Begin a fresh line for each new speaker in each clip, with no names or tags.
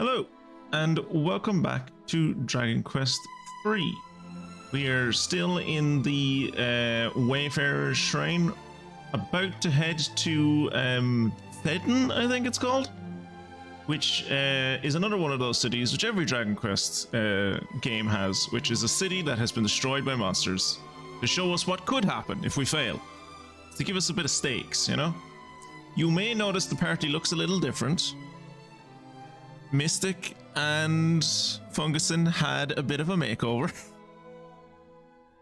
Hello, and welcome back to Dragon Quest III. We are still in the Wayfarer's Shrine, about to head to Theden, I think it's called, which is another one of those cities which every Dragon Quest game has, which is a city that has been destroyed by monsters to show us what could happen if we fail, to give us a bit of stakes, you know? You may notice the party looks a little different. Mystic and Funguson had a bit of a makeover.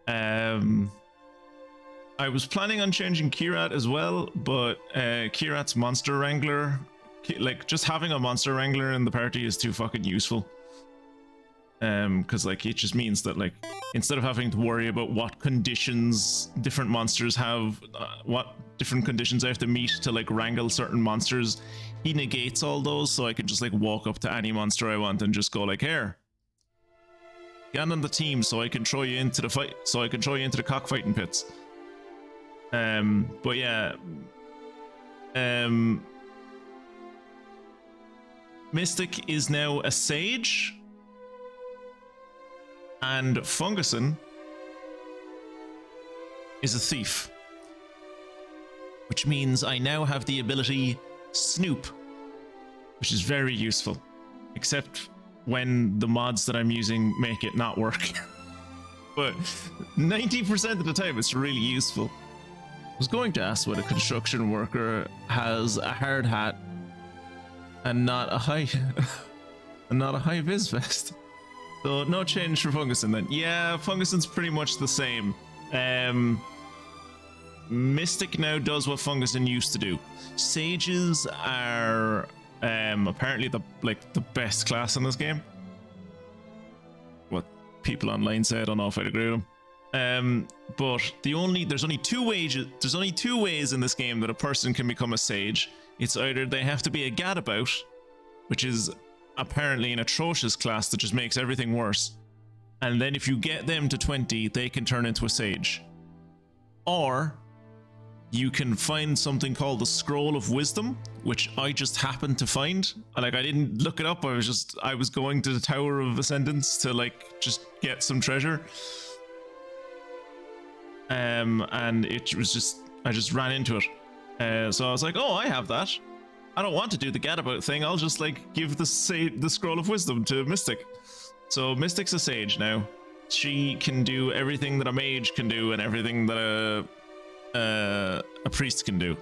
I was planning on changing Kirat as well, but Kirat's Monster Wrangler, like just having a Monster Wrangler in the party is too fucking useful. Because like it just means that like instead of having to worry about what conditions different monsters have, what different conditions I have to meet to like wrangle certain monsters, he negates all those, so I can just like walk up to any monster I want and just go like, here, get on the team so I can throw you into the fight, so I can throw you into the cockfighting pits. But yeah, Mystic is now a sage, and Funguson is a thief, which means I now have the ability Snoop, which is very useful, except when the mods that I'm using make it not work. But 90% of the time it's really useful. I was going to ask what a construction worker has a hard hat and not a high vis vest. So no change for Funguson then. Yeah, Funguson's pretty much the same. Mystic now does what Funguson used to do. Sages are apparently the best class in this game. What people online say, I don't know if I'd agree with them. But there's only two ways in this game that a person can become a sage. It's either they have to be a gadabout, which is apparently an atrocious class that just makes everything worse, and then if you get them to 20 they can turn into a sage, or you can find something called the Scroll of Wisdom, which I just happened to find. Like, I didn't look it up, I was going to the Tower of Ascendance to like just get some treasure, and it was just, I just ran into it, so I was like, oh, I have that. I don't want to do the gadabout thing, I'll just like give the Scroll of Wisdom to Mystic. So Mystic's a sage now. She can do everything that a mage can do and everything that a priest can do.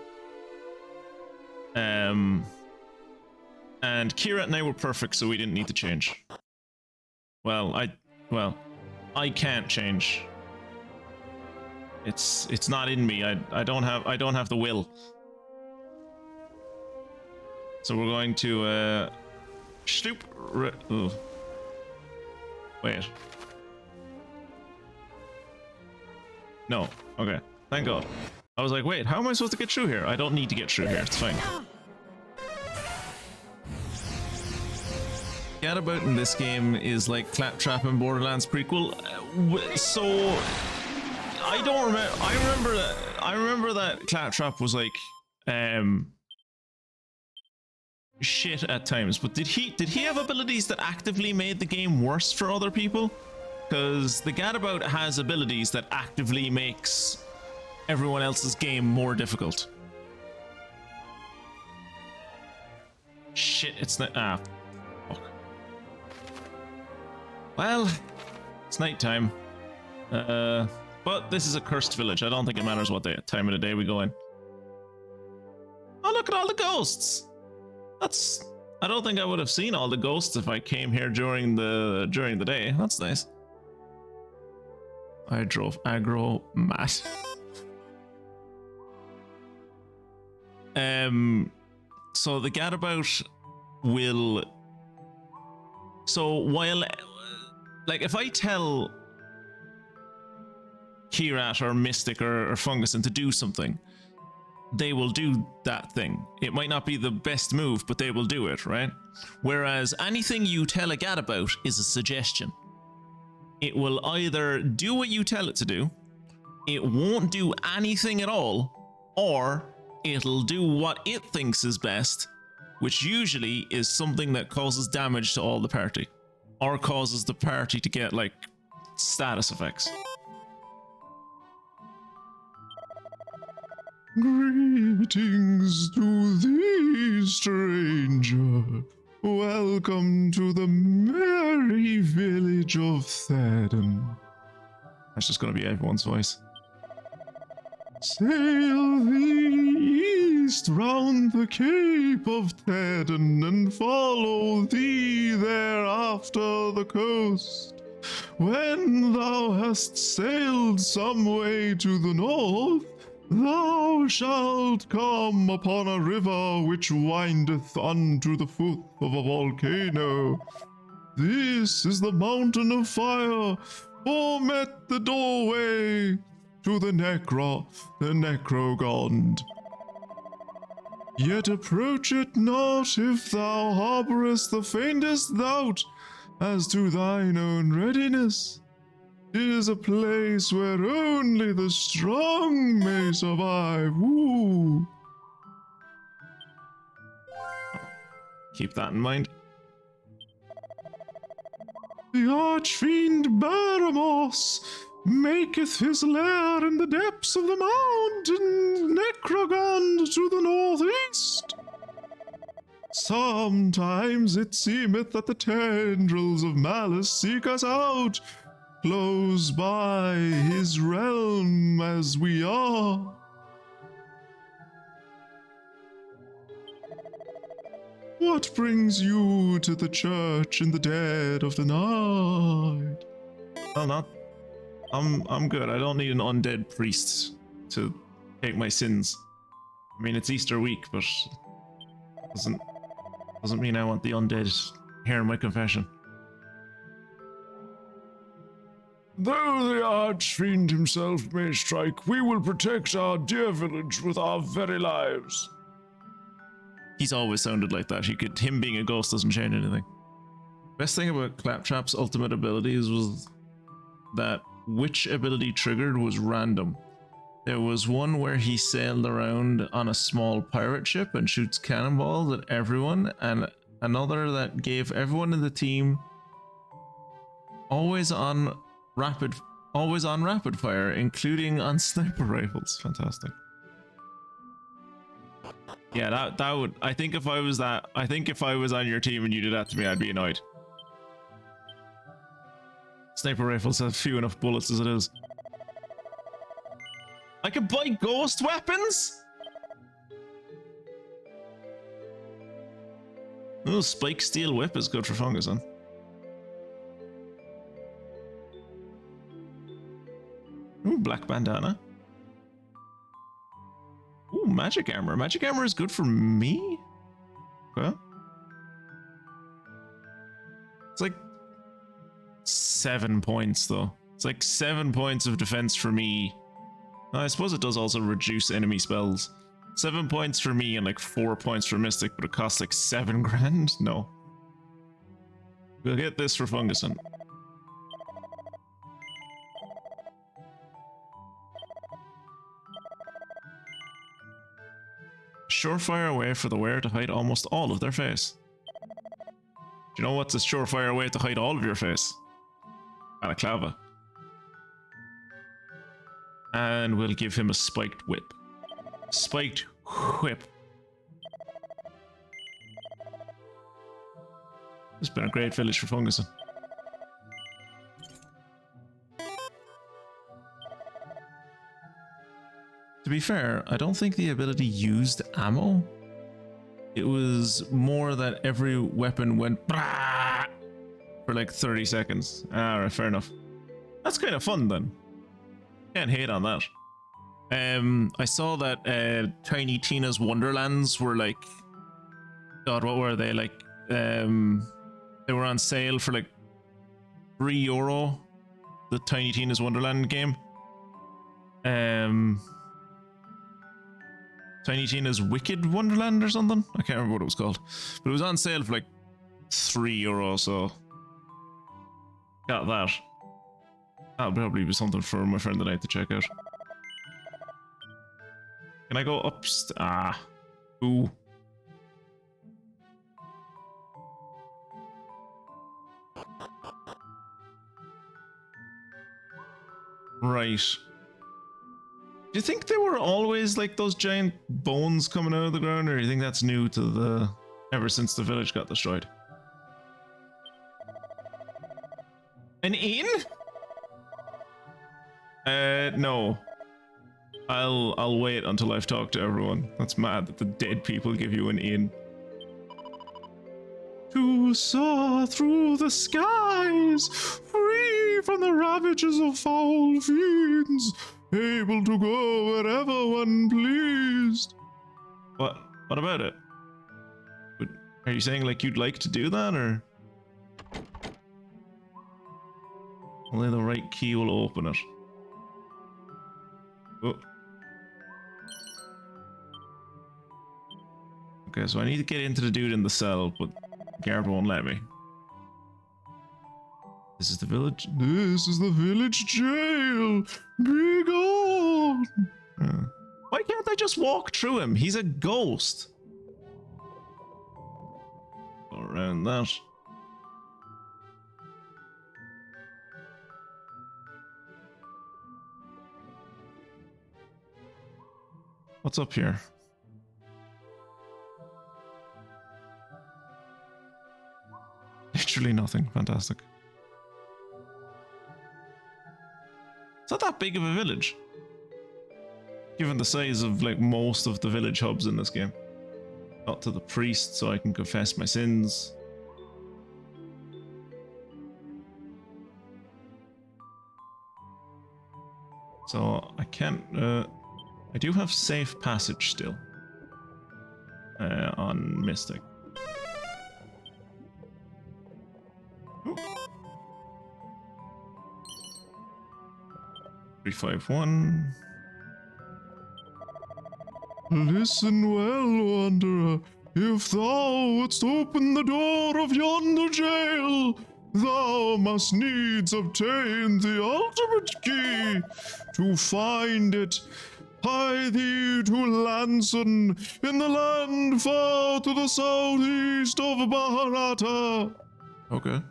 And Kirat and I were perfect, so we didn't need to change. Well, I can't change. It's not in me. I don't have the will. So we're going to stoop. Oh. Wait. No. Okay. Thank God. I was like, wait, how am I supposed to get through here? I don't need to get through here. It's fine. Gadabout in this game is like Claptrap in Borderlands prequel. So I don't remember. I remember that Claptrap was like shit at times, but did he have abilities that actively made the game worse for other people? Because the Gadabout has abilities that actively makes everyone else's game more difficult. Shit, it's not. Fuck. Well, it's nighttime. But this is a cursed village. I don't think it matters what time of the day we go in. Oh, look at all the ghosts. I don't think I would have seen all the ghosts if I came here during the day. That's nice. I drove aggro Matt. So the gadabout will, so while, like, if I tell Kirat or Mystic or Funguson to do something, they will do that thing. It might not be the best move, but they will do it, right? Whereas anything you tell a gadabout is a suggestion. It will either do what you tell it to do, it won't do anything at all, or it'll do what it thinks is best which usually is something that causes damage to all the party, or causes the party to get like status effects. Greetings to thee, stranger. Welcome to the merry village of Thaden. That's just gonna be everyone's voice. Sail thee east round the Cape of Thaden and follow thee there after the coast. When thou hast sailed some way to the north, thou shalt come upon a river which windeth unto the foot of a volcano. This is the mountain of fire, form at the doorway to the Necrogond. Yet approach it not if thou harbourest the faintest doubt as to thine own readiness. 'Tis a place where only the strong may survive. Ooh. Keep that in mind. The Archfiend Baramos maketh his lair in the depths of the mountain Necrogond to the northeast. Sometimes it seemeth that the tendrils of malice seek us out, close by his realm as we are. What brings you to the church in the dead of the night? Well, not. I'm good. I don't need an undead priest to take my sins. I mean, it's Easter week, but doesn't mean I want the undead hearing my confession. Though the Archfiend himself may strike, we will protect our dear village with our very lives. He's always sounded like that. Him being a ghost doesn't change anything. Best thing about Claptrap's ultimate abilities was that which ability triggered was random. There was one where he sailed around on a small pirate ship and shoots cannonballs at everyone, and another that gave everyone in the team always on rapid fire, including on sniper rifles. Fantastic. Yeah, that would. I think if I was on your team and you did that to me, I'd be annoyed. Sniper rifles have few enough bullets as it is. I can buy ghost weapons? Oh, Spike Steel Whip is good for Fungus, huh? Ooh, Black Bandana. Ooh, Magic Armor. Magic Armor is good for me? Okay. It's like 7 points, though. It's like 7 points of defense for me. I suppose it does also reduce enemy spells. 7 points for me and like 4 points for Mystic, but it costs like 7 grand? No. We'll get this for Funguson. Surefire way for the wearer to hide almost all of their face. Do you know what's a surefire way to hide all of your face? Balaclava. And we'll give him a spiked whip. Spiked whip. It's been a great village for Funguson. To be fair, I don't think the ability used ammo. It was more that every weapon went for like 30 seconds. Alright, fair enough. That's kind of fun then. Can't hate on that. I saw that Tiny Tina's Wonderlands were like, God, what were they like? They were on sale for like €3. The Tiny Tina's Wonderland game. Tiny Tina's Wicked Wonderland or something. I can't remember what it was called, but it was on sale for like €3. So got that. That'll probably be something for my friend tonight to check out. Can I go up? Ooh. Right. Do you think they were always like those giant bones coming out of the ground, or do you think that's new to the ever since the village got destroyed? An inn? No. I'll wait until I've talked to everyone. That's mad that the dead people give you an inn. To soar through the skies, free from the ravages of foul fiends, able to go wherever one pleased. What about it? Are you saying like you'd like to do that, or? Only the right key will open it. Oh. Okay, so I need to get into the dude in the cell, but Garb won't let me. This is the village. This is the village jail. Be gone. Why can't I just walk through him? He's a ghost. Go around that. What's up here? Literally nothing. Fantastic. It's not that big of a village, given the size of like most of the village hubs in this game. Got to the priest so I can confess my sins. So I can't. I do have safe passage still on Mystic. 351. Listen well, wanderer. If thou wouldst open the door of yonder jail, thou must needs obtain the ultimate key. To find it, hie thee to Lanson, in the land far to the southeast of Baharata. Okay.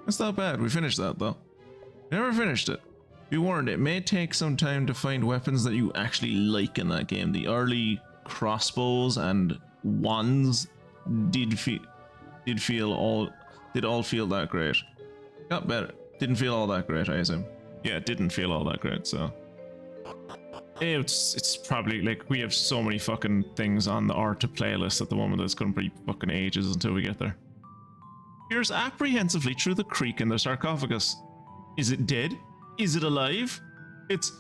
That's not bad. We finished that, though. Never finished it. Be warned, it may take some time to find weapons that you actually like in that game. The early crossbows and wands did all feel that great. Got better. Didn't feel all that great, I assume. Yeah, it didn't feel all that great, so. It's probably, like, we have so many fucking things on the art to playlist at the moment that it's gonna be fucking ages until we get there. Peers apprehensively through the creak in the sarcophagus. Is it dead? Is it alive? It's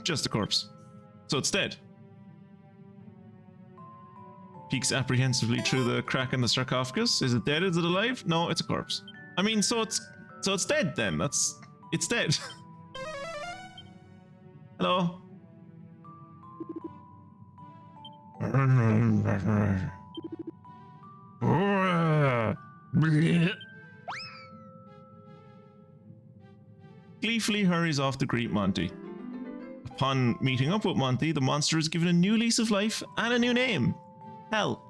just a corpse. So it's dead. Peeks apprehensively through the crack in the sarcophagus. Is it dead? Is it alive? No, it's a corpse. I mean, so it's dead then. It's dead. Hello. Gleefully hurries off to greet Monty. Upon meeting up with Monty, the monster is given a new lease of life and a new name. Hell.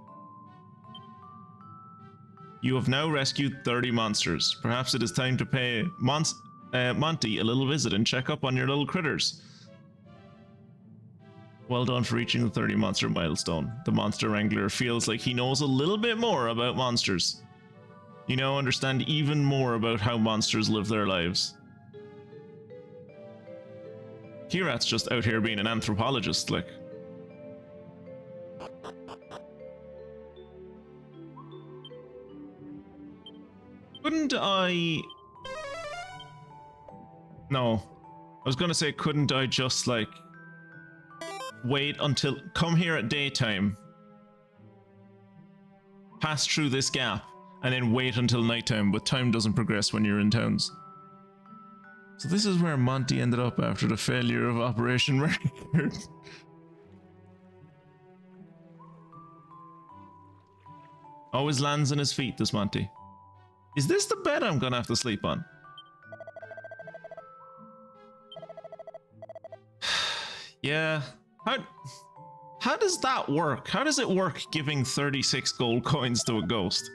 You have now rescued 30 monsters. Perhaps it is time to pay Monty a little visit and check up on your little critters. Well done for reaching the 30 monster milestone. The monster wrangler feels like he knows a little bit more about monsters. You now understand even more about how monsters live their lives. Kirat's just out here being an anthropologist, like. Couldn't I... No. I was gonna say, couldn't I just, like, wait until... Come here at daytime, pass through this gap, and then wait until nighttime, but time doesn't progress when you're in towns. So this is where Monty ended up after the failure of Operation Record. Always lands on his feet, this Monty. Is this the bed I'm gonna have to sleep on? Yeah. How does that work? How does it work giving 36 gold coins to a ghost?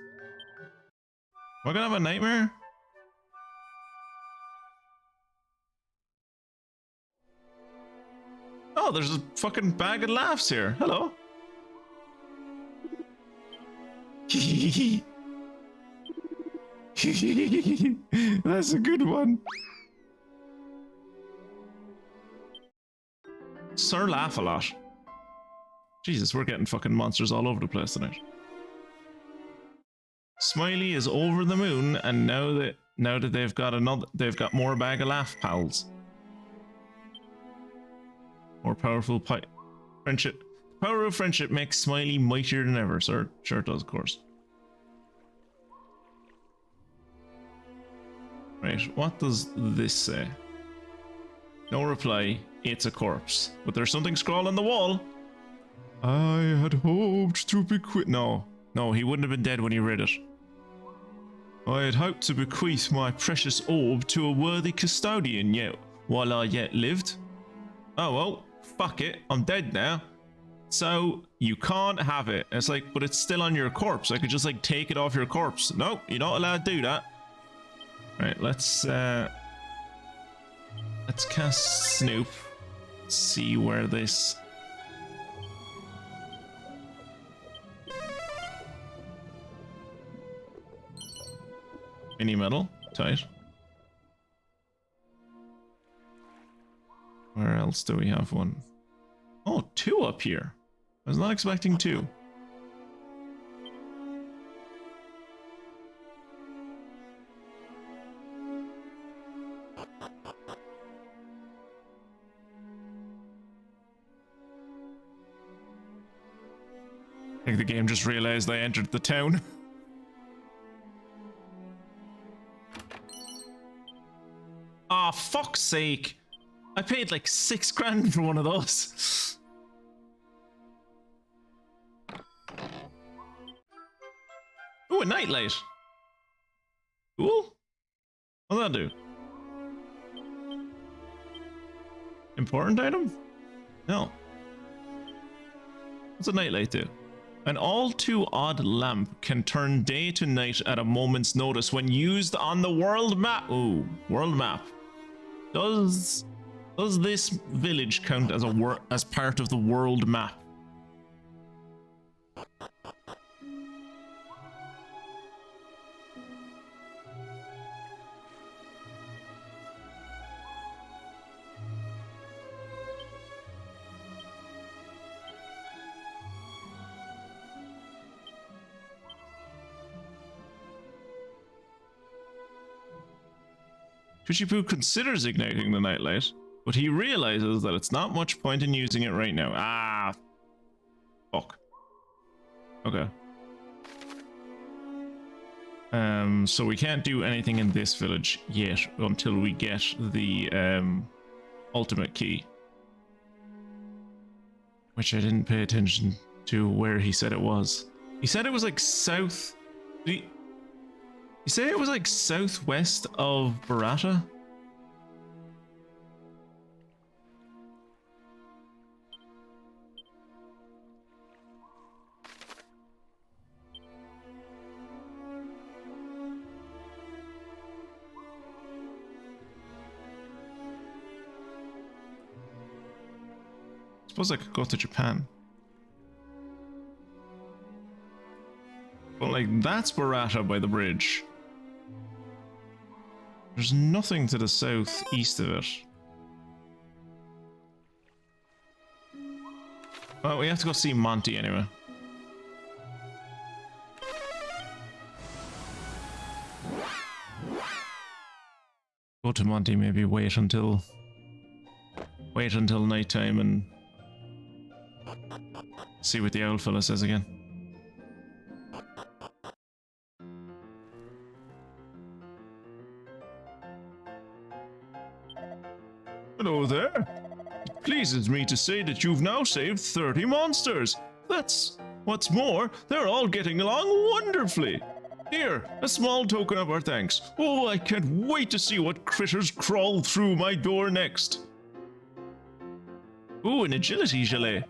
Am I gonna have a nightmare? Oh, there's a fucking bag of laughs here. Hello. That's a good one. Sir Laugh a Lot. Jesus, we're getting fucking monsters all over the place tonight. Smiley is over the moon, and now that they've got more bag of laugh pals. More powerful friendship. Power of friendship makes Smiley mightier than ever, sir. Sure it does, of course. Right, what does this say? No reply. It's a corpse. But there's something scrawled on the wall. I had hoped to bequeath. No, he wouldn't have been dead when he read it. I had hoped to bequeath my precious orb to a worthy custodian while I yet lived. Oh well, fuck it. I'm dead now. So you can't have it. And it's like, but it's still on your corpse. I could just like take it off your corpse. Nope, you're not allowed to do that. Right, let's cast Snoop. See where this. Mini metal, tight. Where else do we have one? Oh, two up here. I was not expecting two. I think the game just realized I entered the town. Ah, oh, fuck's sake. I paid like $6,000 for one of those. Ooh, a nightlight. Cool. What'll that do? Important item? No. What's a nightlight do? An all-too-odd lamp can turn day to night at a moment's notice when used on the world map. Ooh, world map. Does this village count as part of the world map? Fishy-Poo considers igniting the nightlight, but he realizes that it's not much point in using it right now. Ah, fuck. Okay. So we can't do anything in this village yet until we get the ultimate key, which I didn't pay attention to where he said it was. He said it was like south. You say it was like southwest of Barata? Suppose I could go to Japan. But like, that's Barata by the bridge. There's nothing to the southeast of it. Well, we have to go see Monty anyway. Go to Monty, maybe wait until nighttime and see what the owl fella says again. Hello there. It pleases me to say that you've now saved 30 monsters. What's more, they're all getting along wonderfully. Here, a small token of our thanks. Oh, I can't wait to see what critters crawl through my door next. Ooh, an agility gelée.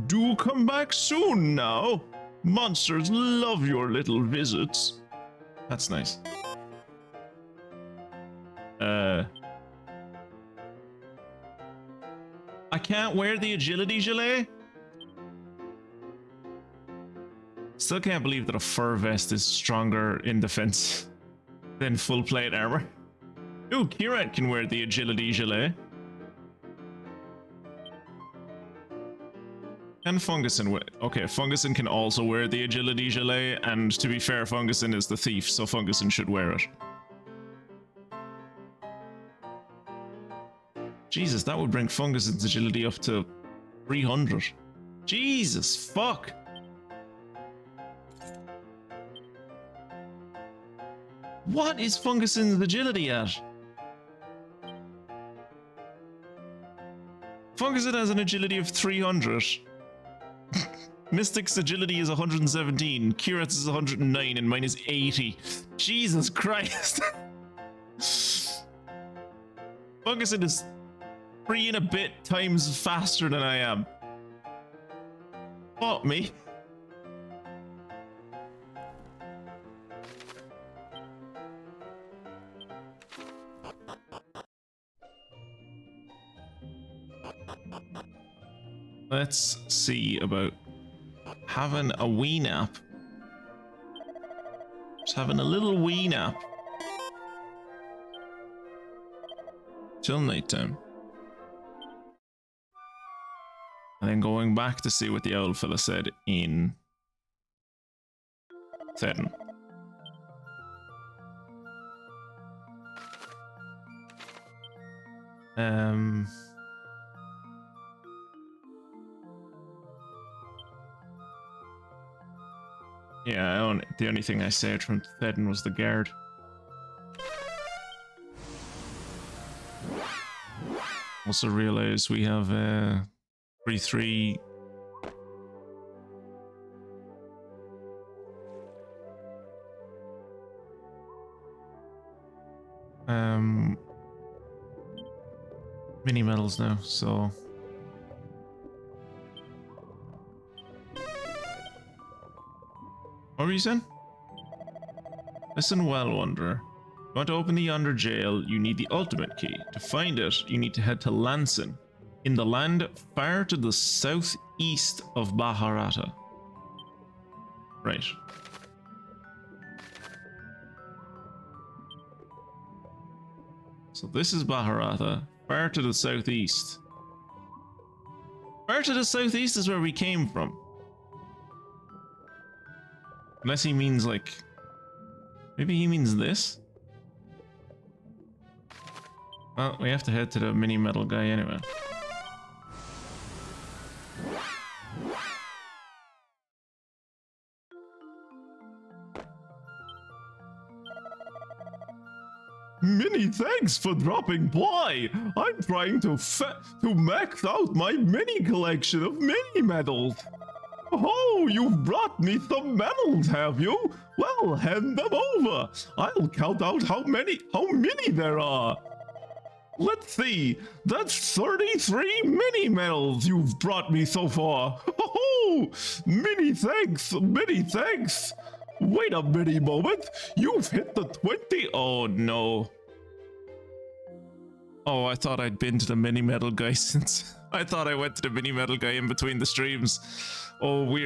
Do come back soon now. Monsters love your little visits. That's nice. I can't wear the agility gilet? Still can't believe that a fur vest is stronger in defense than full plate armor. Ooh, Kirat can wear the agility gilet. And Funguson, okay, Funguson can also wear the agility gilet, and to be fair, Funguson is the thief, so Funguson should wear it. Jesus, that would bring Funguson's agility up to 300. Jesus, fuck! What is Funguson's agility at? Funguson has an agility of 300. Mystic's agility is 117, Kirat's is 109, and mine is 80. Jesus Christ! Funguson is 3 and a bit times faster than I am. Fuck me. Let's see about having a wee nap. Just having a little wee nap. Till nighttime. And then going back to see what the owl fella said in Thedden. Yeah, the only thing I saved from Thedden was the guard. Also realize we have 3-3. Mini medals now, so what were you saying? Listen well, Wanderer. You want to open the Yonder jail, you need the ultimate key. To find it, you need to head to Lanson, in the land far to the southeast of Baharata. Right. So this is Baharata, far to the southeast. Far to the southeast is where we came from. Unless he means like... Maybe he means this? Well, we have to head to the mini metal guy anyway. Many thanks for dropping by. I'm trying to max out my mini collection of mini medals. Oh, you've brought me some medals, have you? Well, hand them over. I'll count out how many there are. Let's see, that's 33 mini medals you've brought me so far. Oh, many thanks, many thanks. Wait a mini moment, you've hit the 20. Oh no. Oh, I thought I'd been to the mini medal guy since. I thought I went to the mini medal guy in between the streams. Oh, we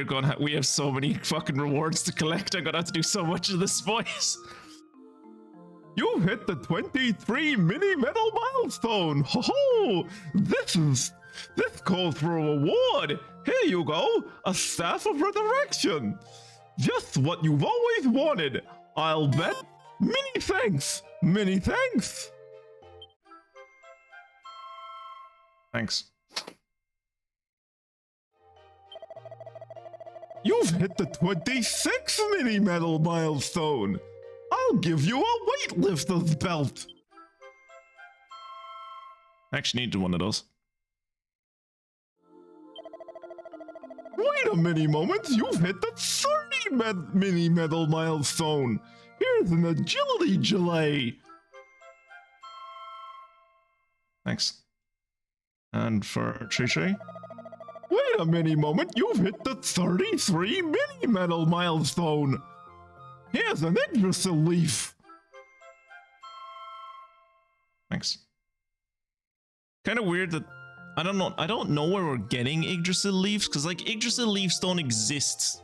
have so many fucking rewards to collect. I'm gonna have to do so much of this, boys. You've hit the 23 mini medal milestone. Ho ho! This calls for a reward. Here you go, a staff of resurrection. Just what you've always wanted. I'll bet. Many thanks. Many thanks. Thanks. You've hit the 26 mini medal milestone. I'll give you a weightlifter's belt. I actually needed one of those. Wait a mini moment, you've hit the 30 mini medal milestone. Here's an agility gilet. Thanks. And for Tree. Wait a mini moment, you've hit the 33 mini medal milestone.
Here's an Yggdrasil leaf.
Thanks. Kind of weird that I don't know where we're getting Yggdrasil leaves, because like Yggdrasil leaves don't exist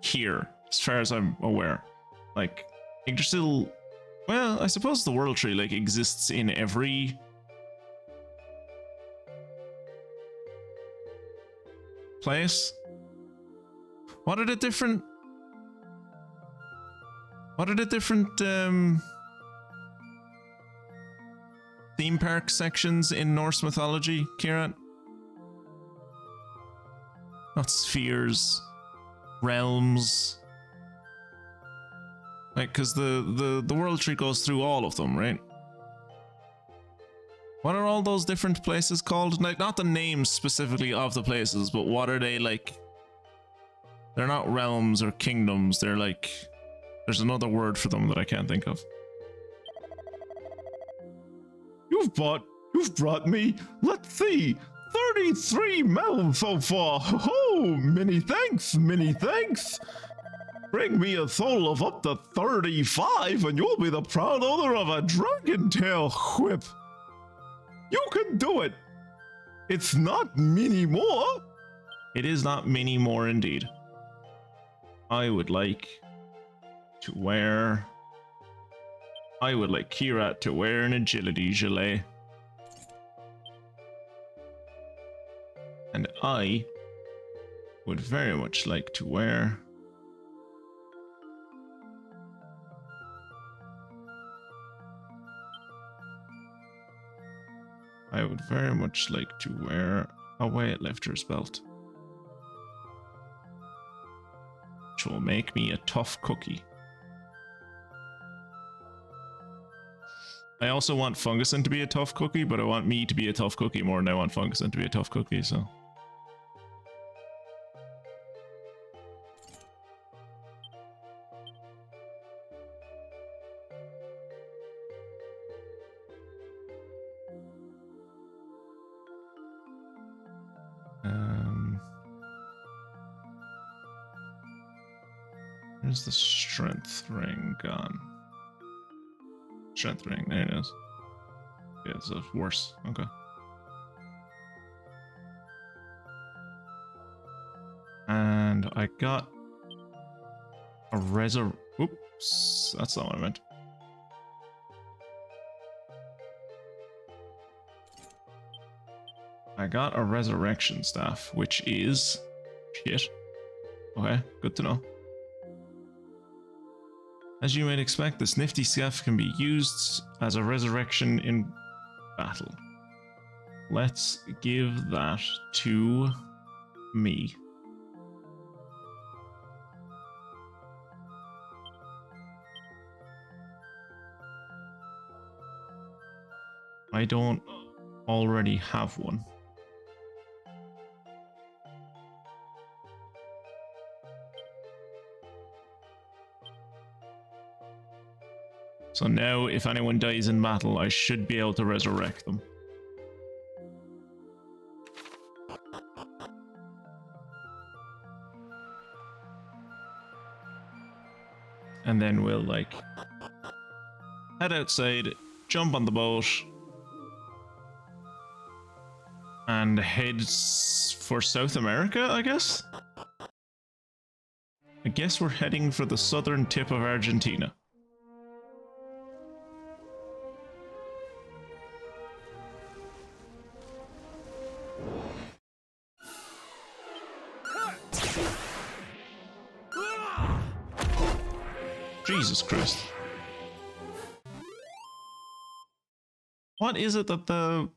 here as far as I'm aware. Like Yggdrasil, well, I suppose the world tree like exists in every place. What are the different theme park sections in Norse mythology, Kieran? Not spheres, realms. Like, because the world tree goes through all of them, right? What are all those different places called? Like, not the names specifically of the places, but what are they like? They're not realms or kingdoms, they're like... There's another word for them that I can't think of.
You've brought me, let's see, 33 melons so far. Oh, many thanks, many thanks. Bring me a total of up to 35 and you'll be the proud owner of a dragon tail whip. You can do it. It's not many more.
It is not many more indeed. I would like Kirat to wear an agility gilet. And I would very much like to wear a weightlifter's belt. Which will make me a tough cookie. I also want Funguson to be a tough cookie, but I want me to be a tough cookie more than I want Funguson to be a tough cookie, so... Where's the strength ring gone? Strength ring, there it is. Yeah, so it's worse. Okay. And I got a oops, that's not what I meant. I got a resurrection staff, which is shit. Okay, good to know. As you might expect, this nifty staff can be used as a resurrection in battle. Let's give that to me. I don't already have one. So now, if anyone dies in battle, I should be able to resurrect them. And then we'll, like, head outside, jump on the boat, and head for South America, I guess? I guess we're heading for the southern tip of Argentina. Jesus Christ. What is it that the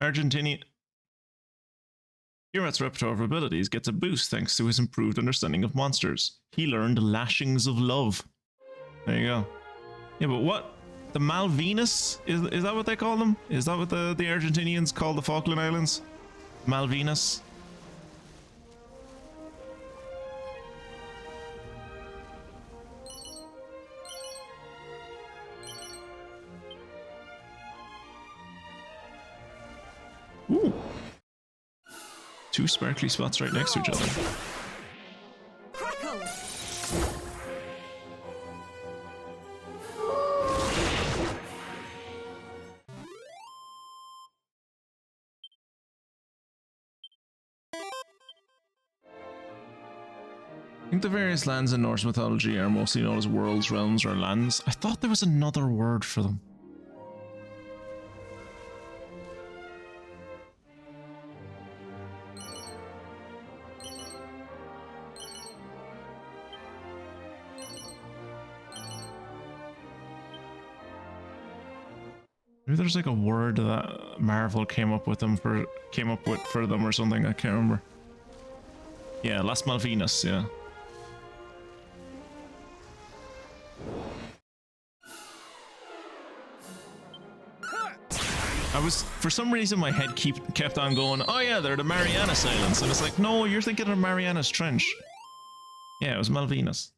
Argentinian... Kirat's repertoire of abilities gets a boost thanks to his improved understanding of monsters. He learned Lashings of Love. There you go. Yeah, but what? The Malvinas? Is that what they call them? Is that what the Argentinians call the Falkland Islands? Malvinas? Ooh. Two sparkly spots right next to each other. think the various lands in Norse mythology are mostly known as worlds, realms, or lands. I thought there was another word for them. Maybe there's like a word that Marvel came up with for them or something. I can't remember. Yeah, Las Malvinas. Yeah. For some reason my head kept on going, oh yeah, they're the Marianas Islands, and it's like, no, you're thinking of Marianas Trench. Yeah, it was Malvinas.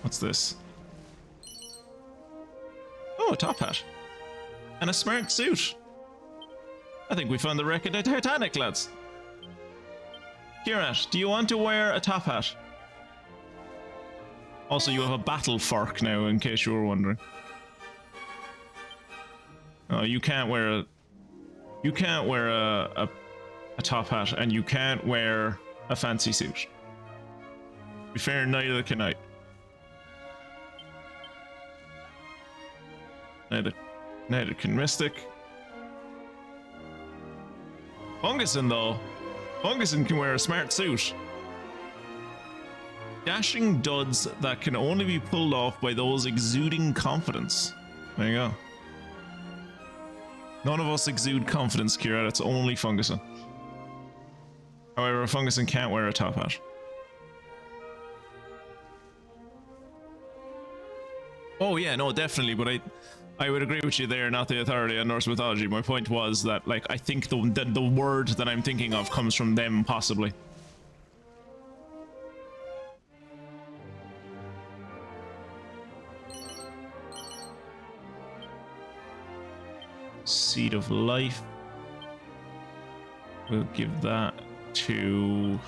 What's this? Oh, a top hat. And a smart suit. I think we found the wreck of the Titanic, lads. Kirat, do you want to wear a top hat? Also, you have a battle fork now, in case you were wondering. Oh, you can't wear a... You can't wear a top hat, and you can't wear a fancy suit. To be fair, neither can I. Neither can Mystic. Funguson, though. Funguson can wear a smart suit. Dashing duds that can only be pulled off by those exuding confidence. There you go. None of us exude confidence, Kira. It's only Funguson. However, Funguson can't wear a top hat. Oh yeah, no, definitely, but I would agree with you there, not the authority on Norse mythology. My point was that, like, I think the word that I'm thinking of comes from them, possibly. Seed of Life. We'll give that to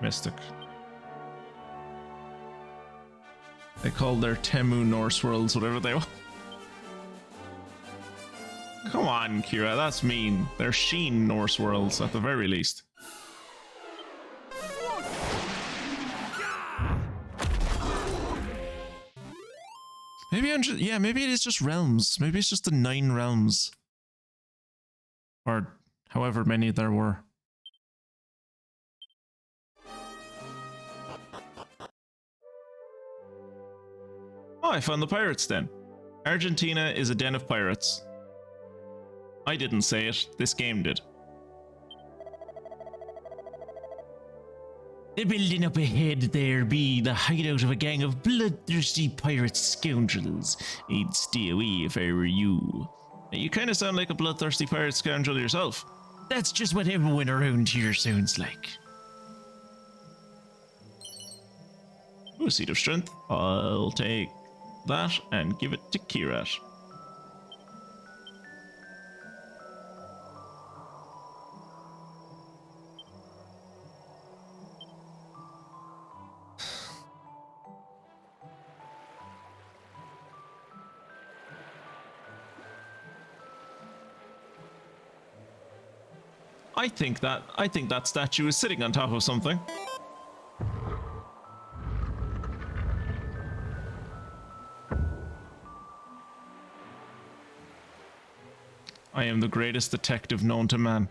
Mystic. They called their Temu Norse worlds whatever they want. Come on, Kira, that's mean. They're Sheen Norse worlds at the very least. Maybe I'm just, yeah, maybe it is just realms. Maybe it's just the 9 realms. Or however many there were. Oh, I found the pirates den. Argentina is a den of pirates. I didn't say it, this game did. The building up ahead there be the hideout of a gang of bloodthirsty pirate scoundrels. I'd stay away if I were you. You kind of sound like a bloodthirsty pirate scoundrel yourself. That's just what everyone around here sounds like. Ooh, a Seed of Strength. I'll take that and give it to Kirat. I think that statue is sitting on top of something. I am the greatest detective known to man.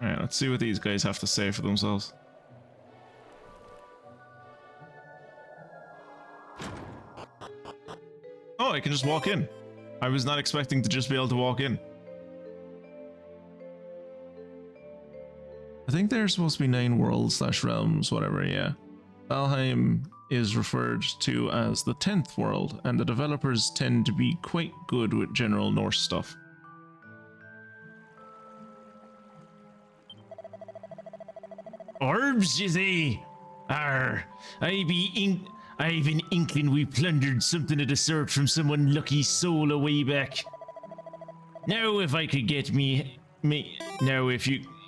Alright, let's see what these guys have to say for themselves. Oh, I can just walk in. I was not expecting to just be able to walk in. I think there's supposed to be 9 worlds / realms, whatever, yeah. Valheim is referred to as the 10th world, and the developers tend to be quite good with general Norse stuff. Orbs, you say? Arr, I've an inkling we plundered something of the sort from some unlucky soul a way back. Now if I could get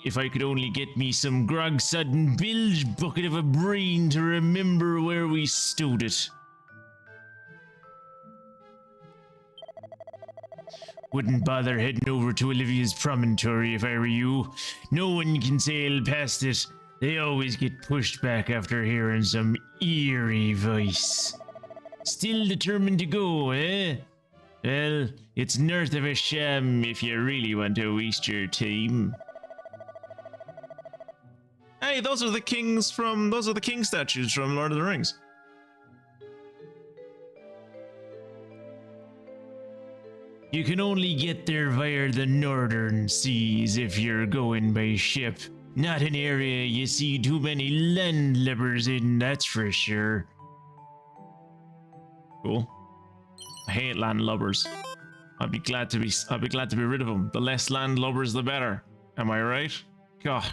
if I could only get me some grog-sodden bilge bucket of a brain to remember where we stowed it.
Wouldn't bother heading over to Olivia's promontory if I were you. No one can sail past it. They always get pushed back after hearing some eerie voice. Still determined to go, eh? Well, it's north of a sham if you really want to waste your time.
Hey, those are the king statues from Lord of the Rings.
You can only get there via the northern seas if you're going by ship. Not an area you see too many landlubbers in, that's for sure.
Cool. I hate landlubbers. I'd be glad to be rid of them. The less landlubbers, the better. Am I right? God.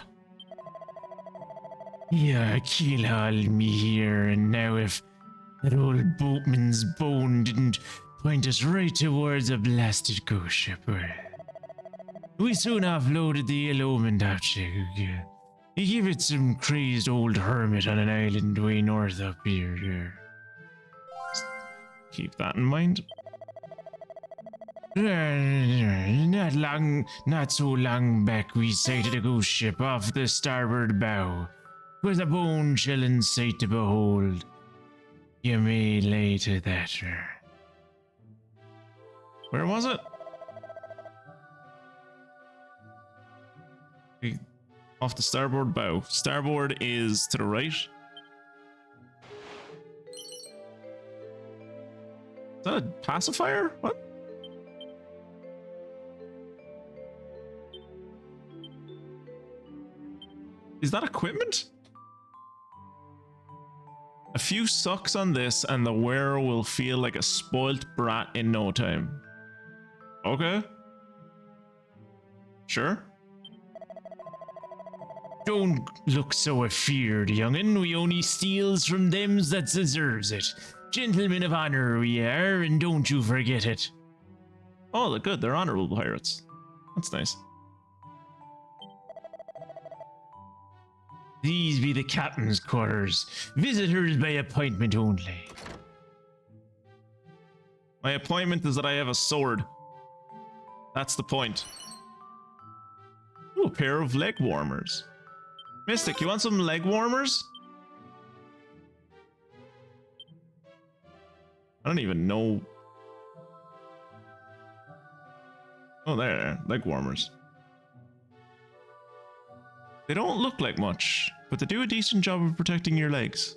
Yeah, keelhauled me here, and now if that old boatman's bone didn't point us right towards a blasted ghost ship, we soon offloaded the yellow object. You give it some crazed old hermit on an island way north up here.
Keep that in mind.
Not so long back, we sighted a ghost ship off the starboard bow. 'Twas a bone-chilling sight to behold. You may lay to that.
Where was it? Off the starboard bow. Starboard is to the right. Is that a pacifier? What? Is that equipment? A few sucks on this and the wearer will feel like a spoilt brat in no time. Okay. Sure.
Don't look so afeard, young'un. We only steals from them that deserves it. Gentlemen of honor we are, and don't you forget it.
Oh, they're good. They're honorable pirates. That's nice.
These be the captain's quarters. Visitors by appointment only.
My appointment is that I have a sword. That's the point. Ooh, a pair of leg warmers. Mystic, you want some leg warmers? I don't even know. Oh, there, leg warmers. They don't look like much, but they do a decent job of protecting your legs.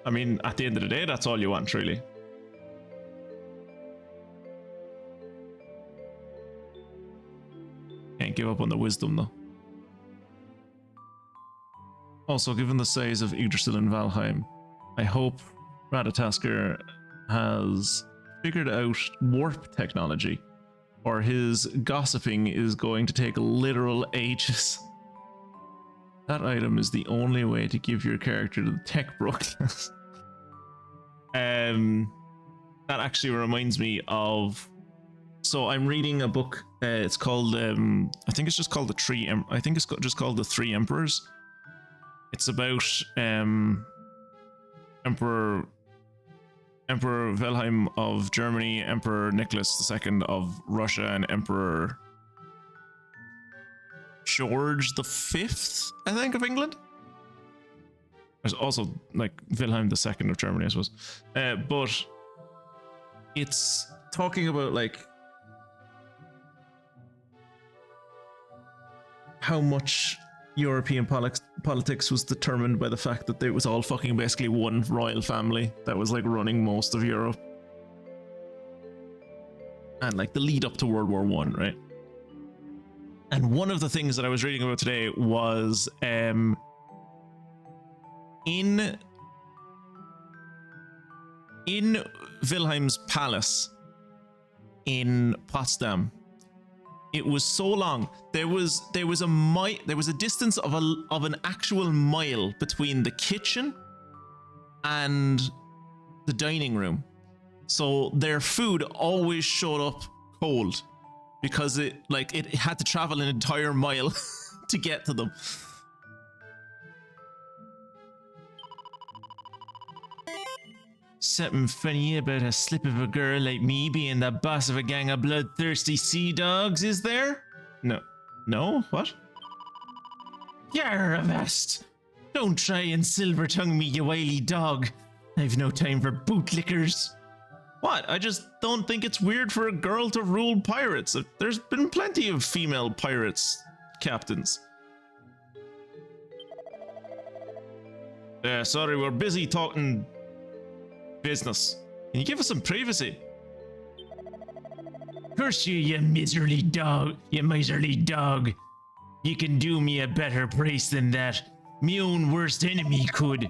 I mean, at the end of the day, that's all you want, really. Can't give up on the wisdom, though. Also, given the size of Yggdrasil and Valheim, I hope Ratatoskr has figured out warp technology, or his gossiping is going to take literal ages. That item is the only way to give your character the tech brokenness. That actually reminds me of. So I'm reading a book. It's called. I think it's just called I think it's just called The Three Emperors. It's about Emperor Wilhelm of Germany, Emperor Nicholas II of Russia, and Emperor George V, I think, of England. There's also like Wilhelm II of Germany, I suppose. But it's talking about like how much European politics was determined by the fact that there was all fucking basically one royal family that was like running most of Europe. And like the lead up to World War I, right? And one of the things that I was reading about today was in Wilhelm's palace in Potsdam. It was so long. There was a distance of an actual mile between the kitchen and the dining room. So their food always showed up cold because it had to travel an entire mile to get to them.
Something funny about a slip of a girl like me being the boss of a gang of bloodthirsty sea dogs, is there?
No. No? What?
Yarr, avast! Don't try and silver tongue me, you wily dog. I've no time for bootlickers.
What? I just don't think it's weird for a girl to rule pirates. There's been plenty of female pirates captains. Sorry, we're busy talking business. Can you give us some privacy?
Curse you, you miserly dog, you miserly dog. You can do me a better price than that. Me own worst enemy could.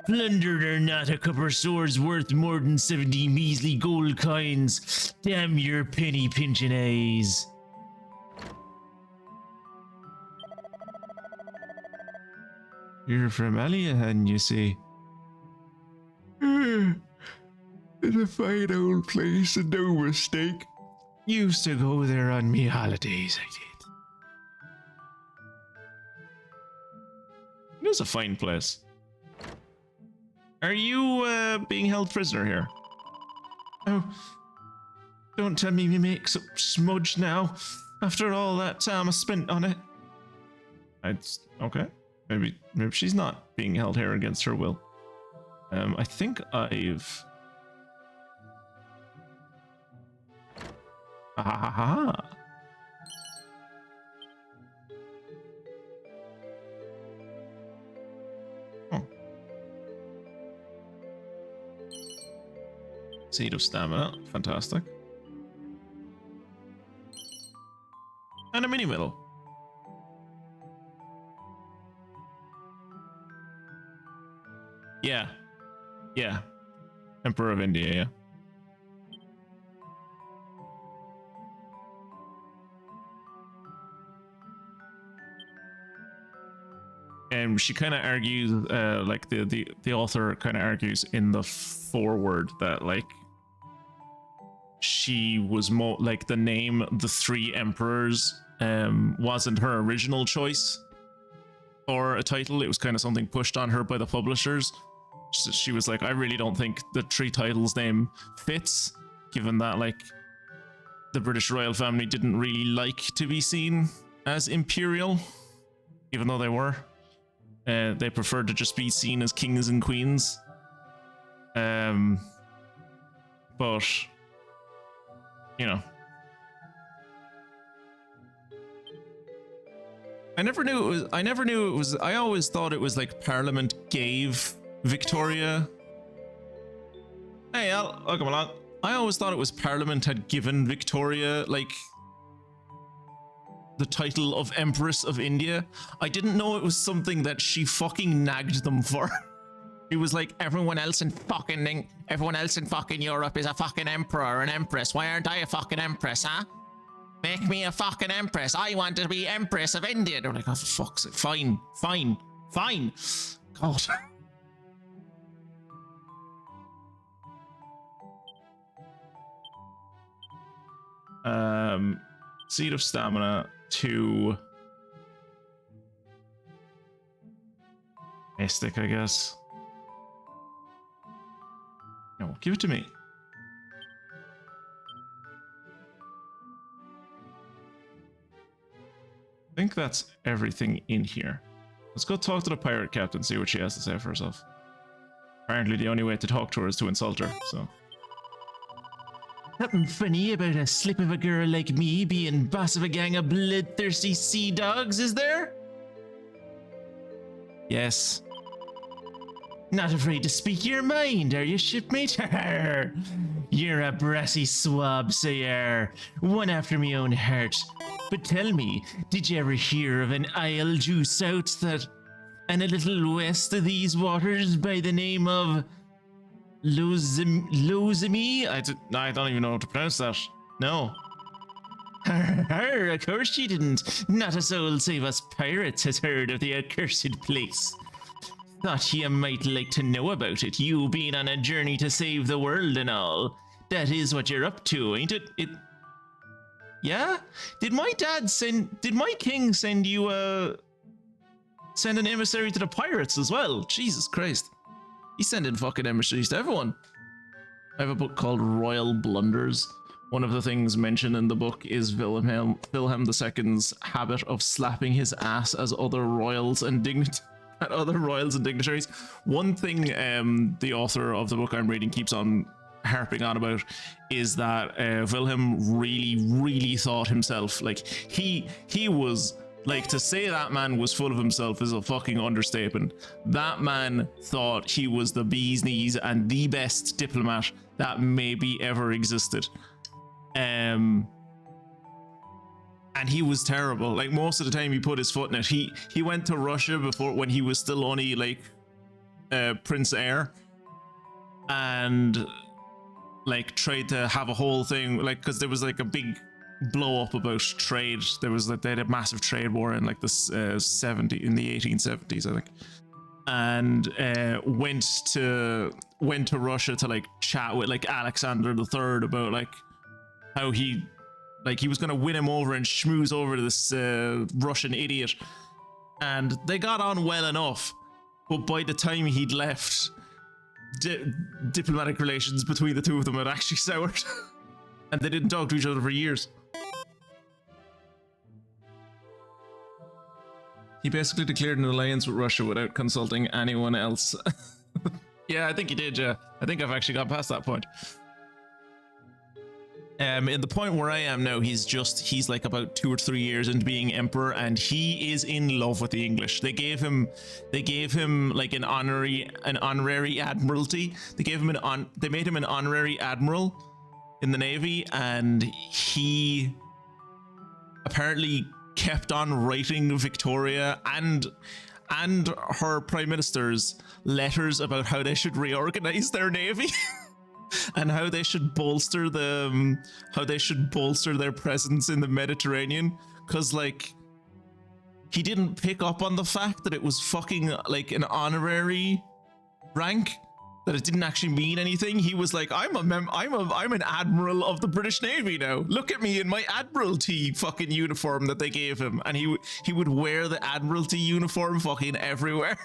Plundered or not, a copper sword's worth more than 70 measly gold coins. Damn your penny pinching eyes.
You're from Aliahan, you see.
It's a fine old place and no mistake.
Used to go there on me holidays, I did.
It is a fine place. Are you being held prisoner here?
Oh, don't tell me we make so smudge now, after all that time I spent on it.
It's okay. Maybe she's not being held here against her will. I think I've... Ah. Oh. Seed of stamina, fantastic. And a mini medal. Yeah. Yeah. Emperor of India, yeah. And she kind of argues, like the author kind of argues in the foreword that like she was more like the name the Three Emperors wasn't her original choice for a title. It was kind of something pushed on her by the publishers. She was like, I really don't think the Three Titles name fits, given that like the British royal family didn't really like to be seen as imperial, even though they were. They preferred to just be seen as kings and queens. But you know, I never knew it was. I always thought it was like Parliament gave Victoria. Hey, I'll come along. I always thought it was Parliament had given Victoria like the title of Empress of India. I didn't know it was something that she fucking nagged them for. She was like, everyone else in fucking Europe is a fucking emperor or an empress. Why aren't I a fucking empress, huh? Make me a fucking empress. I want to be Empress of India. They're like, oh, for fuck's sake. Fine. God. Seed of Stamina to Mystic, I guess. No, give it to me. I think that's everything in here. Let's go talk to the pirate captain, see what she has to say for herself. Apparently the only way to talk to her is to insult her, so...
Something funny about a slip of a girl like me being boss of a gang of bloodthirsty sea dogs, is there?
Yes.
Not afraid to speak your mind, are you, shipmate? You're a brassy swab, so you are. One after me own heart. But tell me, did you ever hear of an isle due south that... and a little west of these waters by the name of... Lozimi?
I don't even know how to pronounce that. No.
Of course you didn't. Not a soul save us pirates has heard of the accursed place. Thought you might like to know about it, you being on a journey to save the world and all. That is what you're up to, ain't it? Yeah? Did my king send you send an emissary to the pirates as well? Jesus Christ.
He's sending fucking emissaries to everyone. I have a book called Royal Blunders. One of the things mentioned in the book is Wilhelm II's habit of slapping his ass as other royals and dignitaries. One thing the author of the book I'm reading keeps on harping on about is that Wilhelm really thought himself, like he was, like, to say that man was full of himself is a fucking understatement. That man thought he was the bee's knees and the best diplomat that maybe ever existed. And he was terrible. Like, most of the time he put his foot in it. He went to Russia before, when he was still only like Prince Heir, and like tried to have a whole thing, like, because there was like a big blow up about trade. There was like, they had a massive trade war in like the 1870s, I think, and went to Russia to like chat with like Alexander III about like how he was gonna win him over and schmooze over this Russian idiot, and they got on well enough, but by the time he'd left, diplomatic relations between the two of them had actually soured, and they didn't talk to each other for years. He basically declared an alliance with Russia without consulting anyone else. Yeah, I think he did, yeah. I think I've actually got past that point. In the point where I am now, he's like about 2 or 3 years into being emperor, and he is in love with the English. They gave him like an honorary admiralty. They made him an honorary admiral in the Navy, and he apparently kept on writing Victoria and her prime ministers letters about how they should reorganize their navy. And how they should bolster their presence in the Mediterranean, because like he didn't pick up on the fact that it was fucking like an honorary rank, that it didn't actually mean anything. He was like, I'm an admiral of the British Navy now. Look at me in my admiralty fucking uniform that they gave him, and he would wear the admiralty uniform fucking everywhere.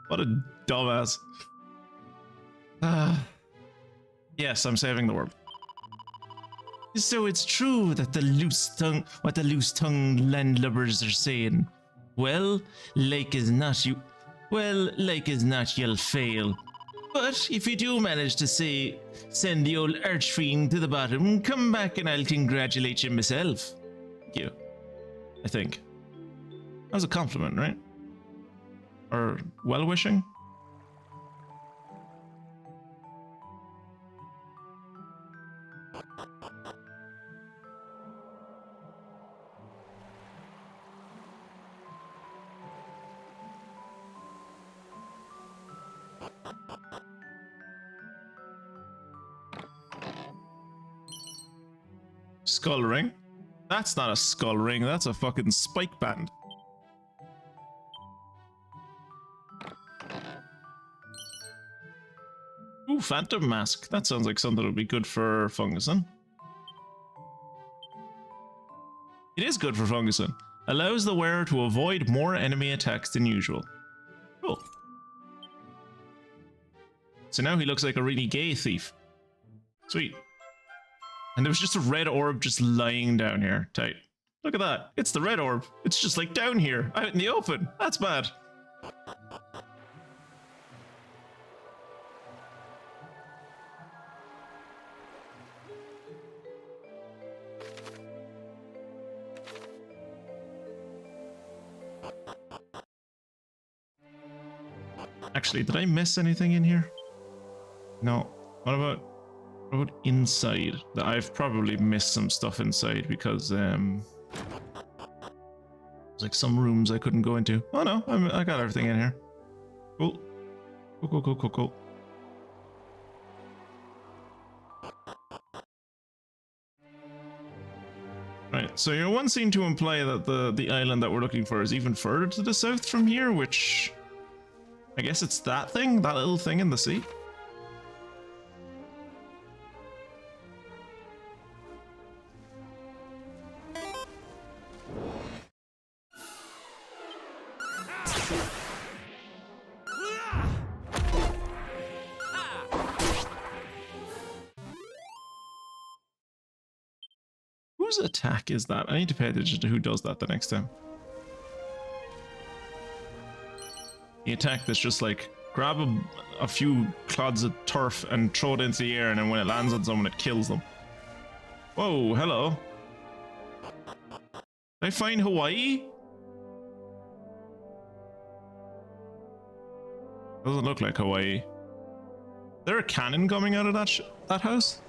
What a dumbass. Yes, I'm saving the world. So it's true that the loose-tongued landlubbers are saying, well, like as not you'll fail. But if you do manage to send the old archfiend to the bottom, come back and I'll congratulate you myself. Thank you. I think. That was a compliment, right? Or well-wishing? Skull ring? That's not a skull ring, that's a fucking spike band. Ooh, Phantom Mask. That sounds like something that would be good for Funguson. It is good for Funguson. Allows the wearer to avoid more enemy attacks than usual. Cool. So now he looks like a really gay thief. Sweet. And there was just a red orb just lying down here. Tight. Look at that. It's the red orb. It's just like down here, out in the open. That's bad. Actually, did I miss anything in here? No. What about inside? I've probably missed some stuff inside because there's like some rooms I couldn't go into. Oh no, I got everything in here. Cool. Cool. Right, so your one seemed to imply that the island that we're looking for is even further to the south from here, which I guess it's that thing, that little thing in the sea. Whose attack is that? I need to pay attention to who does that the next time. The attack that's just like, grab a few clods of turf and throw it into the air, and then when it lands on someone, it kills them. Whoa, hello. Did I find Hawaii? Doesn't look like Hawaii. Is there a cannon coming out of that house?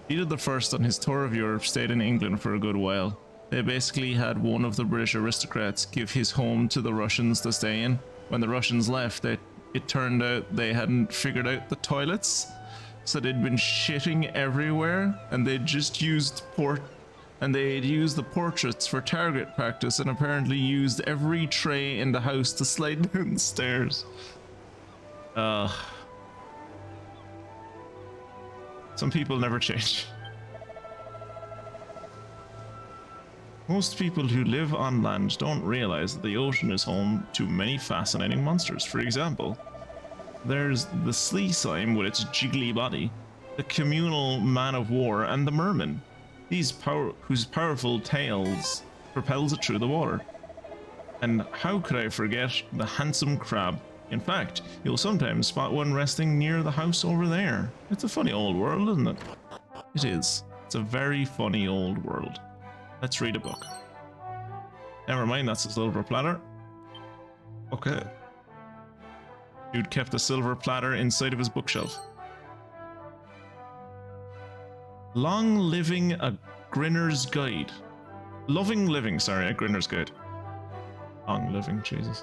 He did the first on his tour of Europe, stayed in England for a good while. They basically had one of the British aristocrats give his home to the Russians to stay in. When the Russians left, it turned out they hadn't figured out the toilets, so they'd been shitting everywhere, and they'd just used the portraits for target practice, and apparently used every tray in the house to slide down the stairs. Some people never change. Most people who live on land don't realize that the ocean is home to many fascinating monsters. For example, there's the slee slime with its jiggly body, the communal man of war, and the merman, whose powerful tails propels it through the water. And how could I forget the handsome crab? In fact, you'll sometimes spot one resting near the house over there. It's a funny old world, isn't it? It is. It's a very funny old world. Let's read a book. Never mind, that's a silver platter. Okay. Dude kept a silver platter inside of his bookshelf. Long living a Grinner's Guide. Loving living, sorry, a Grinner's Guide. Long living, Jesus.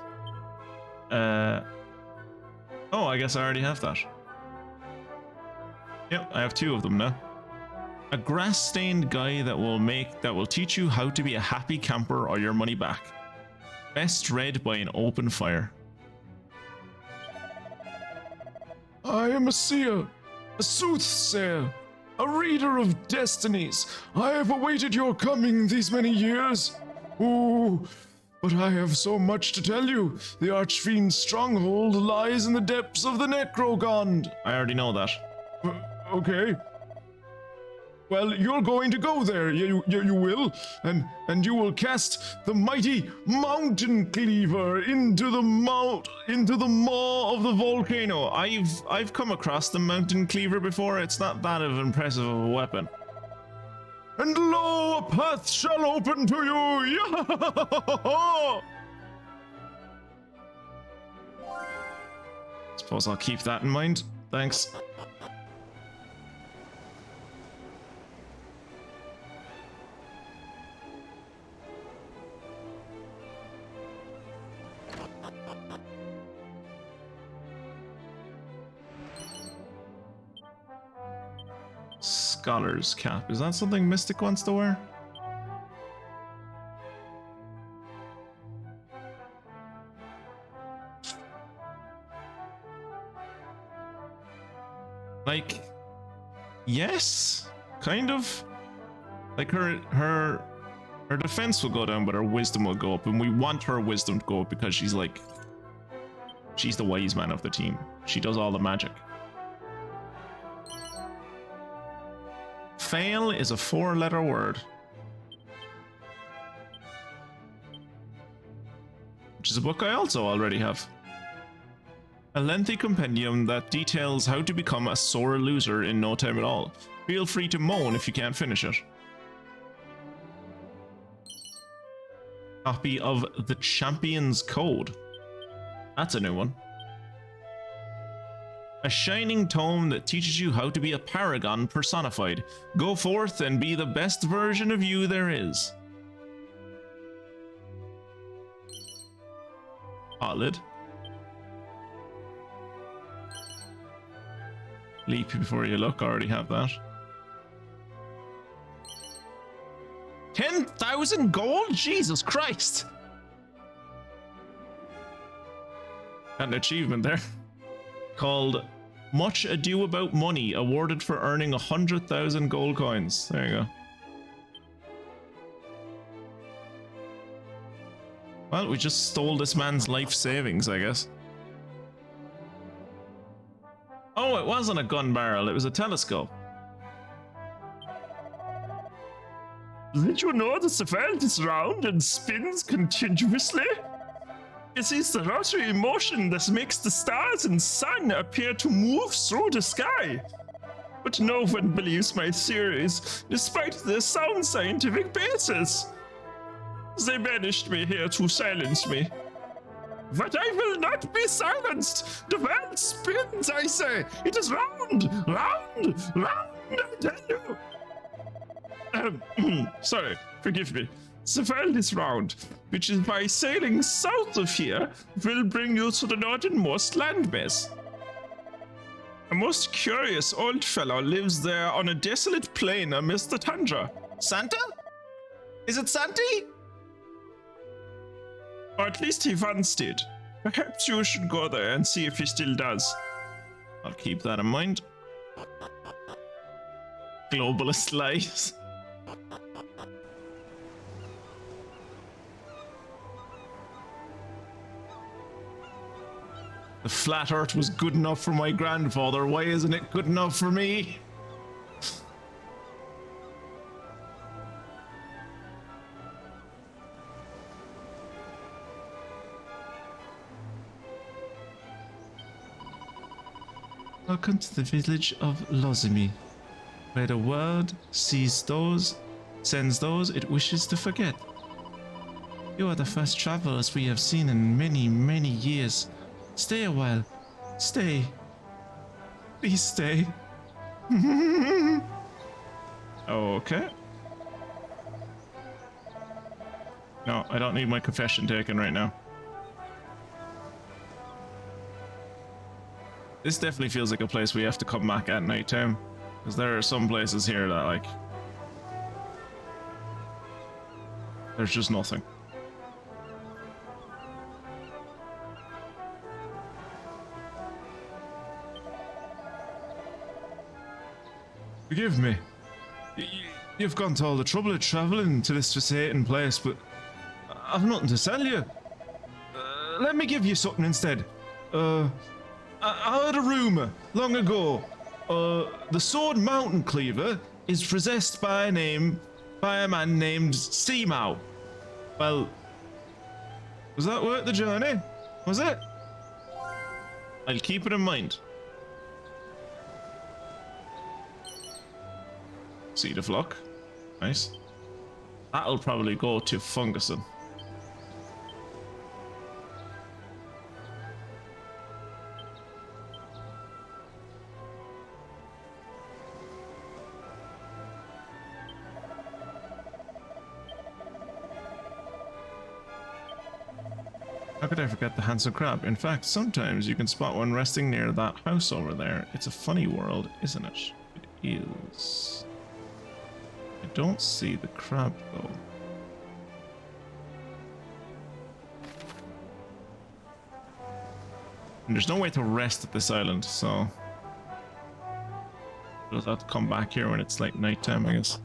Oh, I guess I already have that. Yep, I have 2 of them now. A grass-stained guy that will teach you how to be a happy camper or your money back. Best read by an open fire.
I am a seer, a soothsayer, a reader of destinies. I have awaited your coming these many years. Ooh, but I have so much to tell you. The Archfiend's stronghold lies in the depths of the Necrogond.
I already know that.
Okay. Well, you're going to go there, you will, and you will cast the mighty mountain cleaver into the maw of the volcano.
I've come across the mountain cleaver before. It's not that impressive of a weapon.
And lo, a path shall open to you.
Suppose I'll keep that in mind. Thanks. Scholar's cap. Is that something Mystic wants to wear? Like, yes, kind of. Like her defense will go down, but her wisdom will go up, and we want her wisdom to go up because she's the wise man of the team. She does all the magic. Fail is a 4-letter word, which is a book I also already have. A lengthy compendium that details how to become a sore loser in no time at all. Feel free to moan if you can't finish it. Copy of the Champion's Code. That's a new one. A shining tome that teaches you how to be a paragon personified. Go forth and be the best version of you there is. Solid. Leap before you look, already have that. 10,000 gold? Jesus Christ! Got an achievement there. Called Much Ado About Money, awarded for earning 100,000 gold coins. There you go. Well, we just stole this man's life savings, I guess. Oh, it wasn't a gun barrel, it was a telescope.
Did you know that the world is round and spins continuously? It is the rotary motion that makes the stars and sun appear to move through the sky. But no one believes my theories, despite their sound scientific basis. They banished me here to silence me. But I will not be silenced! The world spins, I say! It is round, round, round, I tell you! Sorry, forgive me. The world is round, which is why sailing south of here will bring you to the northernmost landmass. A most curious old fellow lives there on a desolate plain amidst the tundra.
Santa? Is it Santi?
Or at least he once did. Perhaps you should go there and see if he still does.
I'll keep that in mind. Globalist lies. The flat earth was good enough for my grandfather. Why isn't it good enough for me? Welcome to the village of Lozimi, where the world sends those it wishes to forget. You are the first travelers we have seen in many, many years. Stay a while. Stay. Please stay.
Okay.
No, I don't need my confession taken right now. This definitely feels like a place we have to come back at night time. Because there are some places here that, like, there's just nothing. Forgive me. You've gone to all the trouble of traveling to this forsaken place, but I've nothing to sell you. Let me give you something instead. I heard a rumor long ago. The Sword Mountain Cleaver is possessed by a man named Seamau. Well, was that worth the journey? Was it? I'll keep it in mind. Seed of Luck. Nice. That'll probably go to Funguson. How could I forget the handsome crab? In fact, sometimes you can spot one resting near that house over there. It's a funny world, isn't it? It is. I don't see the crab, though. And there's no way to rest at this island, so we'll have to come back here when it's like nighttime, I guess.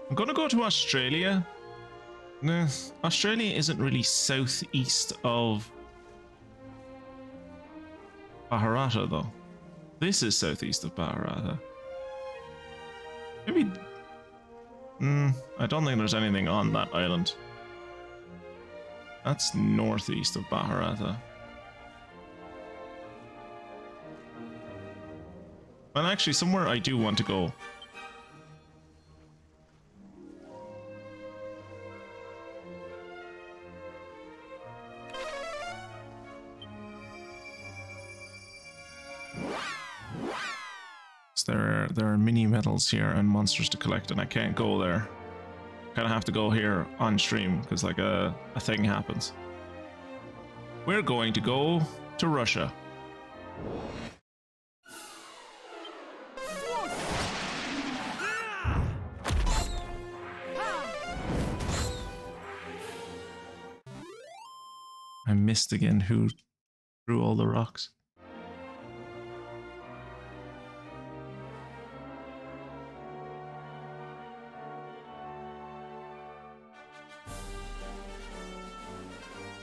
I'm gonna go to Australia. No, Australia isn't really southeast of Baharata, though. This is southeast of Baharata. Maybe. I don't think there's anything on that island. That's northeast of Baharata. Well, actually, somewhere I do want to go. There are mini medals here and monsters to collect, and I can't go there. Kind of have to go here on stream because like a thing happens. We're going to go to Russia. I missed again. Who threw all the rocks?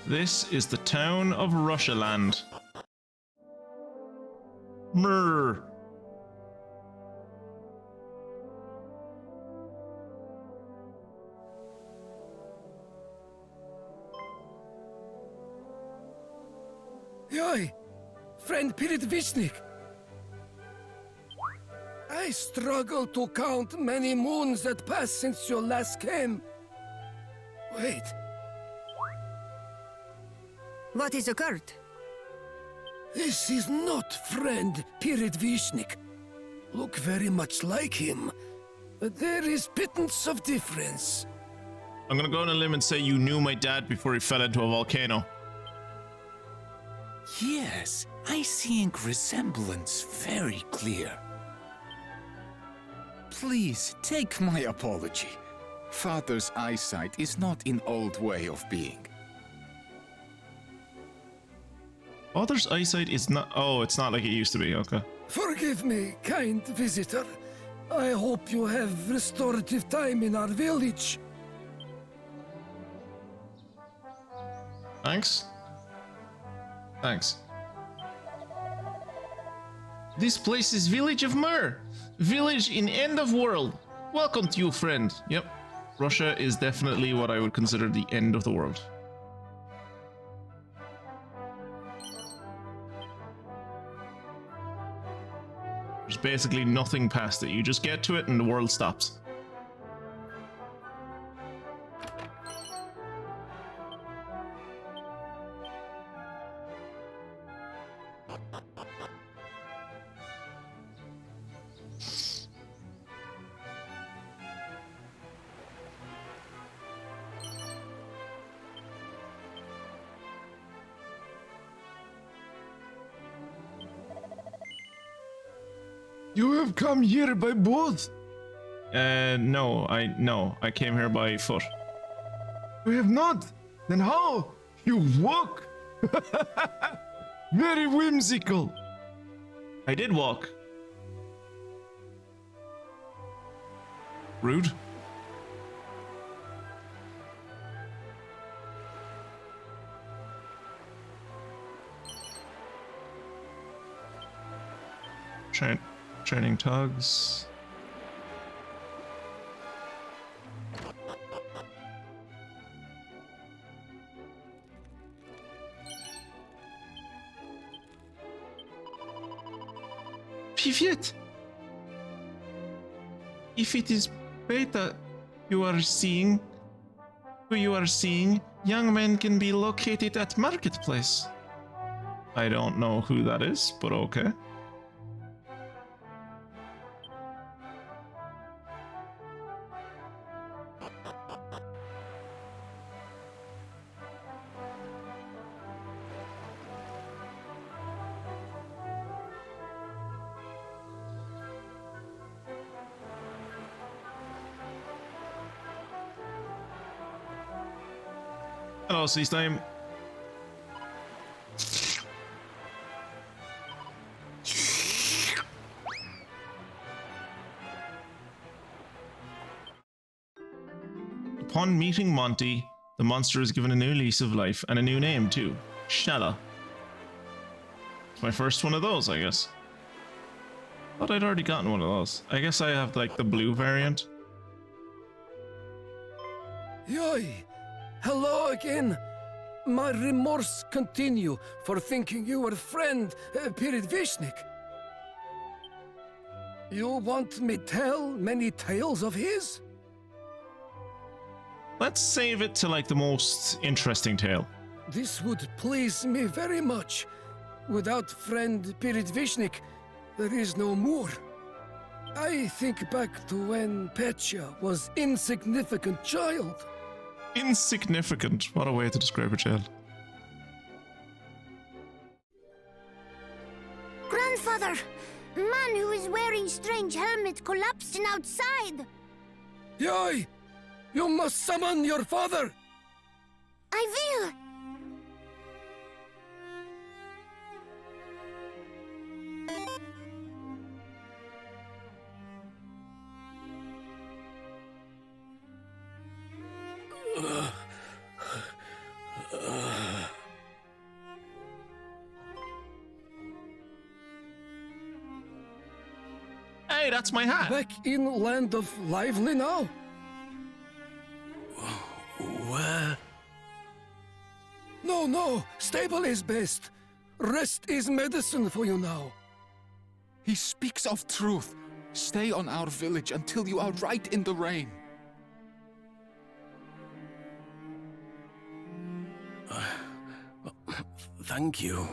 This is the town of Russialand.
Mrr.
Yoi, friend Pirit Vishnik. I struggle to count many moons that passed since you last came. Wait,
What is occurred?
this is not friend Pirit Vishnik. Look very much like him, but there is pittance of difference.
I'm gonna go on a limb and say you knew my dad before he fell into a volcano.
Yes, I see resemblance very clear. Please take my apology. Father's eyesight is not in old way of being.
Father's eyesight is not. Oh, it's not like it used to be. Okay.
Forgive me, kind visitor. I hope you have restorative time in our village.
Thanks. Thanks. This place is Village of Myrrh. Village in end of world. Welcome to you, friend. Yep. Russia is definitely what I would consider the end of the world. There's basically nothing past it. You just get to it and the world stops.
You have come here by boat.
No, I came here by foot.
You have not. Then how? You walk. Very whimsical.
I did walk. Rude. Training tugs.
Pivot.
If it is beta you are seeing, young men can be located at marketplace. I don't know who that is, but okay. Hello, Sea Time. Upon meeting Monty, the monster is given a new lease of life and a new name too, Shala. It's my first one of those, I guess. Thought I'd already gotten one of those. I guess I have like the blue variant.
Yoi! Hello again. My remorse continue for thinking you were friend Pirit Vishnik. You want me tell many tales of his?
Let's save it to like the most interesting tale.
This would please me very much. Without friend Pirit Vishnik, there is no more. I think back to when Petya was insignificant child.
Insignificant. What a way to describe a child.
Grandfather! Man who is wearing strange helmet collapsed outside!
Yoi! You must summon your father!
I will!
that's my hat.
Back in Land of Lively now?
Where?
No, stable is best. Rest is medicine for you now.
He speaks of truth. Stay on our village until you are right in the rain.
Thank you.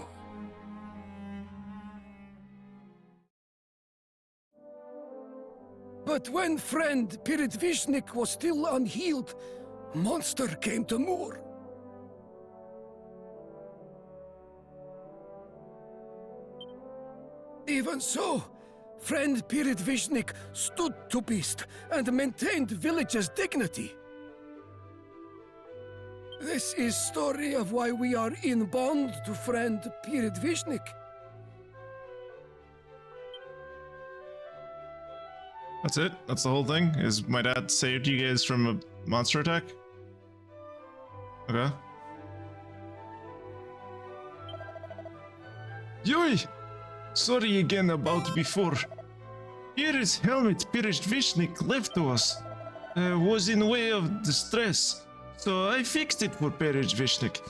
But when friend Piridvishnik was still unhealed, monster came to Moor. Even so, friend Piridvishnik stood to beast and maintained village's dignity. This is story of why we are in bond to friend Piridvishnik.
That's it? That's the whole thing? Is my dad saved you guys from a monster attack? Okay.
Yoi! Sorry again about before. Here is helmet Piridvishnik left to us. Was in way of distress, so I fixed it for Piridvishnik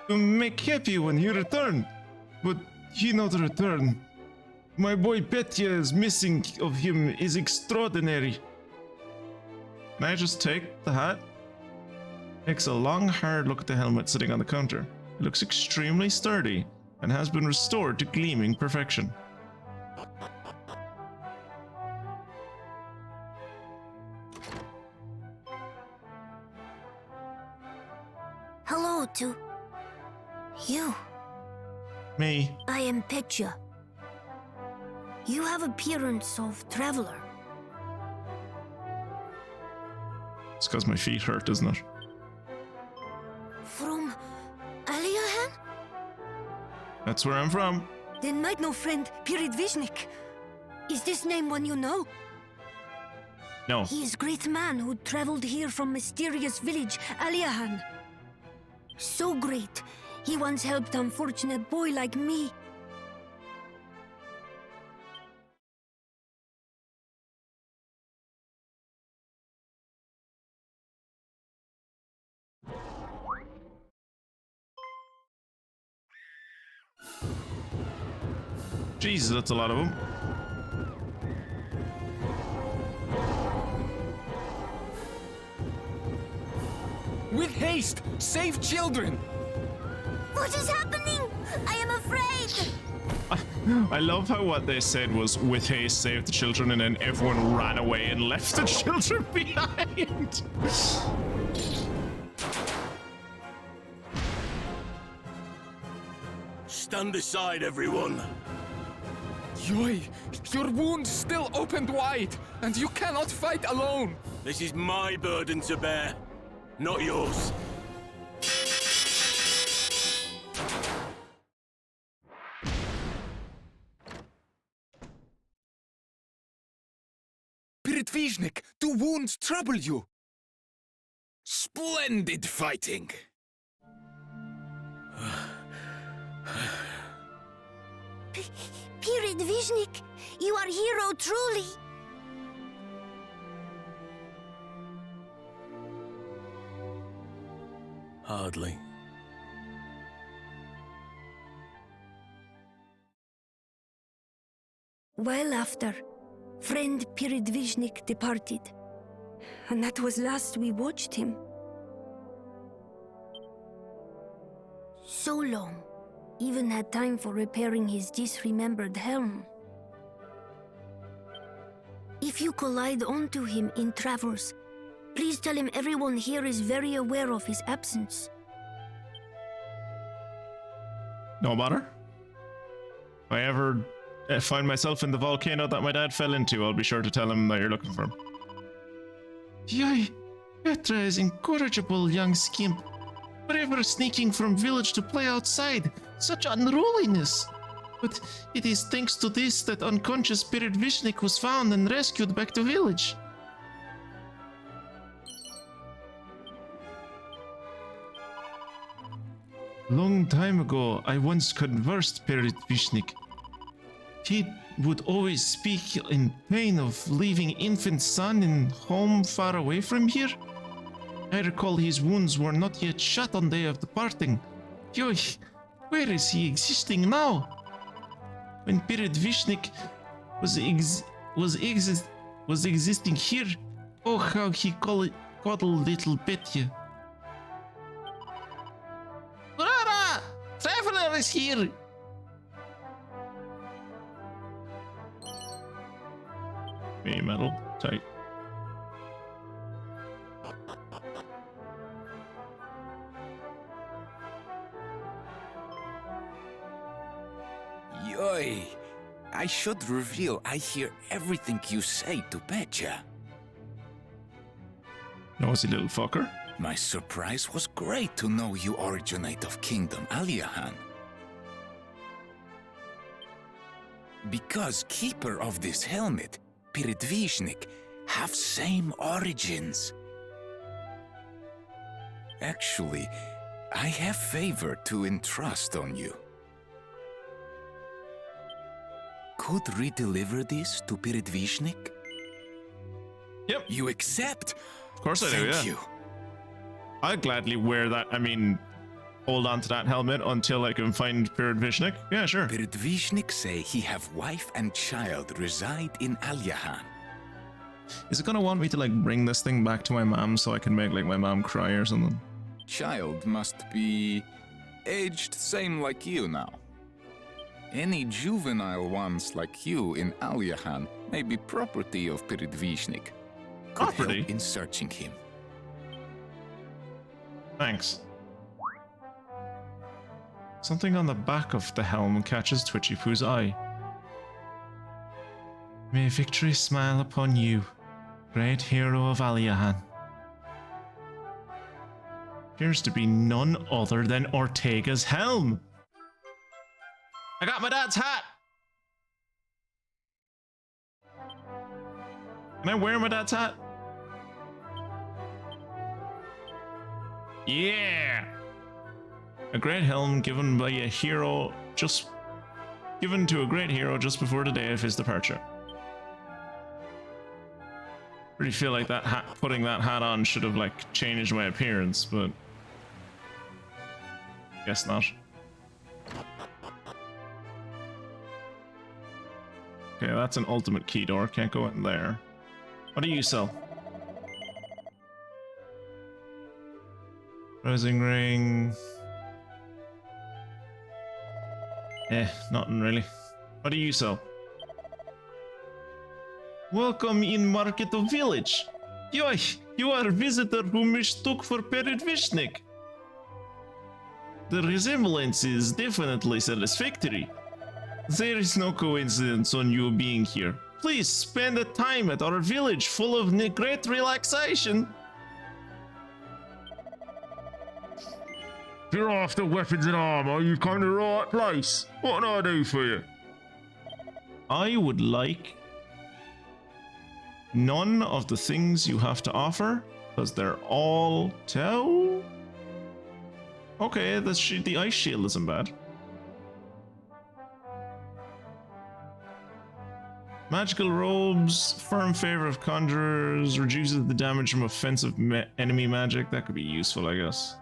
to make happy when he return. But he not return. My boy Petya's missing of him is extraordinary.
Can I just take the hat? Takes a long, hard look at the helmet sitting on the counter. It looks extremely sturdy and has been restored to gleaming perfection.
Hello to you.
Me?
I am Petya. You have appearance of traveler.
It's because my feet hurt, isn't it?
From Aliahan?
That's where I'm from.
Then might know friend Piridvishnik. Is this name one you know?
No.
He is great man who traveled here from mysterious village Aliahan. So great, he once helped unfortunate boy like me.
Jesus, that's a lot of them.
With haste! Save children!
What is happening? I am afraid.
I love how what they said was, with haste, save the children, and then everyone ran away and left the children behind.
Stand aside, everyone.
Yoi! Your wound's still opened wide, and you cannot fight alone!
This is my burden to bear, not yours.
Piridvishnik, do wounds trouble you? Splendid fighting!
Piridvishnik, you are hero truly.
Hardly.
While after, friend Piridvishnik departed. And that was last we watched him.
So long. Even had time for repairing his disremembered helm. If you collide onto him in travels, please tell him everyone here is very aware of his absence.
No matter. If I ever find myself in the volcano that my dad fell into, I'll be sure to tell him that you're looking for him.
Yoi! Petra is incorrigible young skimp. Forever sneaking from village to play outside. Such unruliness. But it is thanks to this that unconscious Piridvishnik was found and rescued back to village. Long time ago, I once conversed Piridvishnik.
He would always speak in pain of leaving infant son in home far away from here. I recall his wounds were not yet shut on day of the parting. Yoy, where is he existing now? When Pirid Vishnik was existing here, oh how he cuddled little Petya. Brother! Traveler is here!
Me metal, tight.
Yoy! I should reveal I hear everything you say to Petya.
Nosy little fucker.
My surprise was great to know you originate of Kingdom Aliahan. Because keeper of this helmet, Piridvishnik, have same origins. Actually, I have favor to entrust on you. Could redeliver this to Piridvishnik?
Yep.
You accept?
Of course I do, yeah.
Thank you.
I'd gladly wear that, hold on to that helmet until I can find Piridvishnik. Yeah, sure.
Piridvishnik say he have wife and child reside in Aliahan.
Is it gonna want me to, bring this thing back to my mom so I can make, my mom cry or something?
Child must be aged same like you now. Any juvenile ones like you in Aliahan may be property of Piridvishnik. Could
Property?
help in searching him.
Thanks. Something on the back of the helm catches Twitchy Poo's eye.
May victory smile upon you, great hero of Aliahan.
Appears to be none other than Ortega's helm. I got my dad's hat. Can I wear my dad's hat? Yeah. A great helm given to a great hero just before the day of his departure. Really feel like putting that hat on should have changed my appearance, but guess not. Okay, that's an ultimate key door. Can't go in there. What do you sell? Rising ring. Nothing really. What do you sell? Welcome in Market of Village. Yoy, you are a visitor who mistook for Piridvishnik. The resemblance is definitely satisfactory. There is no coincidence on you being here. Please spend the time at our village full of great relaxation.
If you're after weapons and armor, you've come to the right place. What can I do for you?
I would like none of the things you have to offer, because they're all tell. Okay, the ice shield isn't bad. Magical robes, firm favor of conjurers, reduces the damage from offensive enemy magic. That could be useful, I guess.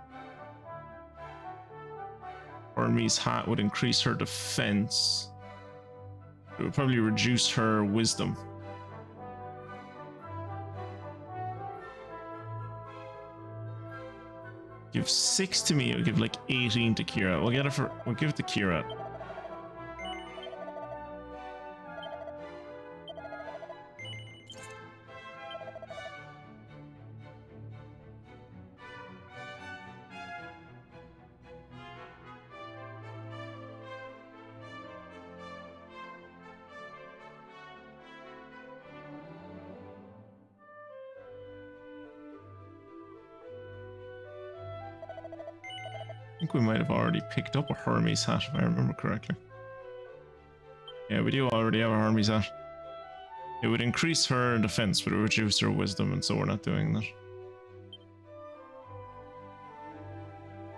Hermes' hat would increase her defense. It would probably reduce her wisdom. Give 6 to me, I'll give 18 to Kira. We'll give it to Kira. I think we might have already picked up a Hermes hat, if I remember correctly. Yeah, we do already have a Hermes hat. It would increase her defense, but it would reduce her wisdom, and so we're not doing that.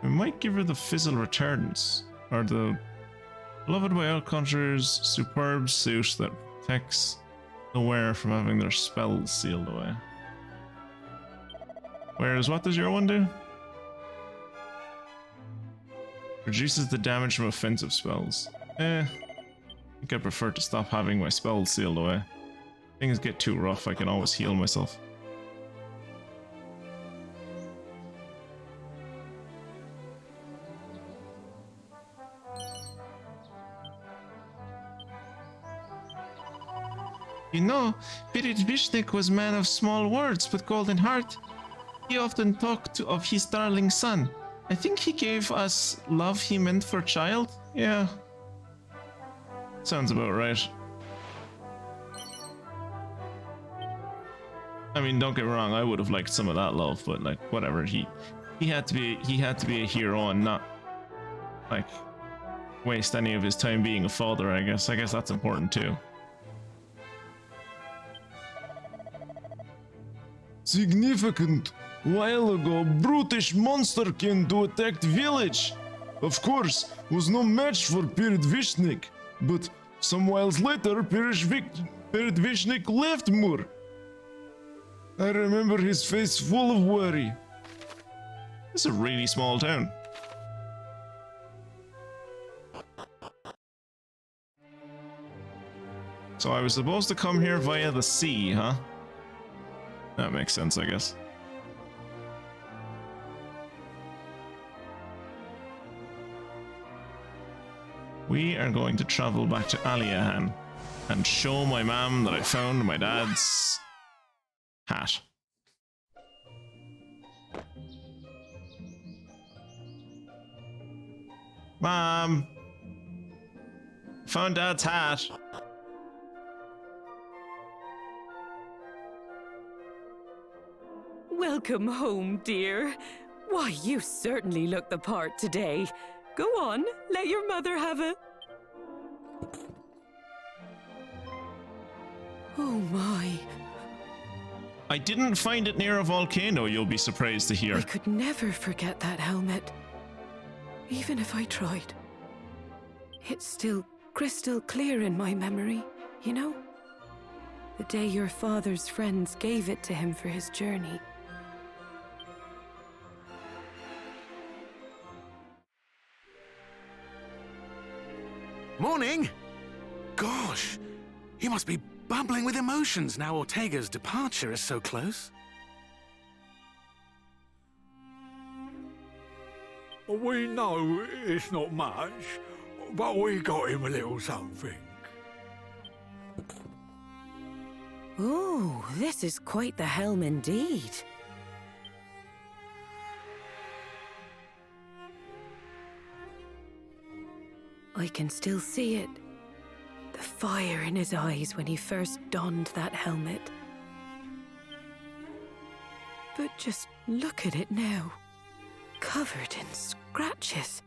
We might give her the fizzle retardants, or the Beloved by outcounters, superb suit that protects the wearer from having their spells sealed away. Whereas, what does your one do? Reduces the damage from offensive spells. I think I prefer to stop having my spells sealed away. Things get too rough, I can always heal myself.
You know, Pirit Vishnik was man of small words but golden heart. He often talked of his darling son. I think he gave us love he meant for child.
Yeah. Sounds about right. I mean, don't get me wrong, I would have liked some of that love, but like whatever, he had to be a hero and not like waste any of his time being a father, I guess. I guess that's important too.
Significant. While ago, brutish monster came to attack village. Of course, was no match for Pirit Vishnik, but some whiles later, Pirit Vishnik left Mur. I remember his face full of worry.
It's a really small town. So I was supposed to come here via the sea, huh? That makes sense, I guess. We are going to travel back to Aliahan and show my mom that I found my dad's hat. Mom! Found Dad's hat.
Welcome home, dear. Why, you certainly look the part today. Go on, let your mother have a... Oh my.
I didn't find it near a volcano, you'll be surprised to hear.
I could never forget that helmet. Even if I tried. It's still crystal clear in my memory, you know? The day your father's friends gave it to him for his journey.
Morning! Gosh, you must be bubbling with emotions now Ortega's departure is so close.
We know it's not much, but we got him a little something.
Ooh, this is quite the helm indeed. I can still see it. The fire in his eyes when he first donned that helmet. But just look at it now. Covered in scratches.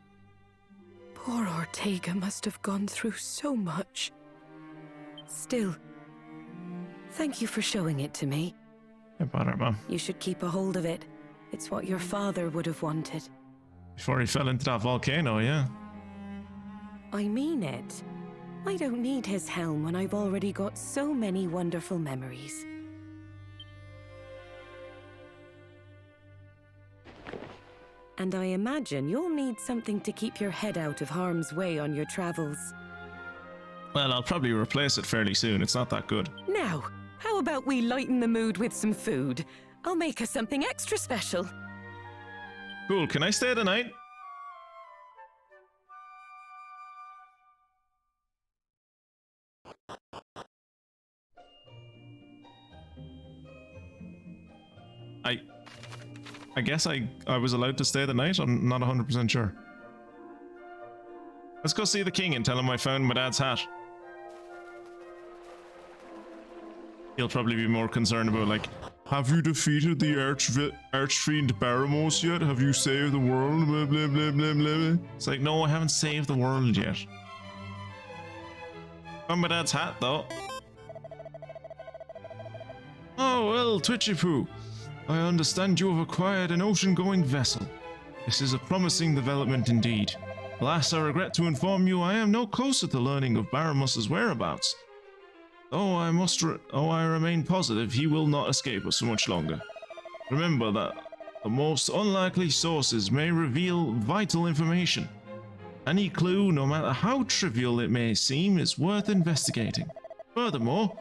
Poor Ortega must have gone through so much. Still, thank you for showing it to me.
I bought it, Mom.
You should keep a hold of it. It's what your father would have wanted.
Before he fell into that volcano, yeah.
I mean it. I don't need his helm when I've already got so many wonderful memories. And I imagine you'll need something to keep your head out of harm's way on your travels.
Well, I'll probably replace it fairly soon. It's not that good.
Now, how about we lighten the mood with some food? I'll make us something extra special.
Cool. Can I stay the night? I guess I was allowed to stay the night? I'm not 100% sure. Let's go see the king and tell him I found my dad's hat. He'll probably be more concerned about, like,
Have you defeated the Archfiend Baramos yet? Have you saved the world? Blah, blah, blah, blah, blah.
It's like, no, I haven't saved the world yet. Found my dad's hat, though.
Oh, well, Twitchy-Poo. I understand you have acquired an ocean-going vessel. This is a promising development indeed. Alas, I regret to inform you I am no closer to learning of Baramus's whereabouts. Though I remain positive he will not escape us for much longer. Remember that the most unlikely sources may reveal vital information. Any clue, no matter how trivial it may seem, is worth investigating. Furthermore,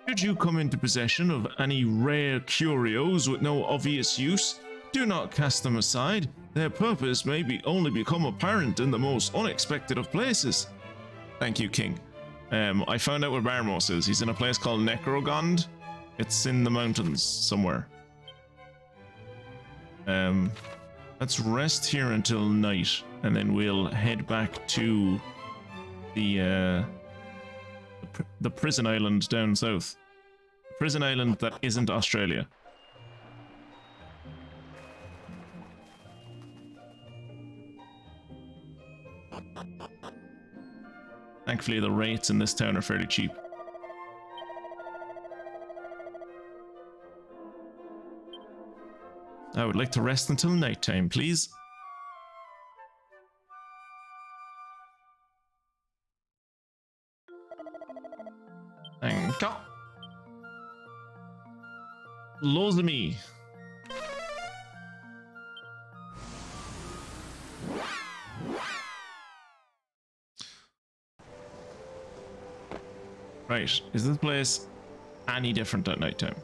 should you come into possession of any rare curios with no obvious use, do not cast them aside. Their purpose may only become apparent in the most unexpected of places. Thank you, King. I found out where Baramos is. He's in a place called Necrogond. It's in the mountains somewhere. Let's rest here until night, and then we'll head back to the prison island down south. The prison island that isn't Australia. Thankfully, the rates in this town are fairly cheap. I would like to rest until nighttime, please. Thank you. Loads of me. Right, is this place any different at nighttime?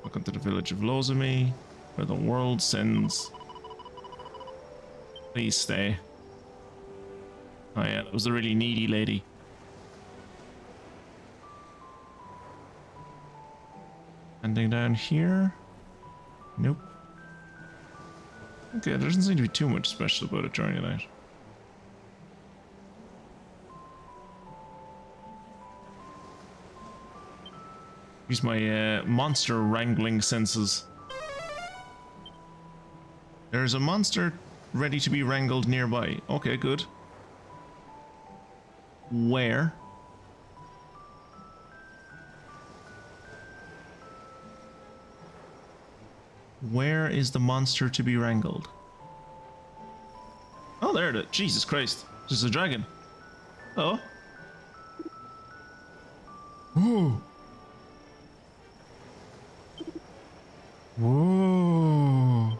Welcome to the village of Lozami, where the world sends. Please stay. Oh yeah, that was a really needy lady. Ending down here? Nope. Okay, there doesn't seem to be too much special about it during the night. Use my monster wrangling senses. There's a monster ready to be wrangled nearby. Okay, good. Where? Where is the monster to be wrangled? Oh, there it is. Jesus Christ. This is a dragon. Oh. Ooh. Whoa.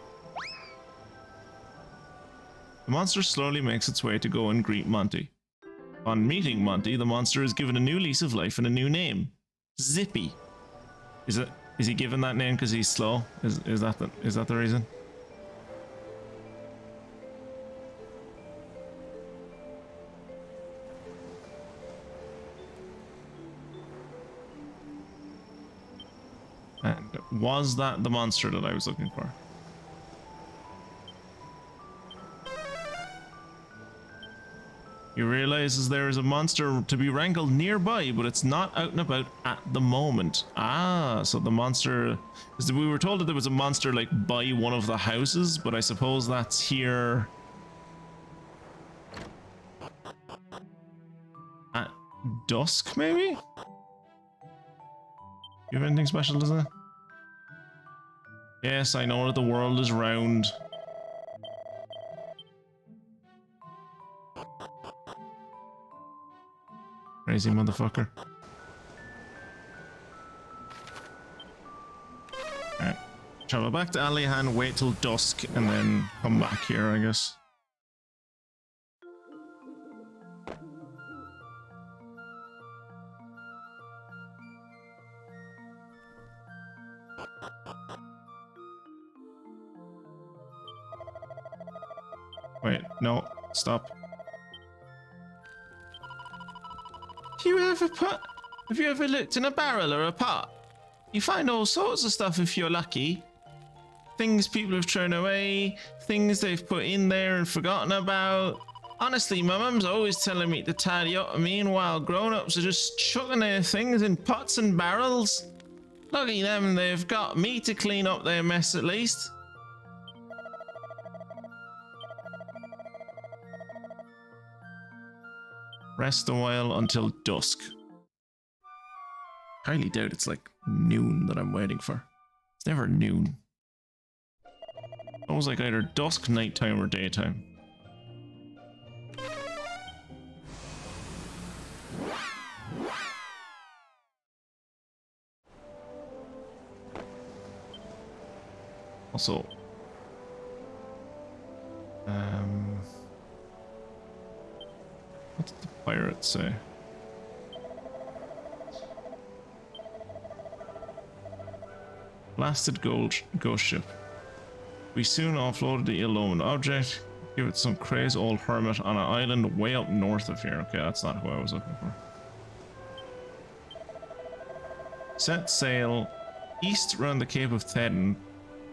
The monster slowly makes its way to go and greet Monty. On meeting Monty, the monster is given a new lease of life and a new name. Zippy. Is he given that name because he's slow? Is that the reason? And was that the monster that I was looking for? He realizes there is a monster to be wrangled nearby, but it's not out and about at the moment. Ah, so the monster... We were told that there was a monster like by one of the houses, but I suppose that's here... at dusk, maybe? You have anything special, doesn't it? Yes, I know that the world is round. Crazy motherfucker. Alright. Travel back to Alihan, wait till dusk, and then come back here, I guess. Wait, no, stop. Have you ever looked in a barrel or a pot? You find all sorts of stuff if you're lucky. Things people have thrown away, things they've put in there and forgotten about. Honestly, my mum's always telling me to tidy up, meanwhile grown-ups are just chucking their things in pots and barrels. Lucky them, they've got me to clean up their mess at least. Rest a while until dusk. Highly doubt it's like noon that I'm waiting for. It's never noon. Always like either dusk, nighttime, or daytime.
Also, what did the pirate say? Blasted ghost ship. We soon offloaded the ill-omened object. Give it some crazed old hermit on an island way up north of here. Okay, that's not who I was looking for. Set sail east round the Cape of Thedden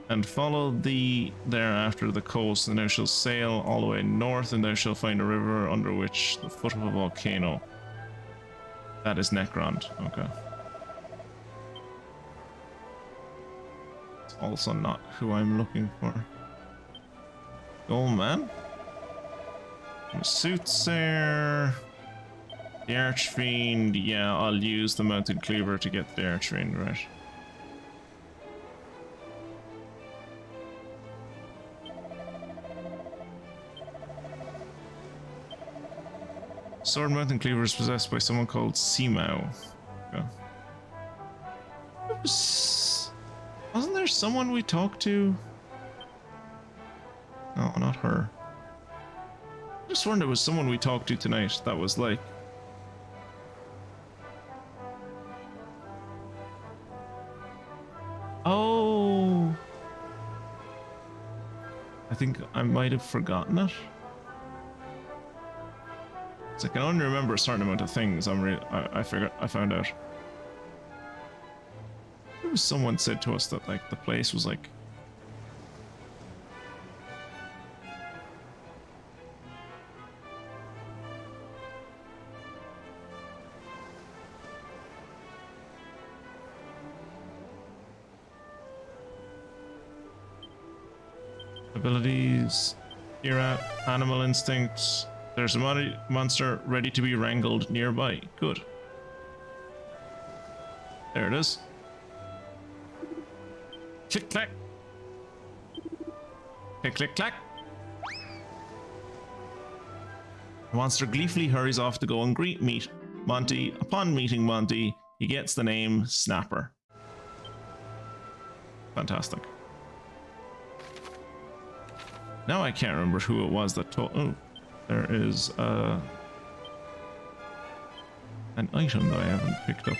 and follow thee thereafter the coast, and thou shalt sail all the way north, and thou shalt find a river under which the foot of a volcano. That is Necrond. Okay. It's also not who I'm looking for. Oh man. Soothsayer. The Archfiend. Yeah, I'll use the Mounted Cleaver to get the Archfiend, right? Sword Mountain Cleaver is possessed by someone called Simao. Okay. Wasn't there someone we talked to? No, not her. I just wondered there was someone we talked to tonight that was like... Oh! I think I might have forgotten it. I can only remember a certain amount of things. I found out. There was someone said to us that like the place was like abilities. You're at animal instincts. There's a monster ready to be wrangled nearby. Good. There it is. Click clack. Click click clack. The monster gleefully hurries off to go and meet Monty. Upon meeting Monty, he gets the name Snapper. Fantastic. Now I can't remember who it was that told. Oh. There is an item that I haven't picked up.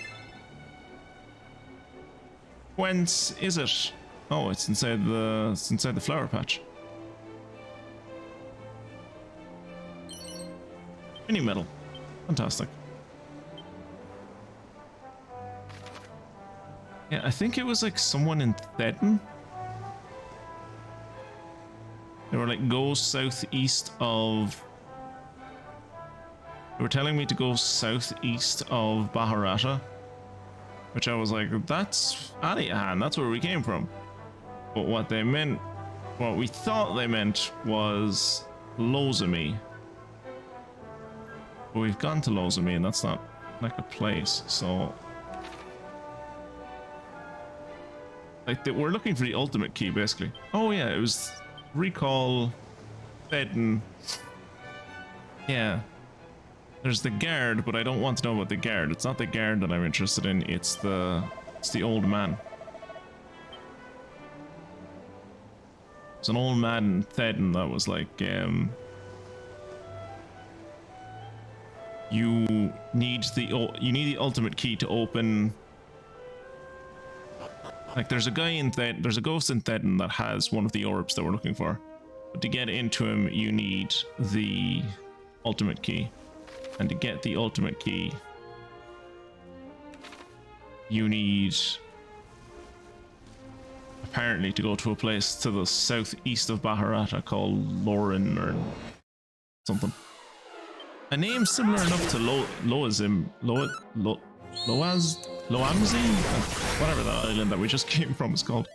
Whence is it? Oh, it's inside the flower patch. Mini medal. Fantastic. Yeah, I think it was like someone in Thedden. They were like, go southeast of... They were telling me to go southeast of Baharata. Which I was like, that's Aliahan, that's where we came from. But what they meant, what we thought they meant was Lozami. But we've gone to Lozami and that's not like a place, so... Like, we're looking for the ultimate key, basically. Oh yeah, it was... Recall, Fedden. Yeah. There's the guard, but I don't want to know about the guard. It's not the guard that I'm interested in, it's the old man. It's an old man in Thedden that was like, you need the ultimate key to open. Like there's a guy in there's a ghost in Thedden that has one of the orbs that we're looking for. But to get into him, you need the ultimate key. And to get the ultimate key, you need apparently to go to a place to the southeast of Baharata called Lorin or something. A name similar enough to Loamzi, whatever that island that we just came from is called.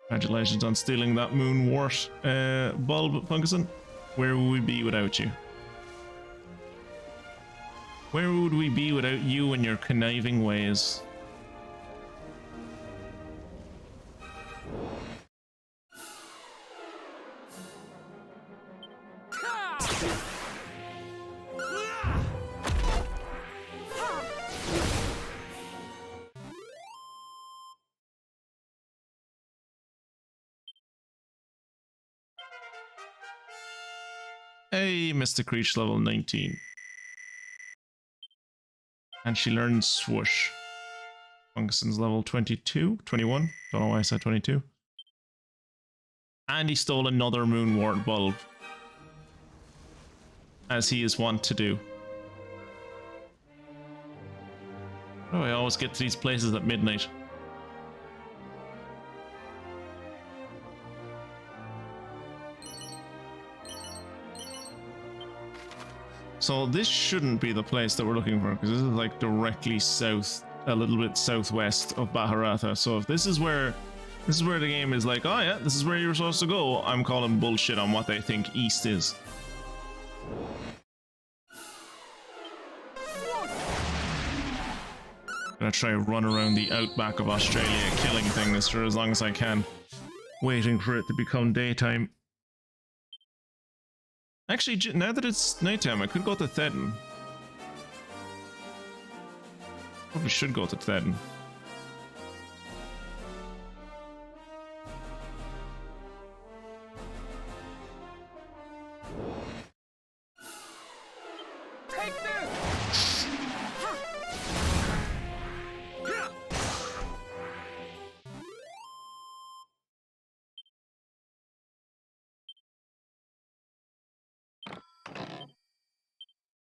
Congratulations on stealing that moon wart bulb, Funguson. Where would we be without you? Where would we be without you and your conniving ways? Hey, Mystic Reach level 19. And she learns Swoosh. Fungison's level 22, 21. Don't know why I said 22. And he stole another Moonwort bulb. As he is wont to do. Why do I always get to these places at midnight? So this shouldn't be the place that we're looking for, because this is like directly south, a little bit southwest of Baharatha. So if this is where the game is like, oh yeah, this is where you're supposed to go, I'm calling bullshit on what they think east is. Gonna try to run around the outback of Australia killing things for as long as I can, waiting for it to become daytime. Actually, now that it's nighttime, I could go to Thedden. Probably should go to Thedden.
Take this!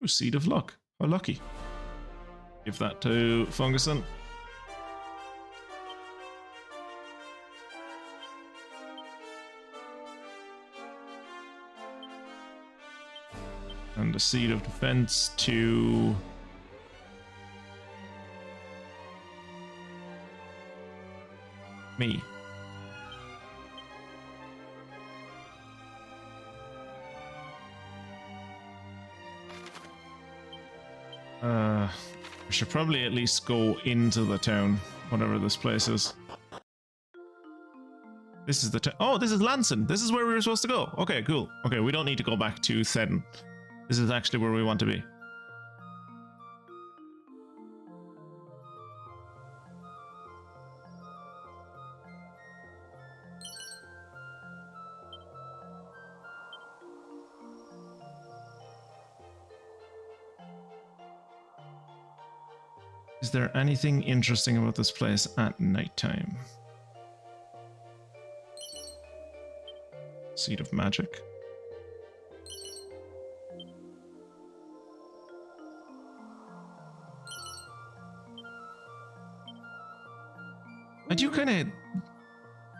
Ooh, Seed of Luck. How lucky. Give that to Fungison. And the Seed of Defense to... me. I should probably at least go into the town, whatever this place is. This is the town. Oh, this is Lanson. This is where we were supposed to go. Okay, cool. Okay, we don't need to go back to Thedden. This is actually where we want to be. Is there anything interesting about this place at nighttime? Seed of Magic. I do kind of...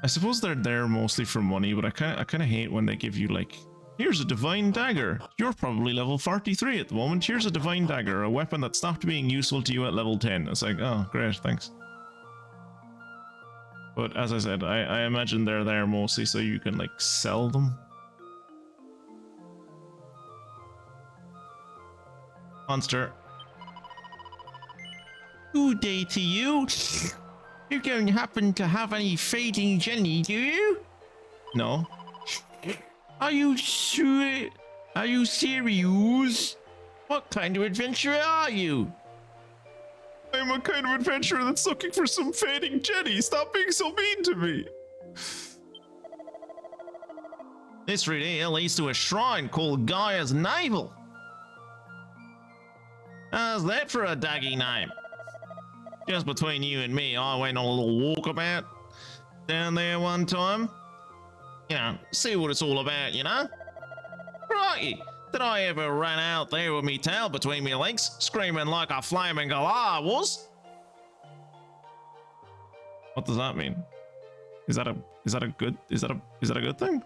I suppose they're there mostly for money, but I kind of hate when they give you like, here's a Divine Dagger. You're probably level 43 at the moment. Here's a Divine Dagger, a weapon that stopped being useful to you at level 10. It's like, oh, great, thanks. But as I said, I imagine they're there mostly so you can like sell them. Monster.
Good day to you. You don't happen to have any fading jelly, do you?
No.
Are you sure? Are you serious? What kind of adventurer are you?
I'm a kind of adventurer that's looking for some fading Jenny. Stop being so mean to me.
This route here leads to a shrine called Gaia's Navel. How's that for a daggy name? Just between you and me, I went on a little walkabout down there one time. You know, see what it's all about, you know? Righty, did I ever run out there with me tail between me legs, screaming like a flaming galah was?
What does that mean? Is that a good thing?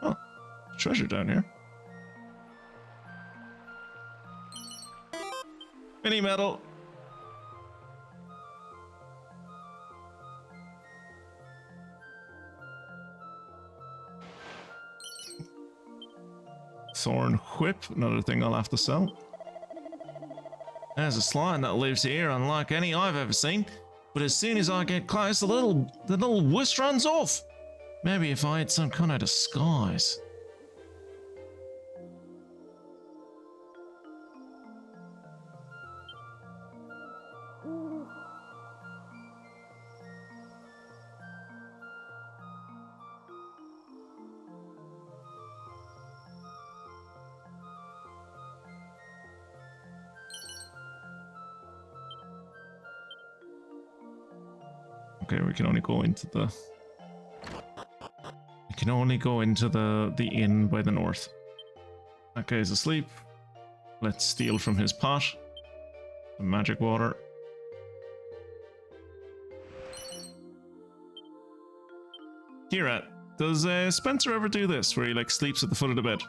Oh, treasure down here. Mini medal. Thorn Whip, another thing I'll have to sell. There's a slime that lives here unlike any I've ever seen, but as soon as I get close, the little wuss runs off. Maybe if I had some kind of disguise. Okay, we can only go into the... We can only go into the inn by the north. That guy's asleep. Let's steal from his pot. The magic water. Kira, does Spencer ever do this, where he like sleeps at the foot of the bed?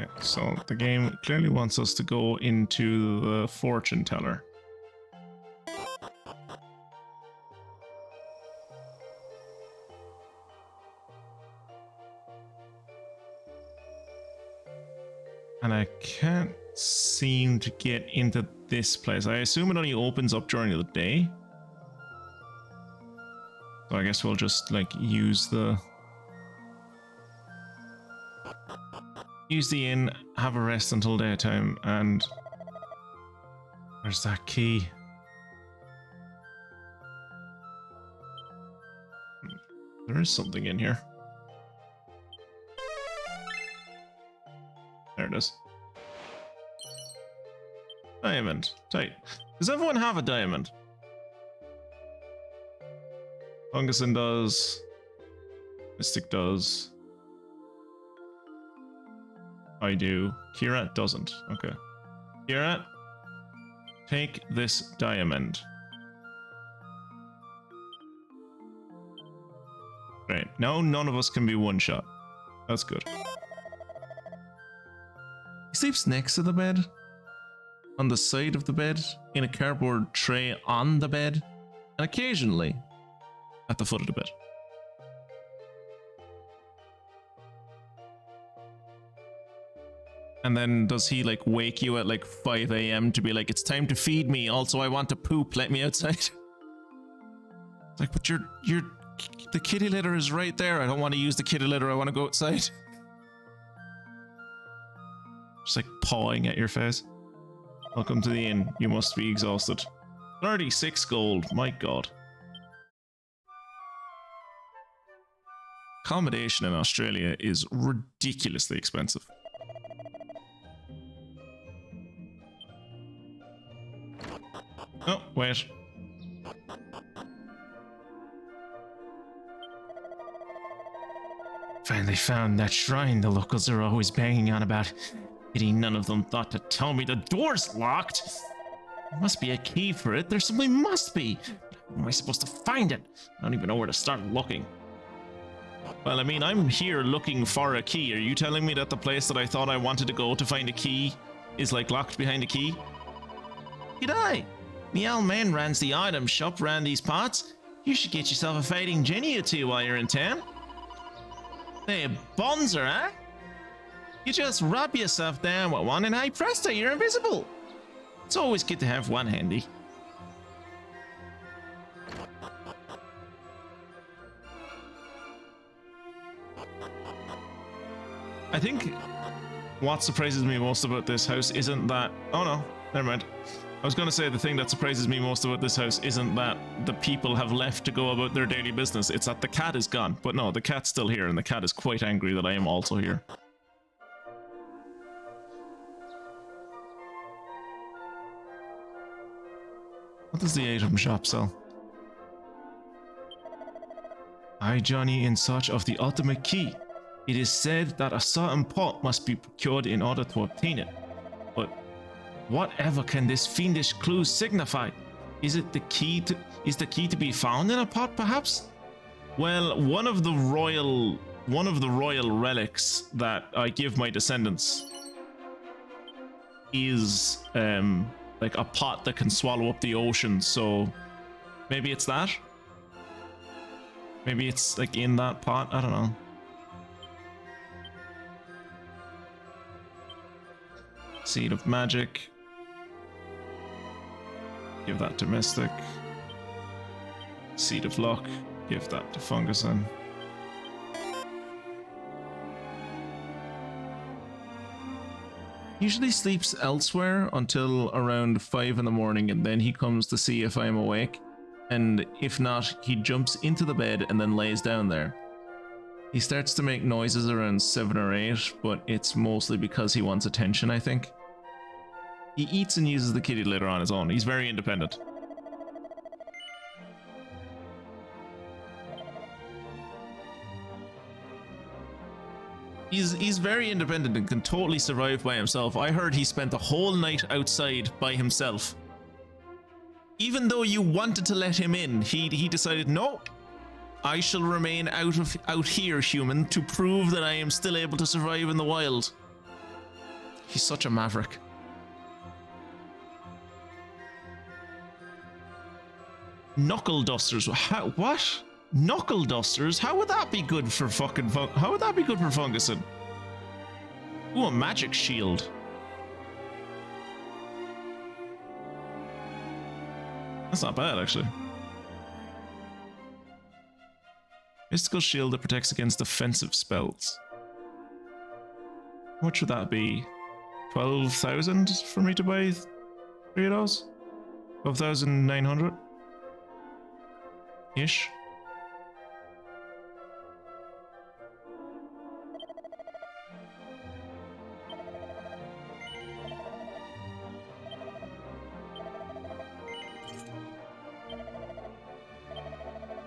Okay, so the game clearly wants us to go into the fortune teller. And I can't seem to get into this place. I assume it only opens up during the day. So I guess we'll just like use the inn, have a rest until daytime, and there's that key. There is something in here. There it is. Diamond. Tight. Does everyone have a diamond? Funguson does. Mystic does. I do. Kirat doesn't. Okay. Kirat, take this diamond. Right. Now none of us can be one shot. That's good. He sleeps next to the bed, on the side of the bed, in a cardboard tray on the bed, and occasionally at the foot of the bed. And then does he like wake you at like 5 AM to be like, it's time to feed me, also I want to poop, let me outside? It's like, but the kitty litter is right there, I don't want to use the kitty litter, I want to go outside. Just like pawing at your face. Welcome to the inn. You must be exhausted. 36 gold. My god. Accommodation in Australia is ridiculously expensive. Oh, wait.
Finally found that shrine the locals are always banging on about. Pity none of them thought to tell me the door's locked. There must be a key for it. There simply must be. How am I supposed to find it? I don't even know where to start looking.
Well, I mean, I'm here looking for a key. Are you telling me that the place that I thought I wanted to go to find a key is like locked behind a key?
G'day. Me old man runs the item shop round these parts. You should get yourself a fading Jenny or two while you're in town. Hey, bonzer, huh? You just rub yourself down with one and hey presto, you're invisible. It's always good to have one handy.
I think what surprises me most about this house isn't that... Oh no, never mind. I was going to say the thing that surprises me most about this house isn't that the people have left to go about their daily business. It's that the cat is gone. But no, the cat's still here and the cat is quite angry that I am also here. What does the item shop sell?
I journey in search of the ultimate key. It is said that a certain pot must be procured in order to obtain it. But whatever can this fiendish clue signify? Is the key to be found in a pot, perhaps?
Well, one of the royal relics that I give my descendants is like a pot that can swallow up the ocean, so maybe it's that? Maybe it's like in that pot? I don't know. Seed of Magic. Give that to Mystic. Seed of Luck. Give that to Funguson. Usually sleeps elsewhere until around 5 in the morning, and then he comes to see if I'm awake. And if not, he jumps into the bed and then lays down there. He starts to make noises around 7 or 8, but it's mostly because he wants attention, I think. He eats and uses the kitty litter on his own. He's very independent. He's very independent and can totally survive by himself. I heard he spent the whole night outside by himself. Even though you wanted to let him in, he decided, no, I shall remain out here, human, to prove that I am still able to survive in the wild. He's such a maverick. Knuckle dusters. How, what? Knuckle dusters? How would that be good for fucking how would that be good for Funguson? Ooh, a magic shield. That's not bad, actually. Mystical shield that protects against defensive spells. How much would that be? 12,000 for me to buy 3 of those? 12,900? Ish.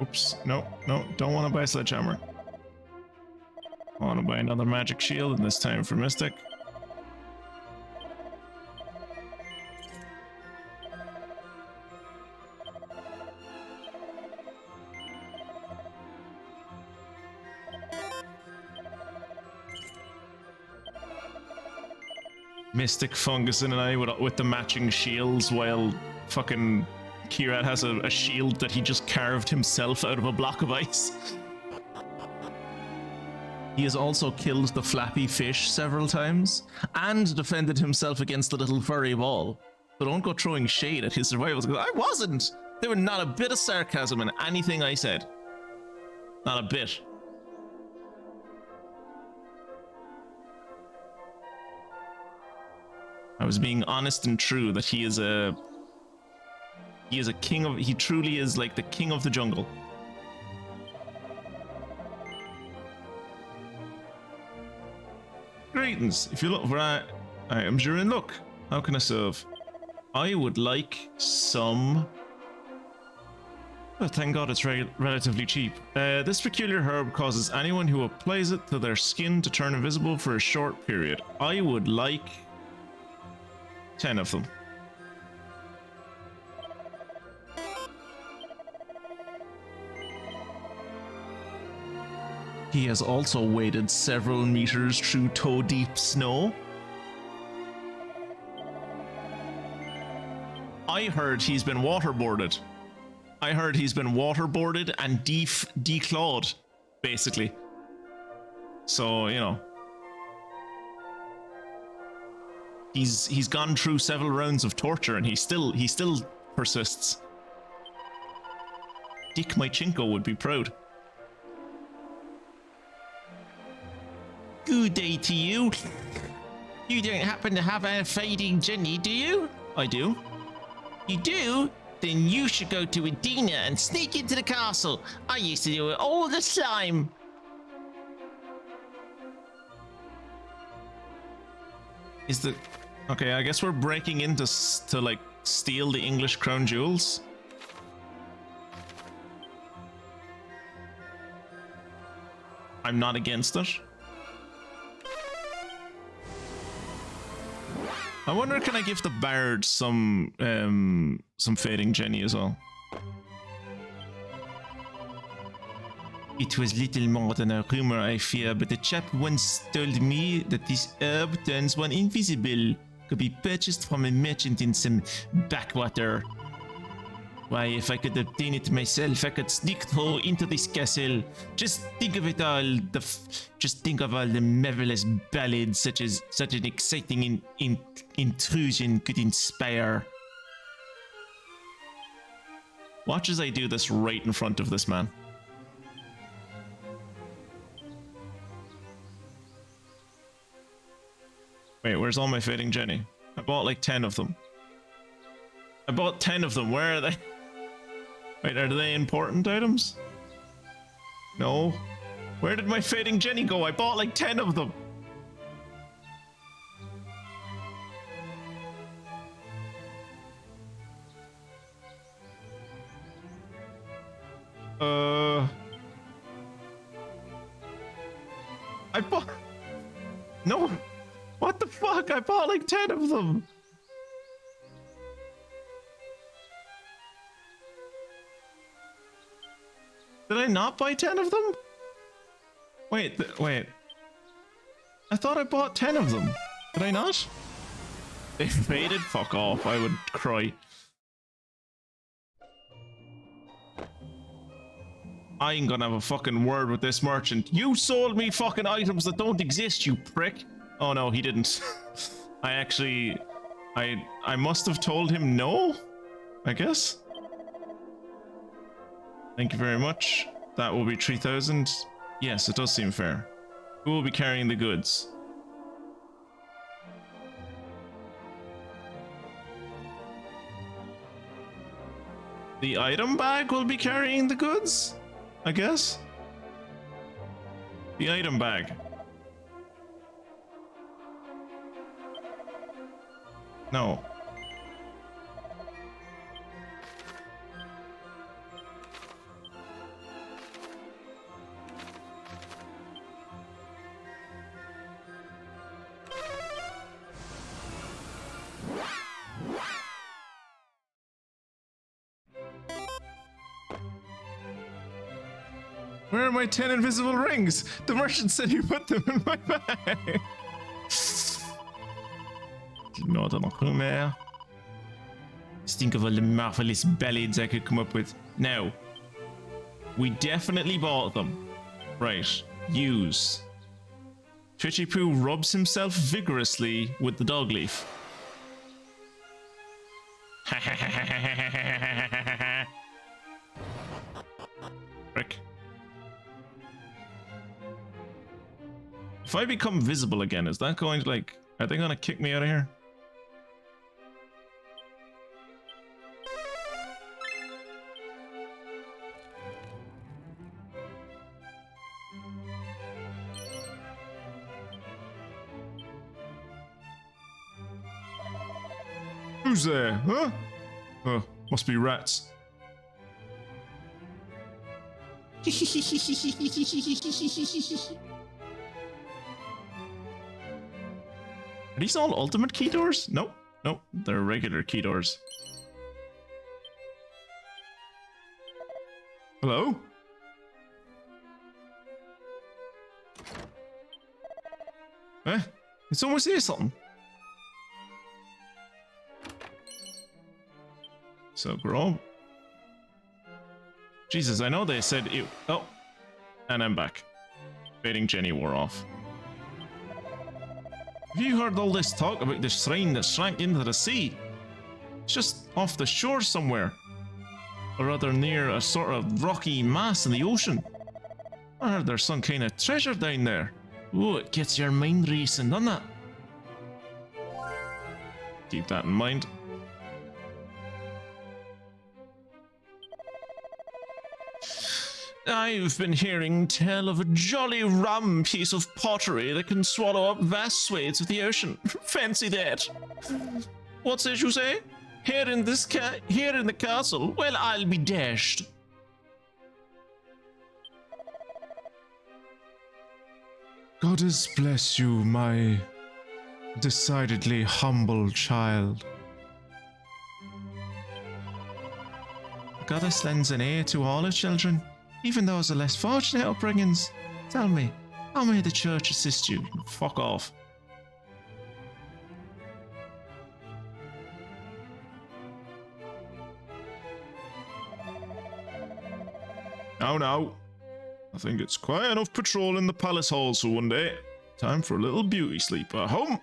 Oops, no, don't want to buy a sledgehammer. I want to buy another magic shield, and this time for Mystic. Mystic, Funguson, and I with the matching shields, while fucking Kirat has a shield that he just carved himself out of a block of ice. He has also killed the flappy fish several times and defended himself against the little furry ball. So don't go throwing shade at his survivals. I wasn't! There was not a bit of sarcasm in anything I said. Not a bit. I was being honest and true that he is a king of, he truly is like the king of the jungle. Greetings. If you look for items, you're in luck. How can I serve? I would like some. Oh, thank God it's relatively cheap. This peculiar herb causes anyone who applies it to their skin to turn invisible for a short period. I would like 10 of them. He has also waded several meters through toe-deep snow. I heard he's been waterboarded. I heard he's been waterboarded and declawed, basically. So, you know. He's gone through several rounds of torture and he still persists. Dick Mychinko would be proud. Good day to you. You don't happen to have a fading Jenny, do you? I do. You do? Then you should go to Edina and sneak into the castle. I used to do it all the time. Is the... Okay, I guess we're breaking in to like steal the English crown jewels. I'm not against it. I wonder, can I give the bard some fading Jenny as well? It was little more than a rumor, I fear, but a chap once told me that this herb turns one invisible. Could be purchased from a merchant in some backwater. Why, if I could obtain it myself, I could sneak through into this castle. Just think of it all. Just think of all the marvelous ballads such an exciting intrusion could inspire. Watch as I do this right in front of this man. Wait, where's all my fading Jenny? I bought like 10 of them. I bought 10 of them. Where are they? Wait, are they important items? No. Where did my fading Jenny go? I bought like 10 of them. I bought... No. What the fuck? I bought like 10 of them. Did I not buy 10 of them? Wait, wait. I thought I bought 10 of them. Did I not? They faded? Fuck off. I would cry. I ain't gonna have a fucking word with this merchant. You sold me fucking items that don't exist, you prick. Oh no, he didn't. I actually... I must have told him no? I guess? Thank you very much. That will be 3,000. Yes, it does seem fair. Who will be carrying the goods? The item bag will be carrying the goods? I guess? The item bag. No. Where are my 10 invisible rings? The merchant said he put them in my bag. No, they're not coming there. Just think of all the marvelous ballads I could come up with. Now, we definitely bought them. Right, use. Twitchy Poo rubs himself vigorously with the dog leaf. Frick. If I become visible again, is that going to like... Are they going to kick me out of here? Who's there? Huh? Oh, must be rats. Are these all ultimate key doors? Nope. Nope. They're regular key doors. Hello? Eh? Did someone say something? So, Grove. Jesus, I know they said ew. Oh. And I'm back. Fading Jenny wore off. Have you heard all this talk about the shrine that shrank into the sea? It's just off the shore somewhere. Or rather near a sort of rocky mass in the ocean. I heard there's some kind of treasure down there. Oh, it gets your mind racing, doesn't it? Keep that in mind. I've been hearing tell of a jolly rum piece of pottery that can swallow up vast swathes of the ocean. Fancy that. What's it you say? Here in the castle? Well, I'll be dashed.
Goddess bless you, my decidedly humble child.
Goddess lends an ear to all her children, even those of less fortunate upbringings. Tell me, how may the church assist you? Fuck off. Now. I think it's quite enough patrolling the palace halls for one day. Time for a little beauty sleep at home.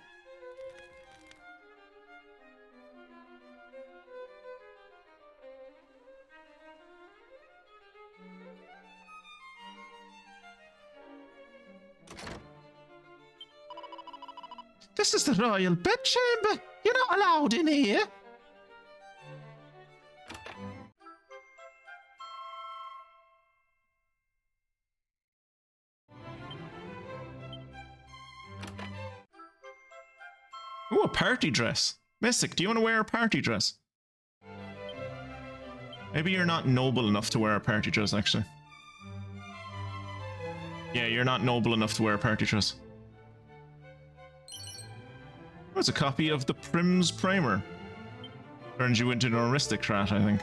This is the royal bedchamber. You're not allowed in here.
Ooh, a party dress. Mystic, do you want to wear a party dress? Maybe you're not noble enough to wear a party dress, actually. Yeah, you're not noble enough to wear a party dress. That's a copy of the Prim's Primer. Turns you into an aristocrat, I think.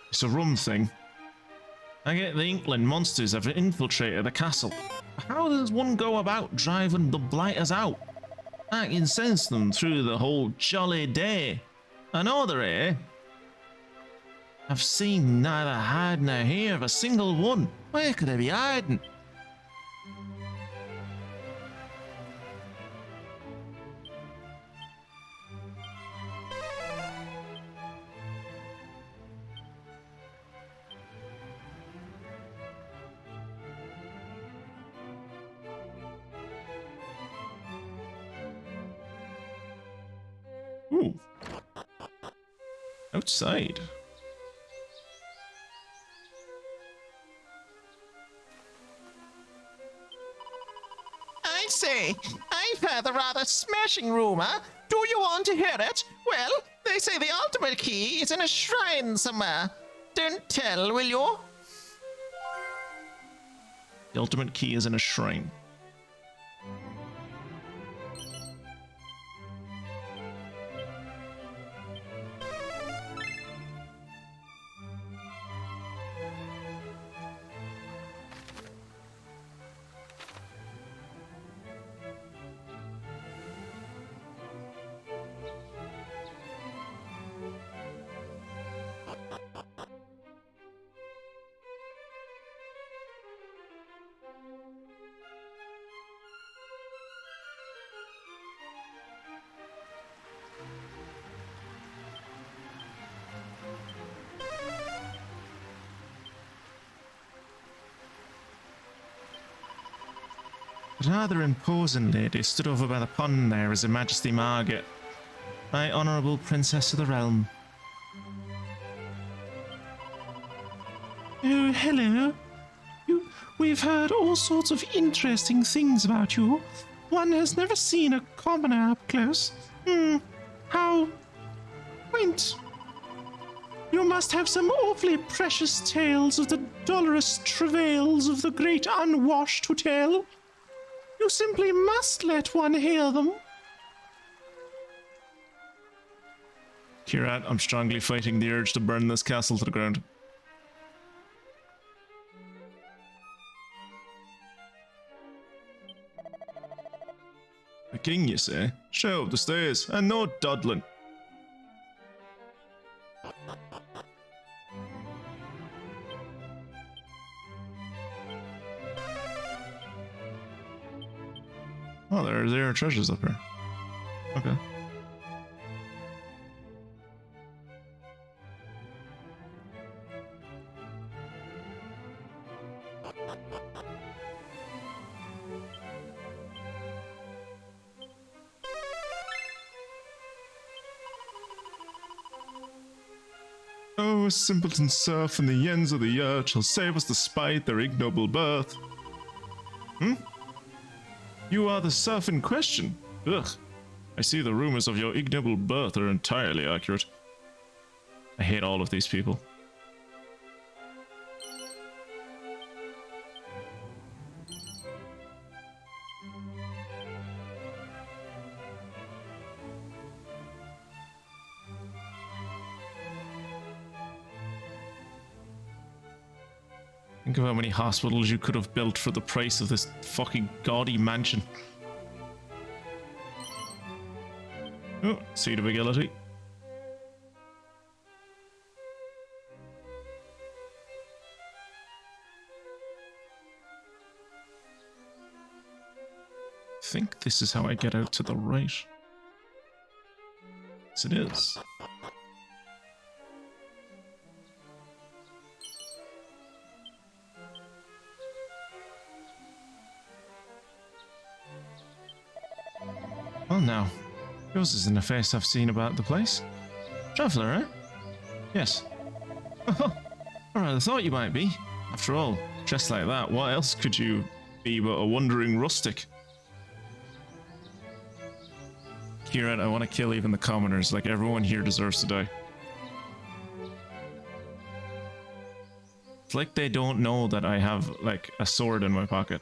It's a rum thing. I get the inkling monsters have infiltrated the castle. How does one go about driving the blighters out? I can sense them through the whole jolly day. I know they're here. I've seen neither hide nor hear of a single one. Where could they be hiding? Ooh. Outside.
I say, I've heard a rather smashing rumor. Do you want to hear it? Well, they say the ultimate key is in a shrine somewhere. Don't tell, will you?
The ultimate key is in a shrine. A rather imposing lady stood over by the pond there as Her Majesty Margaret, my honourable Princess of the Realm.
Oh, hello. We've heard all sorts of interesting things about you. One has never seen a commoner up close. How quaint. You must have some awfully precious tales of the dolorous travails of the great unwashed to tell. You simply must let one hear them.
Kirat, I'm strongly fighting the urge to burn this castle to the ground. The king, you say? Show up the stairs, and no dawdling. Oh, there are treasures up here. Okay. Oh, a simpleton serf in the ends of the earth shall save us despite their ignoble birth. You are the serf in question. Ugh. I see the rumors of your ignoble birth are entirely accurate. I hate all of these people. Think of how many hospitals you could have built for the price of this fucking gaudy mansion. Oh, seed of agility. I think this is how I get out to the right. Yes, it is. Well now, yours isn't a face I've seen about the place. Traveller, eh? Yes. Alright, I thought you might be. After all, dressed like that, what else could you be but a wandering rustic? Kieran, I want to kill even the commoners. Like, everyone here deserves to die. It's like they don't know that I have, like, a sword in my pocket.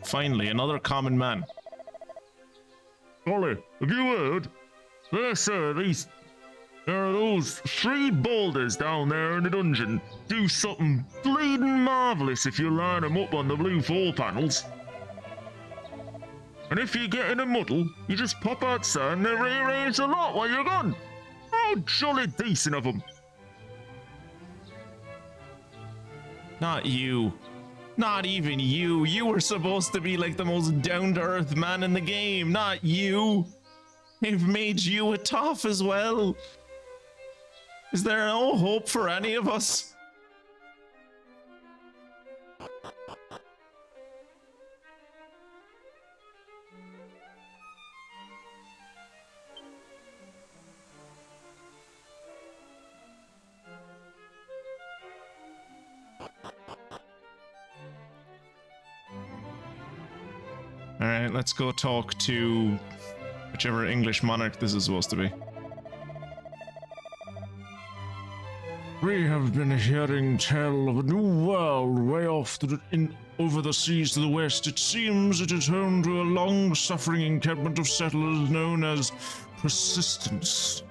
Finally, another common man.
Ollie, have you heard? They say there are those 3 boulders down there in the dungeon. Do something bleeding marvellous if you line them up on the blue 4 panels. And if you get in a muddle, you just pop outside and they rearrange the lot while you're gone. How jolly decent of them.
Not you. Not even you. You were supposed to be like the most down-to-earth man in the game. Not you. They've made you a toff as well. Is there no hope for any of us? Alright, let's go talk to whichever English monarch this is supposed to be.
We have been hearing tell of a new world way off over the seas to the west. It seems it is home to a long-suffering encampment of settlers known as Persistence.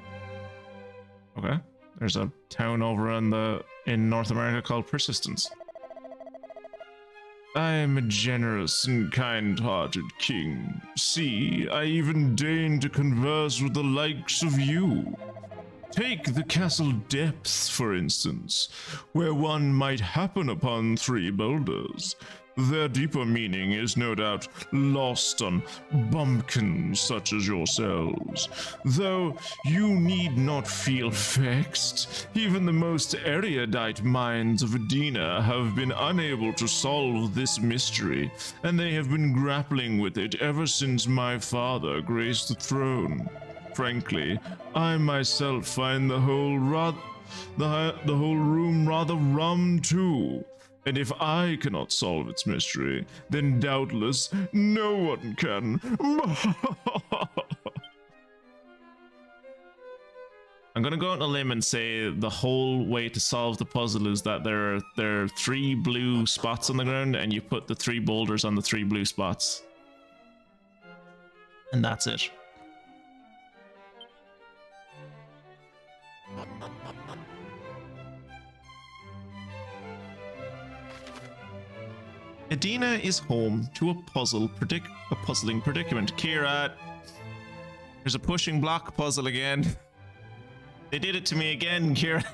Okay, there's a town over in North America called Persistence.
I am a generous and kind-hearted king. See, I even deign to converse with the likes of you. Take the castle depths, for instance, where one might happen upon 3 boulders. Their deeper meaning is no doubt lost on bumpkins such as yourselves, though you need not feel vexed. Even the most erudite minds of Edina have been unable to solve this mystery, and they have been grappling with it ever since my father graced the throne. Frankly, I myself find the whole room rather rum too. And if I cannot solve its mystery, then doubtless no one can.
I'm gonna go out on a limb and say the whole way to solve the puzzle is that there are 3 blue spots on the ground, and you put the 3 boulders on the 3 blue spots. And that's it. Edina is home to a puzzling predicament. Kira, there's a pushing block puzzle again. They did it to me again, Kira.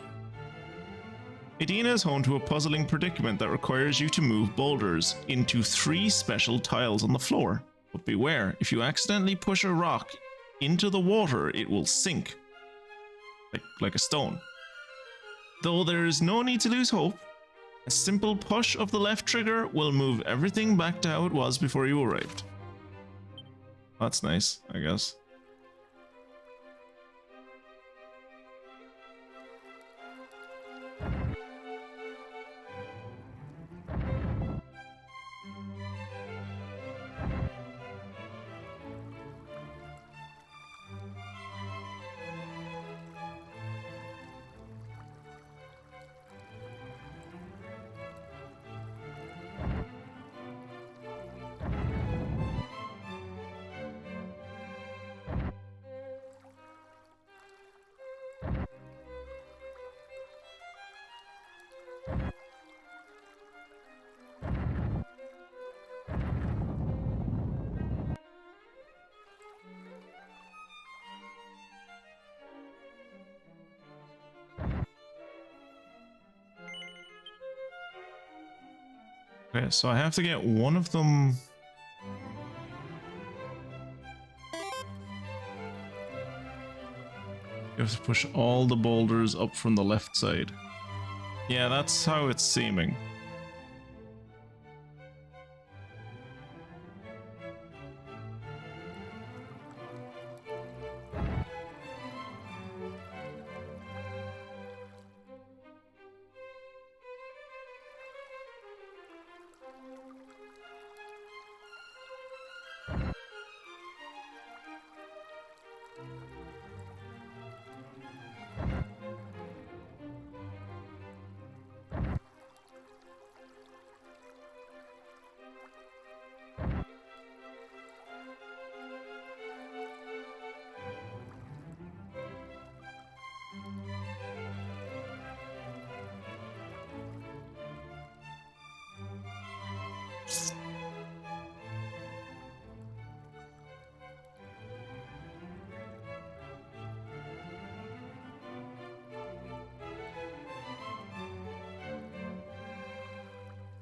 Edina is home to a puzzling predicament that requires you to move boulders into 3 special tiles on the floor. But beware, if you accidentally push a rock into the water, it will sink. Like a stone. Though there is no need to lose hope, a simple push of the left trigger will move everything back to how it was before you arrived. That's nice, I guess. Okay, so I have to get one of them. You have to push all the boulders up from the left side. Yeah, that's how it's seeming.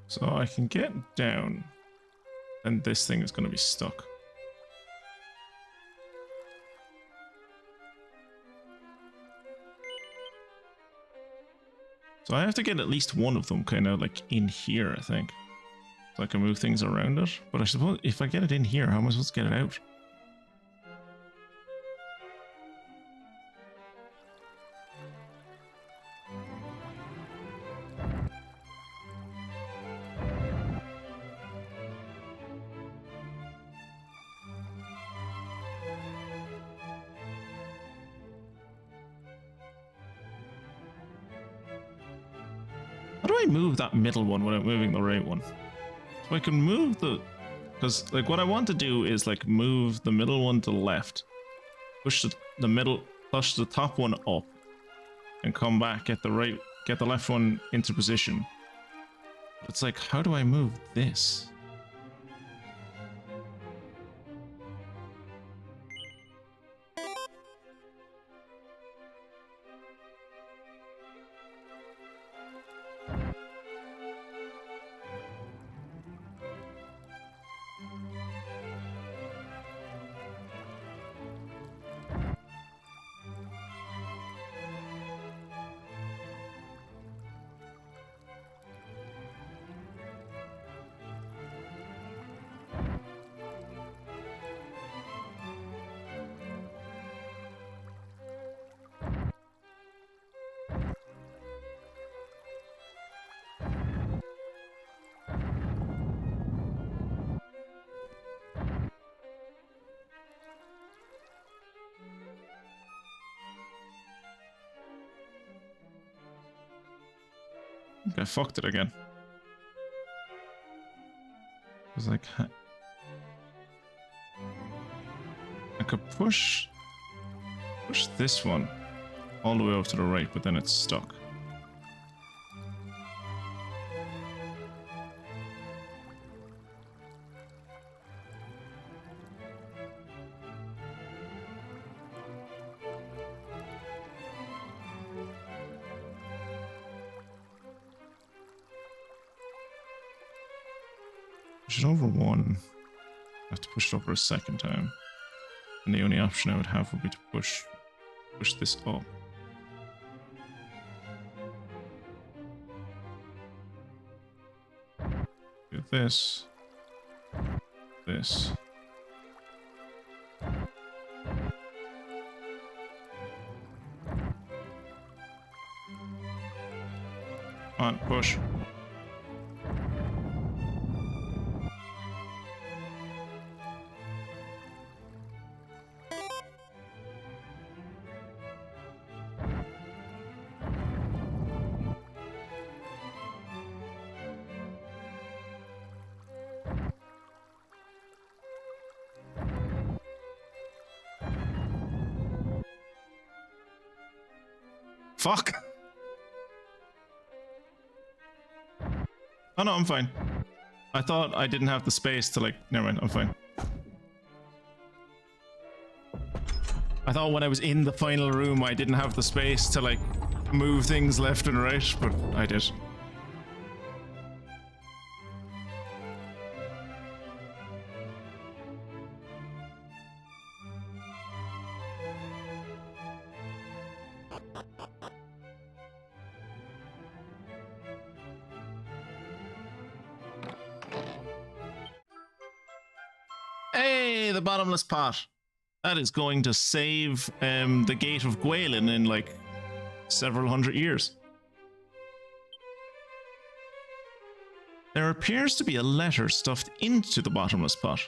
So I can get down, and this thing is going to be stuck. So I have to get at least one of them kind of like in here, I think. So I can move things around it. But I suppose if I get it in here, how am I supposed to get it out? How do I move that middle one without moving the right one? So I can move the... Because, like, what I want to do is, like, move the middle one to the left. Push the middle... Push the top one up. And come back, get the left one into position. It's like, how do I move this? I fucked it again. I was like, I could push this one all the way over to the right, but then it's stuck. Push it over one. I have to push it over a second time. And the only option I would have would be to push this up. Do this. This. On, push. Fuck! Oh no, I'm fine. I thought I didn't have the space to, like, never mind, I'm fine. I thought when I was in the final room I didn't have the space to, like, move things left and right, but I did. Hey, the bottomless pot. That is going to save the Gate of Gwaelin in like several hundred years. There appears to be a letter stuffed into the bottomless pot.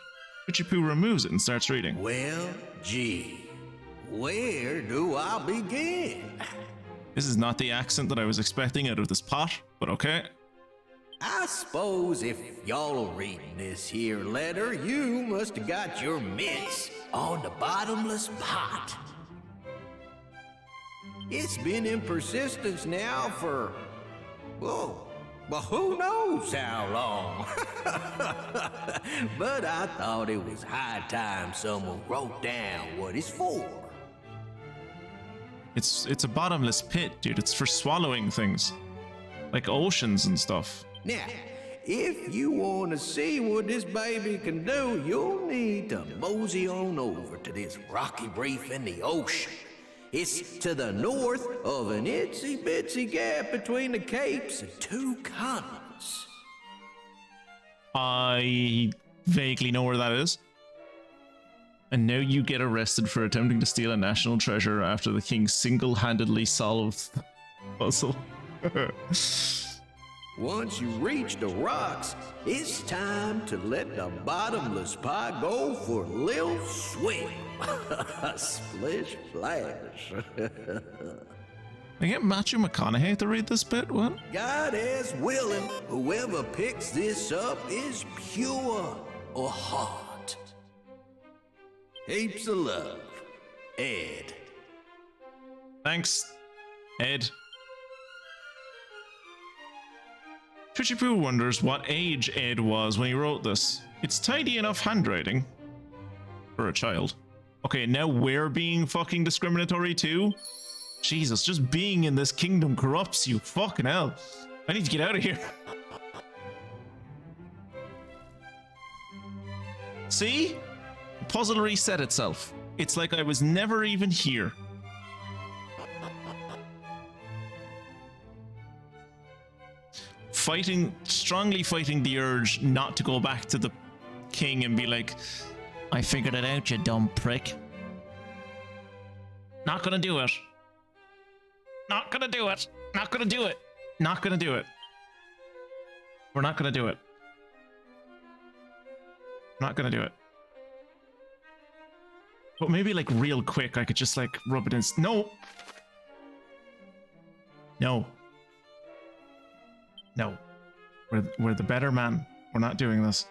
Pichipu removes it and starts reading.
Well, gee, where do I begin?
This is not the accent that I was expecting out of this pot, but okay.
I suppose if y'all are reading this here letter, you must have got your mitts on the bottomless pot. It's been in persistence now for, Well, who knows how long? But I thought it was high time someone wrote down what it's for.
It's a bottomless pit, dude. It's for swallowing things. Like oceans and stuff.
Now, if you want to see what this baby can do, you'll need to mosey on over to this rocky reef in the ocean. It's to the north of an itsy-bitsy gap between the capes and two continents.
I vaguely know where that is. And now you get arrested for attempting to steal a national treasure after the king single-handedly solved the puzzle.
Once you reach the rocks, it's time to let the bottomless pie go for a little swim. Splish splash.
I get Matthew McConaughey to read this bit? What?
God is willing, whoever picks this up is pure or hot. Heaps of love, Ed.
Thanks, Ed. Twitchy Poo wonders what age Ed was when he wrote this. It's tidy enough handwriting for a child. Okay, now we're being fucking discriminatory too? Jesus, just being in this kingdom corrupts you. Fucking hell. I need to get out of here. See? The puzzle reset itself. It's like I was never even here. Strongly fighting the urge not to go back to the king and be like, I figured it out, you dumb prick. Not gonna do it. Not gonna do it. Not gonna do it. Not gonna do it. We're not gonna do it. Not gonna do it. But maybe like real quick, I could just like rub it in. No. No. No. We're the better man. We're not doing this.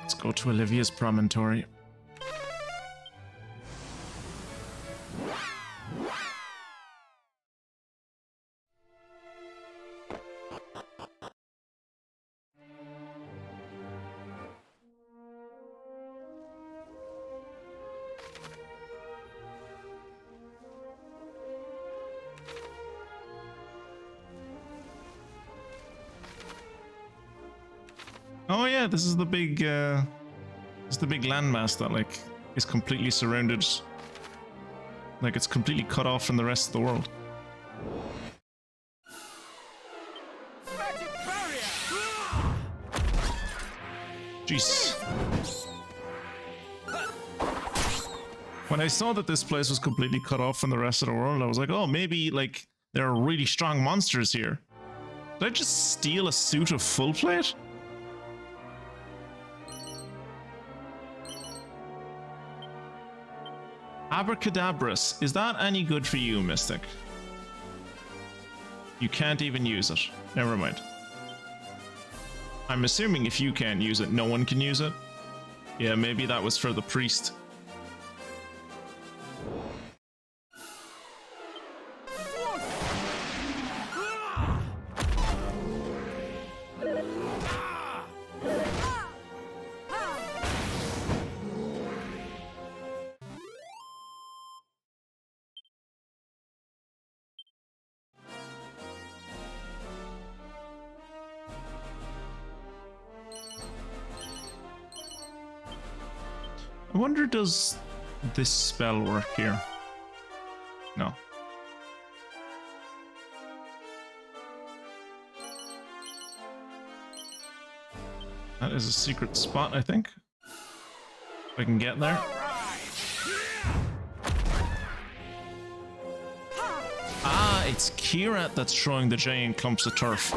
Let's go to Olivia's promontory. Oh yeah, this is the big landmass that like is completely surrounded, like it's completely cut off from the rest of the world. Jeez. When I saw that this place was completely cut off from the rest of the world, I was like, oh, maybe like there are really strong monsters here. Did I just steal a suit of full plate? Abracadabras. Is that any good for you, Mystic? You can't even use it. Never mind. I'm assuming if you can't use it, no one can use it. Yeah, maybe that was for the priest. I wonder, does this spell work here? No. That is a secret spot, I think. If I can get there. Ah, it's Kirat that's throwing the giant clumps of turf.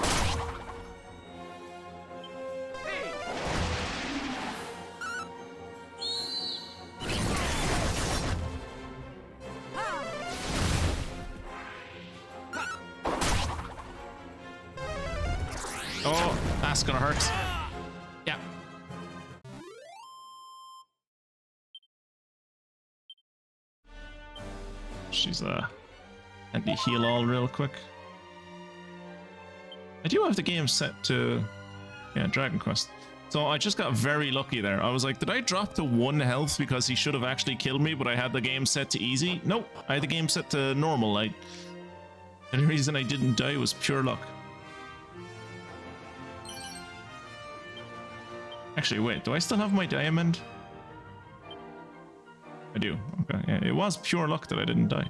Oh, that's gonna hurt. Yeah. She's anti-heal all real quick. I do have the game set to, yeah, Dragon Quest. So I just got very lucky there. I was like, did I drop to 1 health because he should have actually killed me, but I had the game set to easy? Nope, I had the game set to normal. The only reason I didn't die was pure luck. Actually, wait, do I still have my diamond? I do. Okay, yeah, it was pure luck that I didn't die.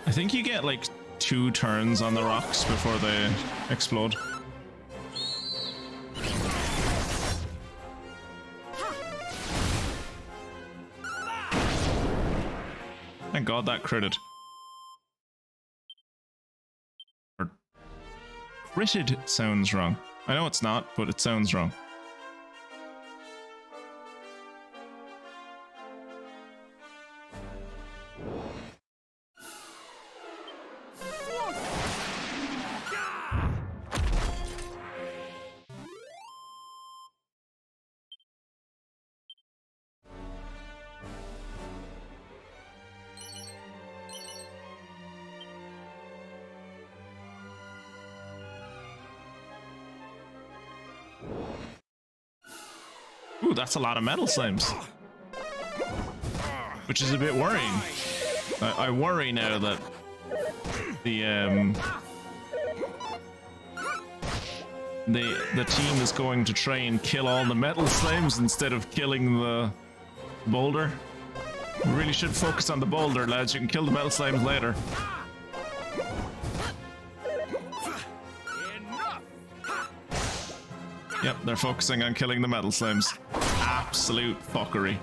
I think you get like 2 turns on the rocks before they explode. Thank God that critted. Or critted sounds wrong. I know it's not, but it sounds wrong. Ooh, that's a lot of metal slimes. Which is a bit worrying. I worry now that the team is going to try and kill all the metal slimes instead of killing the boulder. We really should focus on the boulder, lads. You can kill the metal slimes later. Yep, they're focusing on killing the metal slimes. Absolute fuckery.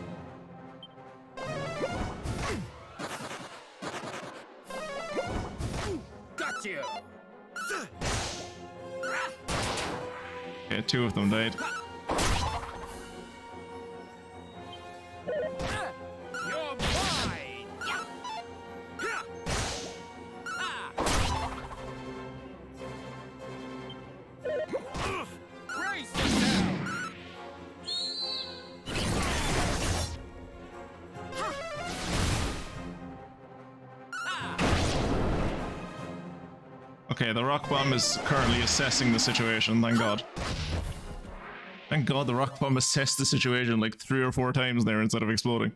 Got you.
Okay, 2 of them died.
You're mine. Brace yourself.
Okay, the rock bomb is currently assessing the situation, thank God. Thank God the rock bomb assessed the situation like 3 or 4 times there instead of exploding.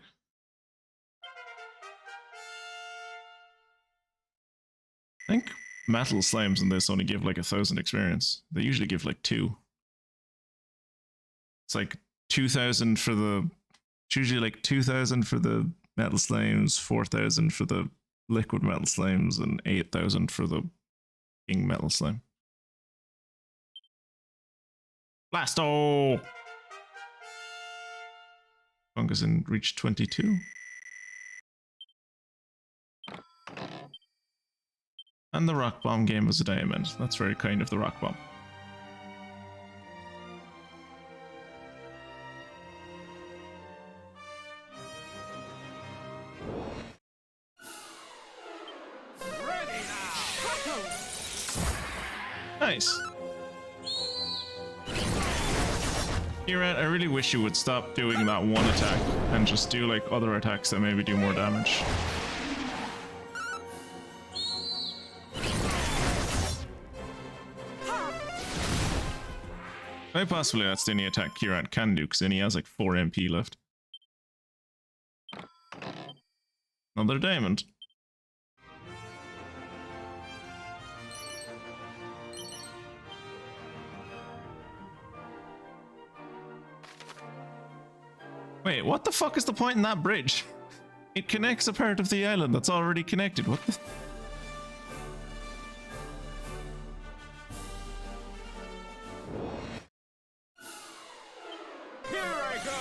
I think metal slimes in this only give like 1,000 experience. They usually give like 2. It's like 2,000 for the... It's usually like 2,000 for the metal slimes, 4,000 for the liquid metal slimes, and 8,000 for the king metal slime. Blasto! Fungus in reach 22. And the rock bomb game was a diamond. That's very kind of the rock bomb. Nice. Kieran, I really wish you would stop doing that one attack and just do like other attacks that maybe do more damage. Quite possibly that's the only attack Kieran can do, because then he has like 4 MP left. Another diamond. Wait, what the fuck is the point in that bridge? It connects a part of the island that's already connected. What the?
Here I go!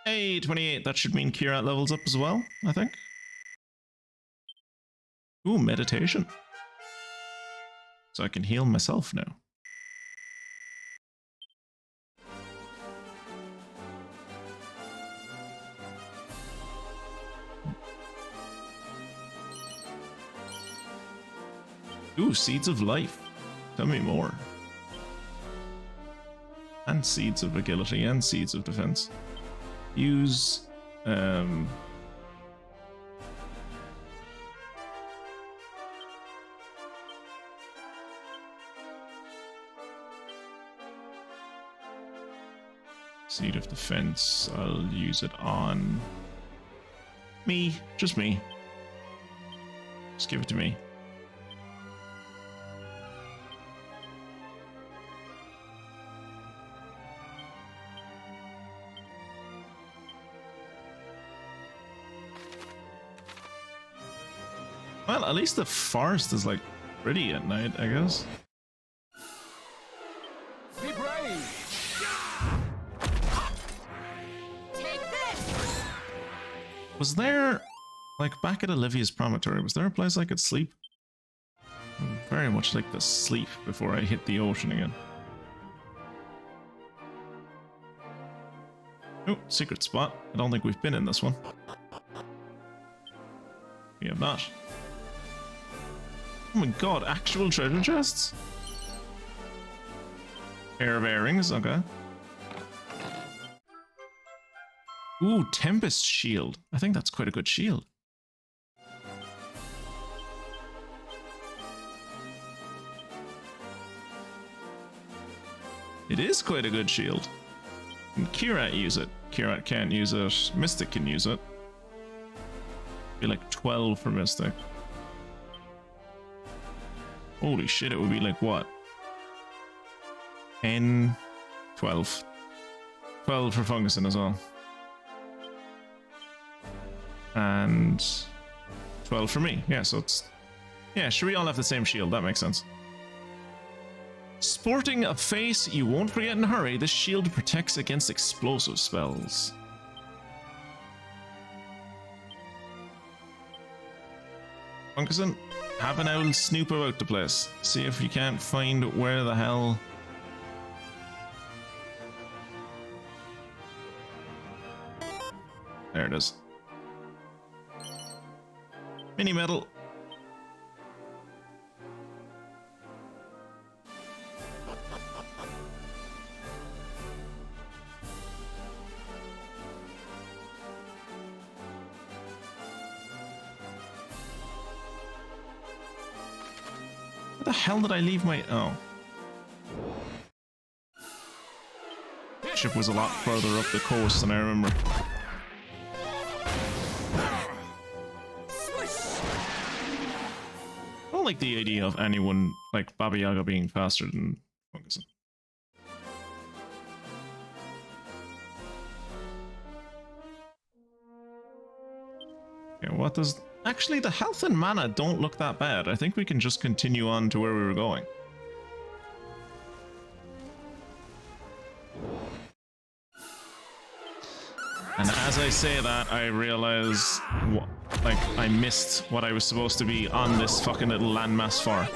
Hey, 28. That should mean Kirat levels up as well, I think. Ooh, meditation. So I can heal myself now. Ooh, Seeds of Life. Tell me more. And Seeds of Agility and Seeds of Defense. Use Seed of Defense. I'll use it on me, just me. Just give it to me. Well, at least the forest is like pretty at night, I guess.
Be brave! Take this!
Was there, like back at Olivia's Promontory, was there a place I could sleep? I'd very much like to sleep before I hit the ocean again. Oh, secret spot. I don't think we've been in this one. We have not. Oh my god, actual treasure chests? Pair of earrings, okay. Ooh, Tempest Shield. I think that's quite a good shield. It is quite a good shield. Can Kirat use it? Kirat can't use it. Mystic can use it. Be like 12 for Mystic. Holy shit, it would be like what? 10, 12. 12 for Fungusin as well. And 12 for me. Yeah, so it's... Yeah, sure, we all have the same shield. That makes sense. Sporting a face you won't forget in a hurry, this shield protects against explosive spells. Fungusin, have an owl snoop about the place. See if you can't find where the hell... There it is. Mini medal. Where the hell did I leave my... Oh. Ship was a lot further up the coast than I remember. I don't like the idea of anyone like Baba Yaga being faster than Fungusin. Okay, what does... Actually, the health and mana don't look that bad. I think we can just continue on to where we were going. And as I say that, I realize, like, I missed what I was supposed to be on this fucking little landmass for.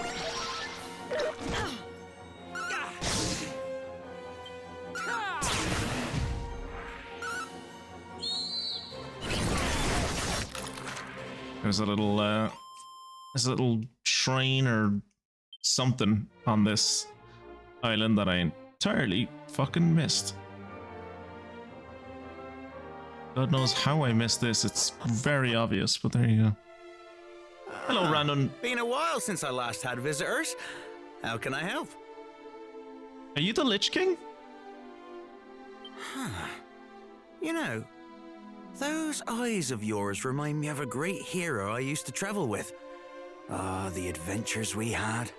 There's a little shrine or something on this island that I entirely fucking missed. God knows how I missed this. It's very obvious, but there you go. Hello, random.
Been a while since I last had visitors. How can I help?
Are you the Lich King?
Huh. You know, those eyes of yours remind me of a great hero I used to travel with. Ah, the adventures we had.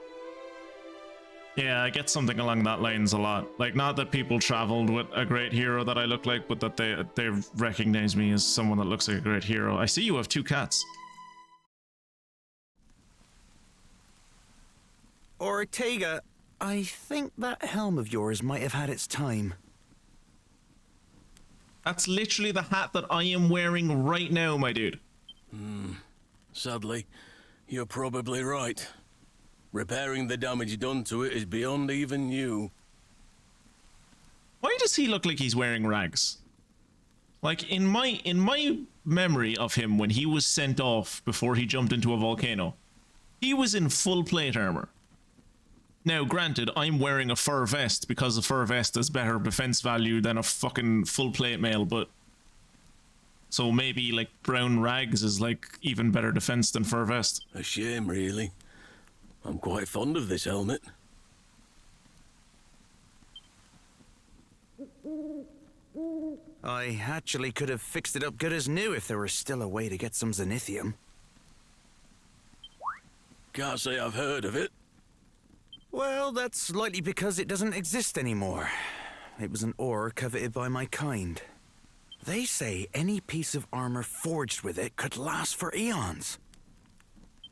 Yeah, I get something along that lines a lot. Like, not that people traveled with a great hero that I look like, but that they recognize me as someone that looks like a great hero. I see you have 2 cats.
Ortega, I think that helm of yours might have had its time.
That's literally the hat that I am wearing right now, my dude.
Sadly, you're probably right. Repairing the damage done to it is beyond even you.
Why does he look like he's wearing rags? Like, in my memory of him when he was sent off before he jumped into a volcano, he was in full plate armor. Now, granted, I'm wearing a fur vest because a fur vest has better defense value than a fucking full plate mail, but... So maybe, like, brown rags is, like, even better defense than fur vest.
A shame, really. I'm quite fond of this helmet.
I actually could have fixed it up good as new if there were still a way to get some zenithium.
Can't say I've heard of it.
Well, that's likely because it doesn't exist anymore. It was an ore coveted by my kind. They say any piece of armor forged with it could last for eons.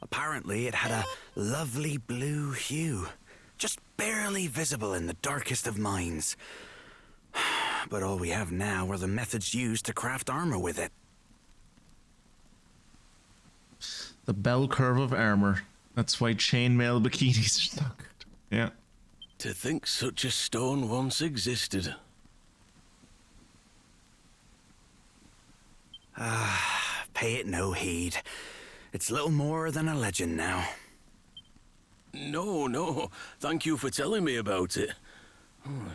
Apparently, it had a lovely blue hue, just barely visible in the darkest of mines. But all we have now are the methods used to craft armor with it.
The bell curve of armor. That's why chainmail bikinis are so good. Yeah.
To think such a stone once existed.
Pay it no heed. It's little more than a legend now.
No. Thank you for telling me about it.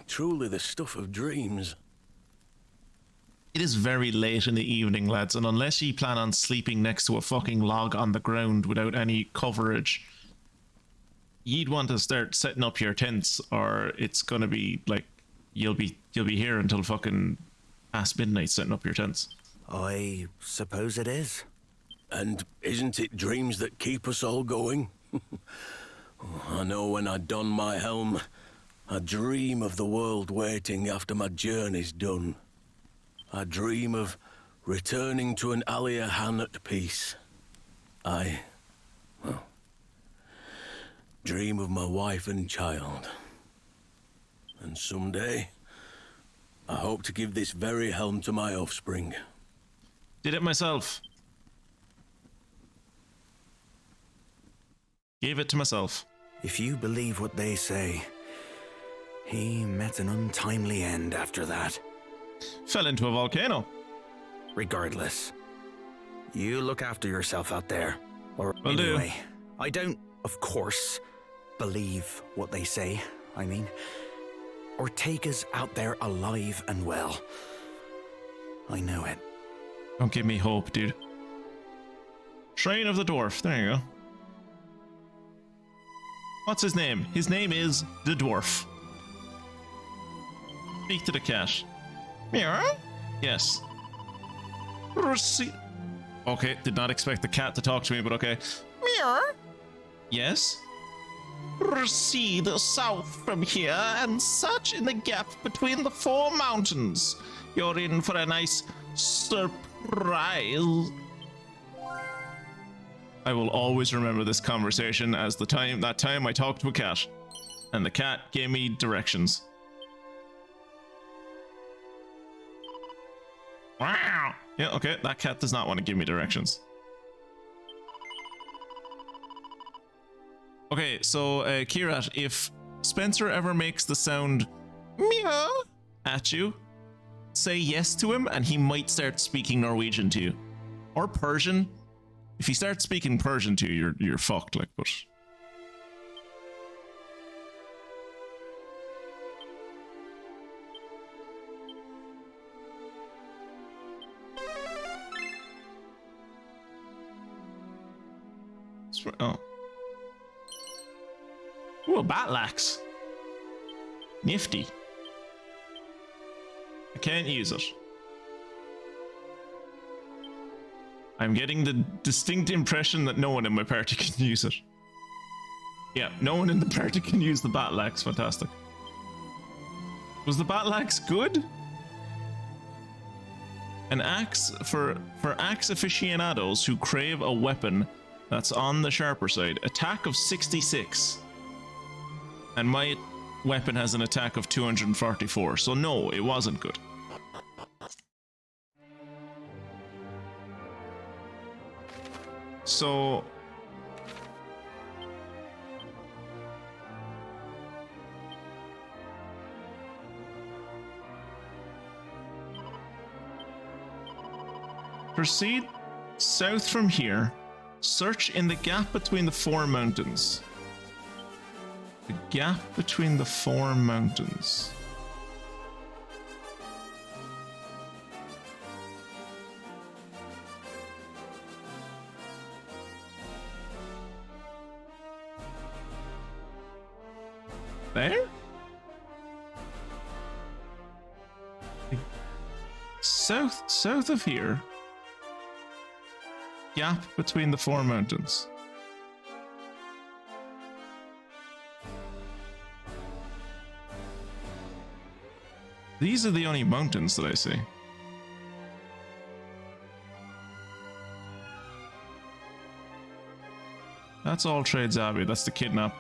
Truly the stuff of dreams.
It is very late in the evening, lads, and unless ye plan on sleeping next to a fucking log on the ground without any coverage, you'd want to start setting up your tents, or it's gonna be like you'll be here until fucking past midnight setting up your tents.
I suppose it is.
And isn't it dreams that keep us all going? I know when I don my helm, I dream of the world waiting after my journey's done. I dream of returning to an Aliahan at peace. Dream of my wife and child. And someday, I hope to give this very helm to my offspring.
Did it myself. Gave it to myself.
If you believe what they say, he met an untimely end after that.
Fell into a volcano.
Regardless, you look after yourself out there. Or
Will
anyway,
do.
I don't, of course, believe what they say. I mean, Ortega's out there alive and well. I know it.
Don't give me hope, dude. Shrine of the Dwarf. There you go. What's his name? His name is the Dwarf. Speak to the cat. Meow? Yes. Okay, did not expect the cat to talk to me, but okay. Meow? Yes? Proceed south from here and search in the gap between the 4 mountains. You're in for a nice surprise. I will always remember this conversation as that time I talked to a cat, and the cat gave me directions. Wow. Yeah, okay, that cat does not want to give me directions. Okay, so Kirat, if Spencer ever makes the sound meow at you, say yes to him and he might start speaking Norwegian to you. Or Persian. If he starts speaking Persian to you, you're fucked, like, but... Oh. Ooh, a battle axe. Nifty. I can't use it. I'm getting the distinct impression that no one in my party can use it. Yeah, no one in the party can use the battle axe. Fantastic. Was the battle axe good? An axe for axe aficionados who crave a weapon that's on the sharper side. Attack of 66. And my weapon has an attack of 244. So no, it wasn't good. So proceed south from here. Search in the gap between the four mountains. The gap between the four mountains. There? South of here. Gap between the four mountains. These are the only mountains that I see. That's All Trades Abbey. That's the kidnap.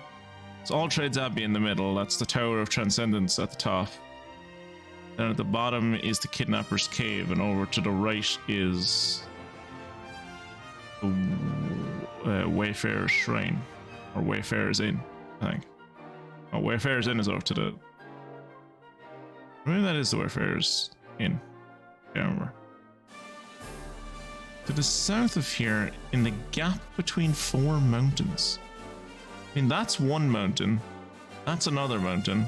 It's All Trades Abbey in the middle. That's the Tower of Transcendence at the top. Then at the bottom is the Kidnapper's Cave, and over to the right is the Wayfarer's Shrine, or Wayfarer's Inn, I think. Oh, Wayfarer's Inn is over to the... Maybe that is the Wayfarer's Inn. Can't remember. To the south of here, in the gap between four mountains. I mean, that's one mountain. That's another mountain.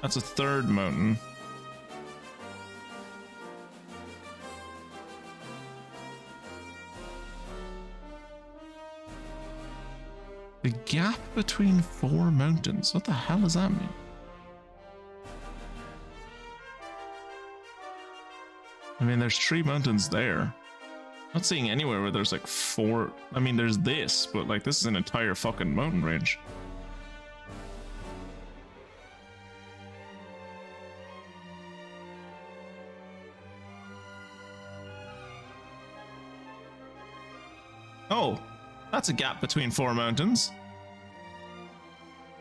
That's a third mountain. The gap between four mountains. What the hell does that mean? I mean, there's 3 mountains there. Not seeing anywhere where there's like 4. I mean, there's this, but like this is an entire fucking mountain range. Oh, that's a gap between 4 mountains.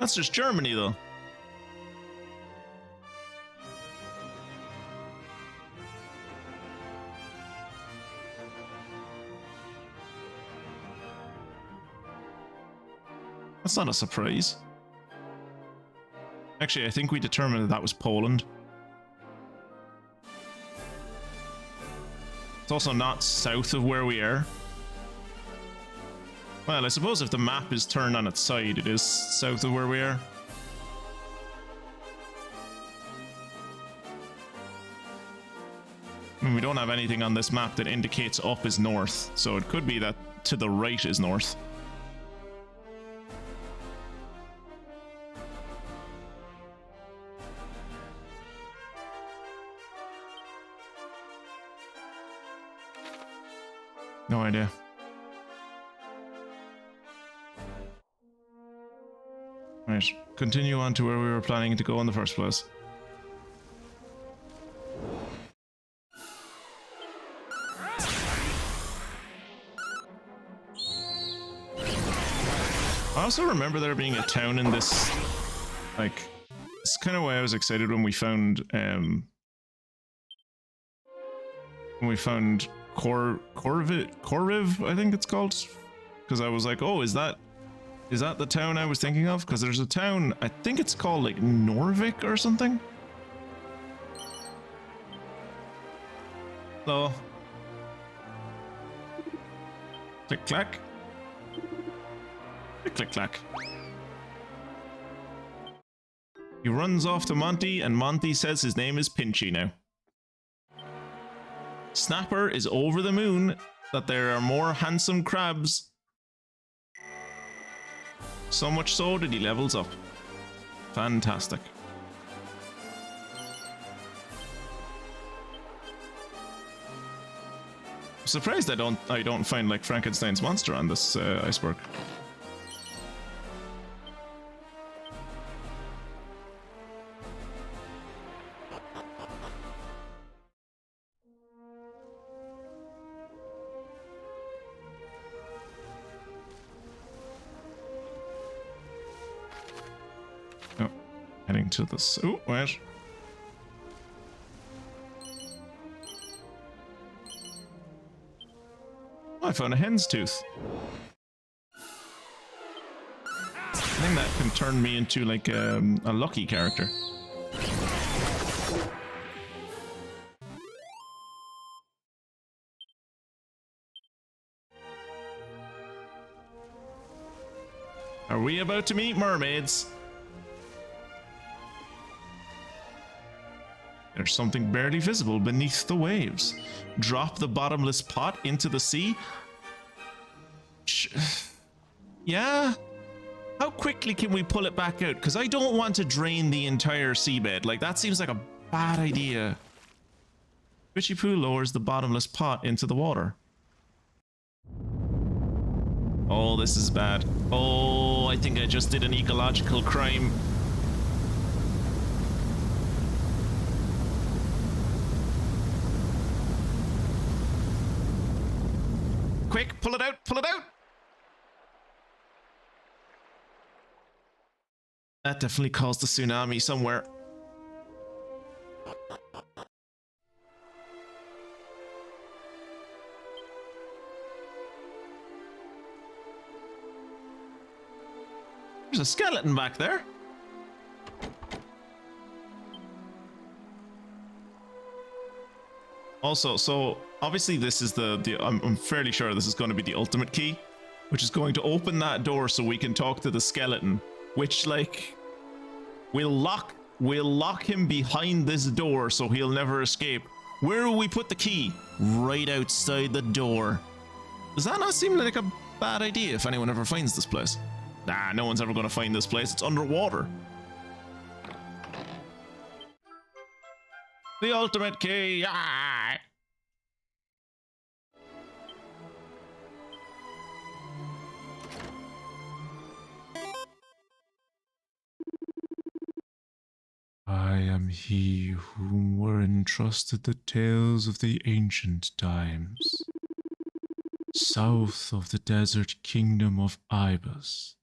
That's just Germany, though. That's not a surprise. Actually, I think we determined that that was Poland. It's also not south of where we are. Well, I suppose if the map is turned on its side, it is south of where we are. I mean, we don't have anything on this map that indicates up is north, so it could be that to the right is north. No idea. Right, continue on to where we were planning to go in the first place. I also remember there being a town in this, like, it's kind of why I was excited when we found, Korriv, I think it's called, because I was like, oh, is that the town I was thinking of? Because there's a town, I think it's called like Norvik or something. So, click clack, click clack. He runs off to Monty, and Monty says his name is Pinchy now. Snapper is over the moon that there are more handsome crabs. So much so that he levels up. Fantastic. surprised I don't find like Frankenstein's monster on this iceberg. Oh, heading to this. Oh, wait. I found a hen's tooth. I think that can turn me into like a lucky character. Are we about to meet mermaids? There's something barely visible beneath the waves. Drop the bottomless pot into the sea? Yeah? How quickly can we pull it back out? Because I don't want to drain the entire seabed. Like, that seems like a bad idea. Richie Poo lowers the bottomless pot into the water. Oh, this is bad. Oh, I think I just did an ecological crime. Quick, pull it out, pull it out! That definitely caused a tsunami somewhere. There's a skeleton back there. Also, so obviously this is I'm fairly sure this is going to be the ultimate key, which is going to open that door so we can talk to the skeleton, which like we'll lock him behind this door so he'll never escape. Where will we put the key? Right outside the door. Does that not seem like a bad idea if anyone ever finds this place? Nah, no one's ever going to find this place. It's underwater. The ultimate key. Ah!
I am he whom were entrusted the tales of the ancient times. South of the desert kingdom of Ibis,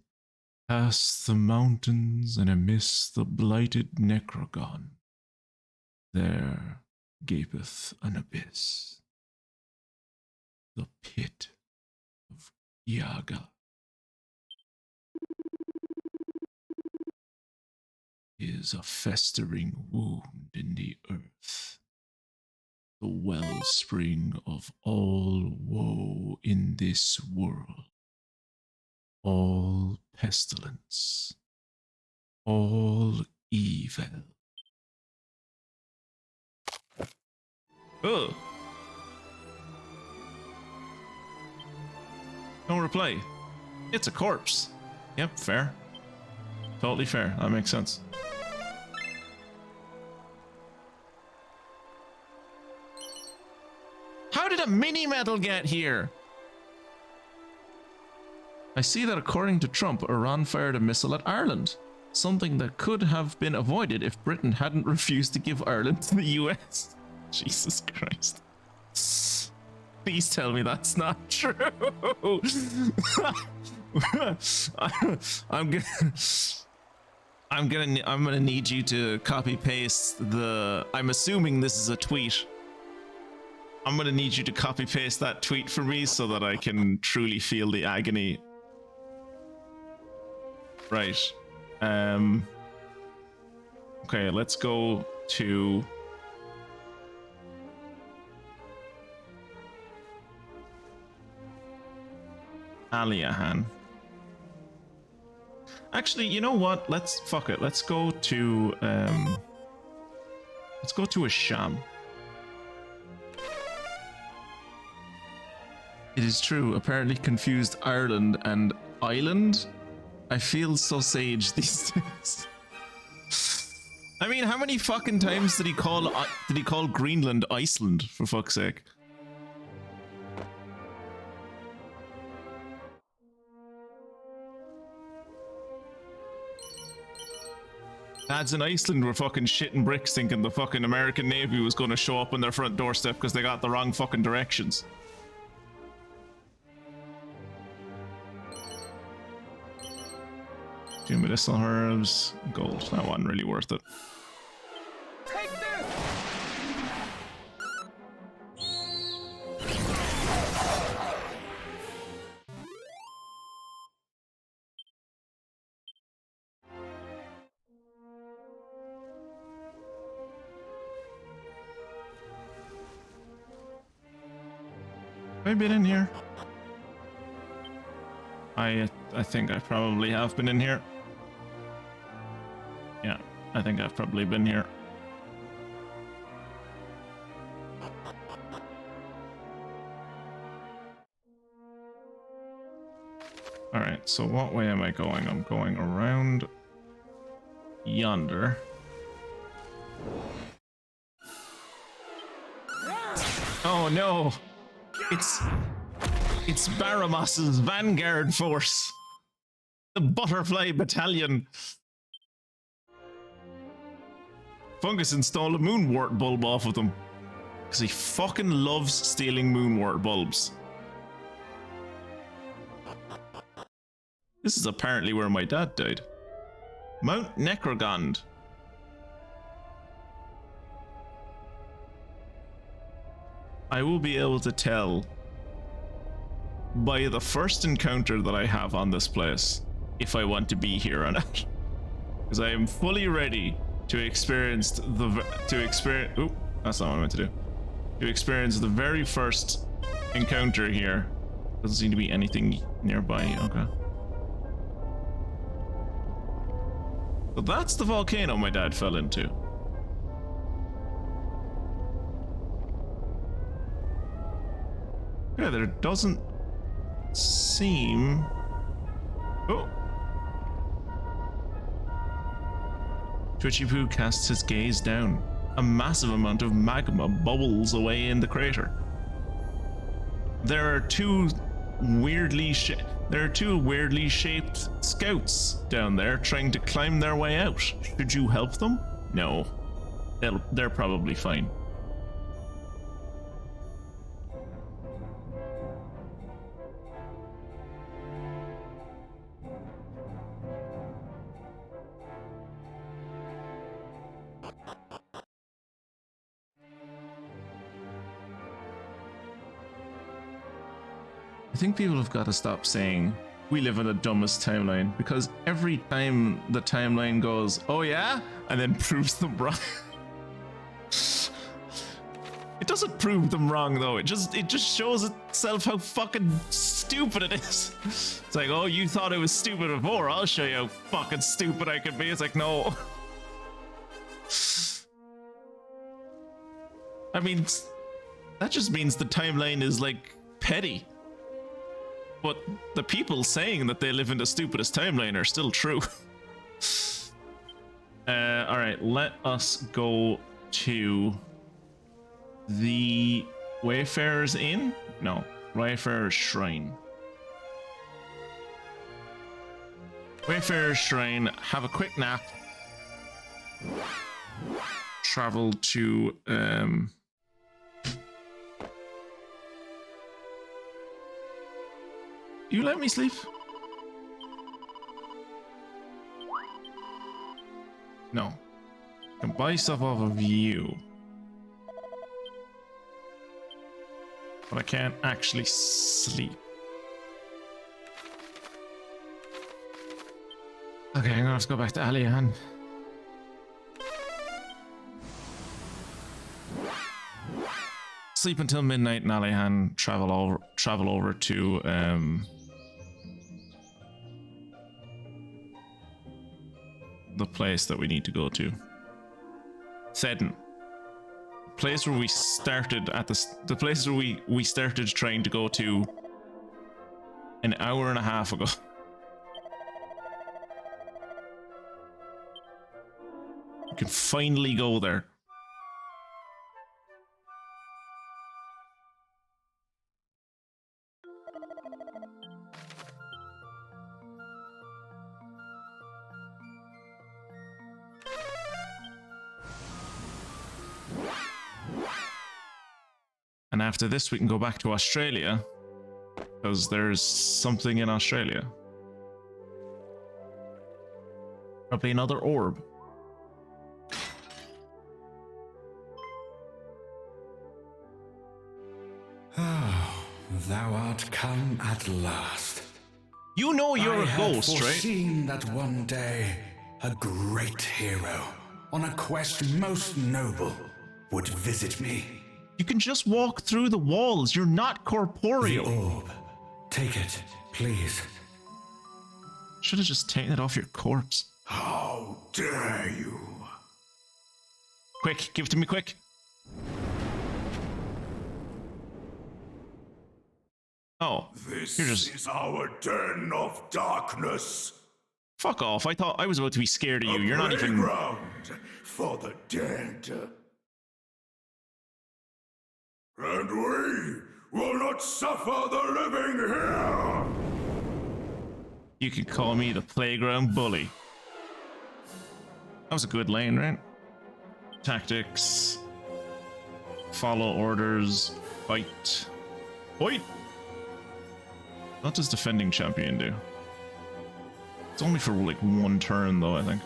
past the mountains and amidst the blighted Necrogon, there gapeth an abyss, the pit of Yaga. Is a festering wound in the earth, the wellspring of all woe in this world, all pestilence, all evil.
Ugh. No reply. It's a corpse. Yep, fair. Totally fair. That makes sense. How did a mini-medal get here? I see that according to Trump, Iran fired a missile at Ireland. Something that could have been avoided if Britain hadn't refused to give Ireland to the US. Jesus Christ. Please tell me that's not true. I'm gonna need you to copy paste the, I'm assuming this is a tweet. I'm gonna need you to copy paste that tweet for me so that I can truly feel the agony. Right. Okay, let's go to Aliahan. Actually, you know what? Fuck it. Let's go to Asham. It is true. Apparently confused Ireland and Island. I feel so sage these days. I mean, how many fucking times did he call Greenland Iceland, for fuck's sake? Lads in Iceland were fucking shitting bricks thinking the fucking American Navy was going to show up on their front doorstep because they got the wrong fucking directions. Two medicinal herbs, gold. That wasn't really worth it.
Take this!
Have I been in here? I think I probably have been in here. Yeah, I think I've probably been here. Alright, so what way am I going? I'm going around yonder. Oh no! It's Baramos's vanguard force. The Butterfly Battalion. Fungus installed a moonwort bulb off of them. Because he fucking loves stealing moonwort bulbs. This is apparently where my dad died. Mount Necrogond. I will be able to tell by the first encounter that I have on this place if I want to be here or not. Because I am fully ready to experience oop, that's not what I meant to do. To experience the very first encounter here. Doesn't seem to be anything nearby. Okay. So that's the volcano my dad fell into. Yeah, there doesn't seem... Oh! Twitchy Poo casts his gaze down. A massive amount of magma bubbles away in the crater. There are two weirdly shaped scouts down there trying to climb their way out. Should you help them? No. They're probably fine. I think people have got to stop saying we live in the dumbest timeline, because every time the timeline goes, oh yeah, and then proves them wrong. It doesn't prove them wrong though, it just shows itself how fucking stupid it is. It's like, oh, you thought it was stupid before, I'll show you how fucking stupid I can be. It's like, no. I mean, that just means the timeline is like petty. But the people saying that they live in the stupidest timeline are still true. Alright, let us go to the Wayfarer's Inn? No, Wayfarer's Shrine. Wayfarer's Shrine, have a quick nap. Travel to, You let me sleep? No. I can buy stuff off of you. But I can't actually sleep. Okay, I'm gonna have to go back to Alian. Sleep until midnight in Alihan, travel over to the place that we need to go to. Theden. Place where we started at the place where we started trying to go to an hour and a half ago. You can finally go there. And after this, we can go back to Australia, because there's something in Australia. Probably another orb.
Oh, thou art come at last.
You know you're a ghost,
I had
right?
foreseen that one day a great hero on a quest most noble would visit me.
You can just walk through the walls. You're not corporeal.
The orb. Take it, please.
Should have just taken it off your corpse.
How dare you?
Quick, give it to me quick. Oh,
This
you're just...
is our den of darkness.
Fuck off. I thought I was about to be scared of you. You're not even...
Playground for the dead. And we will not suffer the living here.
You can call me the playground bully. That was a good lane, right? Tactics. Follow orders. Fight. Fight! What does defending champion do? It's only for like one turn though, I think.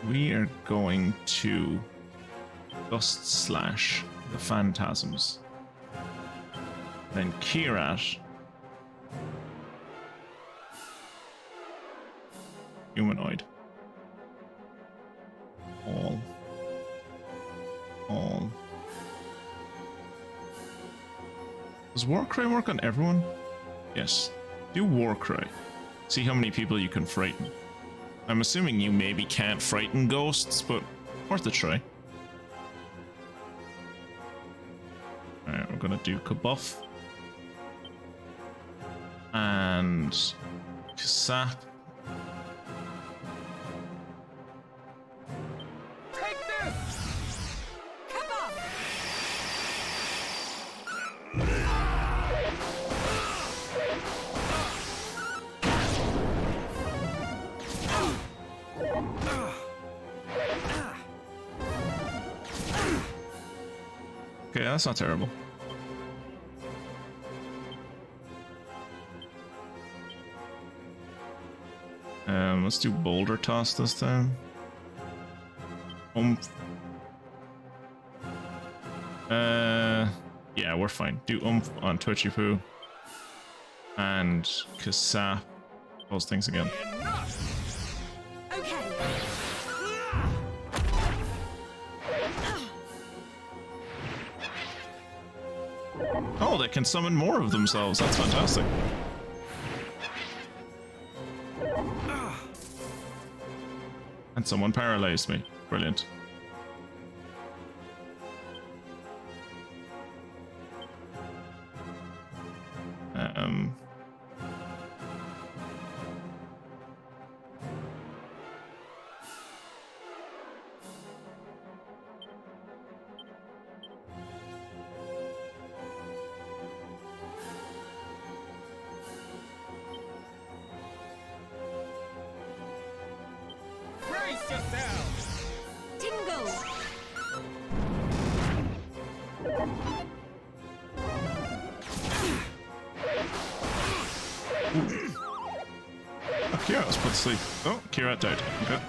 We are going to Gust Slash the Phantasms. Then Kirat. Humanoid. All. Does Warcry work on everyone? Yes. Do Warcry. See how many people you can frighten. I'm assuming you maybe can't frighten ghosts, but worth a try. Alright, we're gonna do Kabuff. And Kasap.
Take this! Come on!
Okay, that's not terrible. Let's do Boulder Toss this time. Yeah, we're fine. Do Oomph on Twitchy Poo. And Kasap. Those things again. Oh, they can summon more of themselves. That's fantastic. And someone paralyzed me. Brilliant.
Brace yourselves! Tingle!
Oh, Kira was put to sleep. Oh, Kira died. Okay.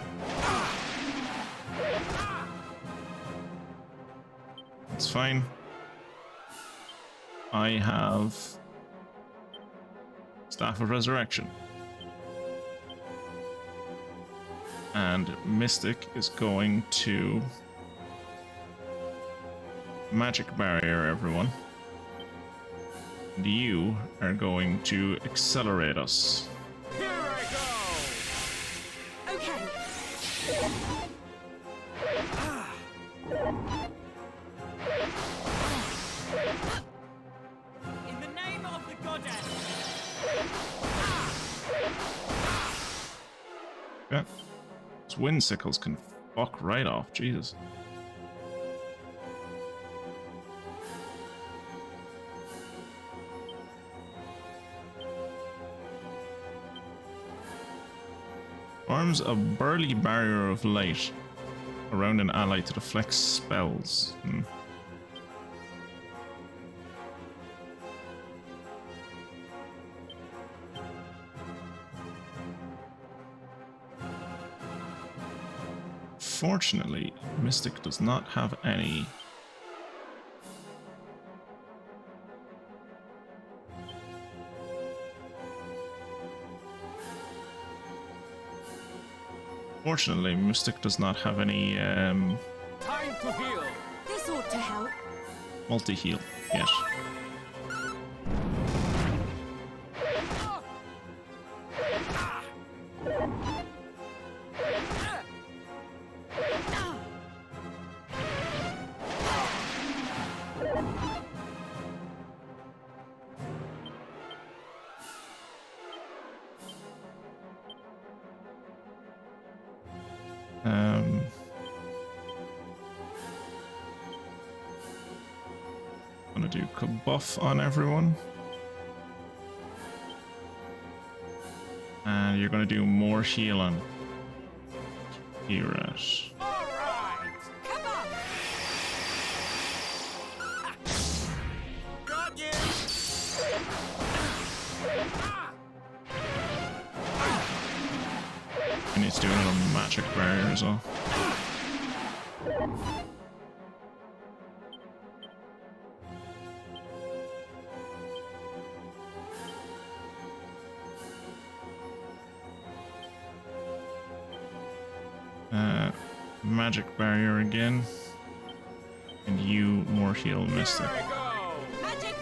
It's fine. I have Staff of Resurrection. And Mystic is going to Magic Barrier everyone. And you are going to accelerate us.
Here I go! Okay. In the name of the goddess!
Yeah. Those wind sickles can fuck right off, Jesus. Forms a burly barrier of light around an ally to deflect spells. Fortunately, Mystic does not have any. Fortunately, Mystic does not have any
Time to heal.
This ought to help.
multi-heal yet. I'm gonna do buff on everyone. And you're gonna do more heal on Kirat.
Alright, come on! Got you!
I need to do another magic barrier as well. Magic barrier again. And you more heal Mystic.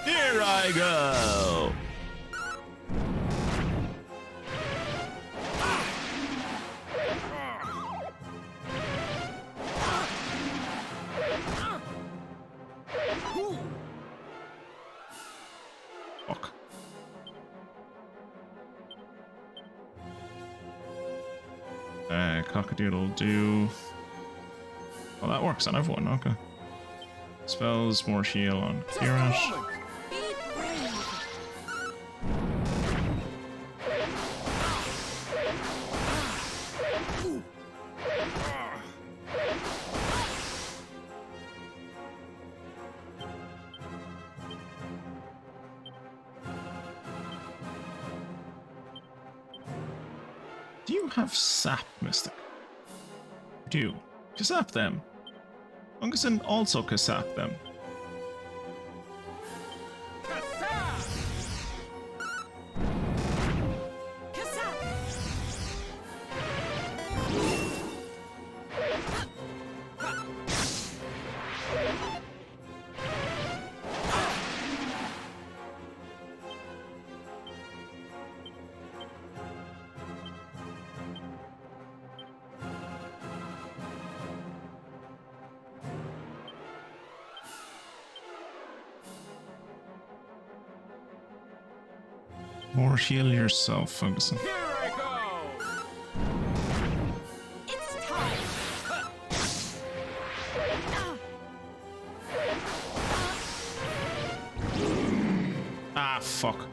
Here I go! Fuck. Cockadoodle do. Well, that works on everyone, okay. Spells, more shield on Kirat. Do you have sap, Mystic? Do. Kasap them. Fungusin also kasap them. Or heal yourself, Fungusin.
Here I go! It's time!
Ah, fuck.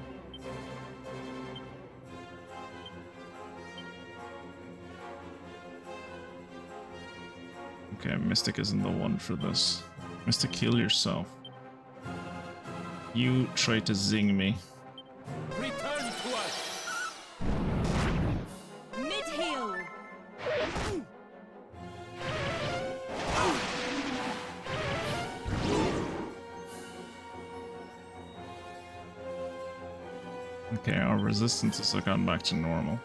Okay, Mystic isn't the one for this. Mystic, heal yourself. You try to zing me.
Return to us! Mid-heal!
Okay, our resistance has gone back to normal.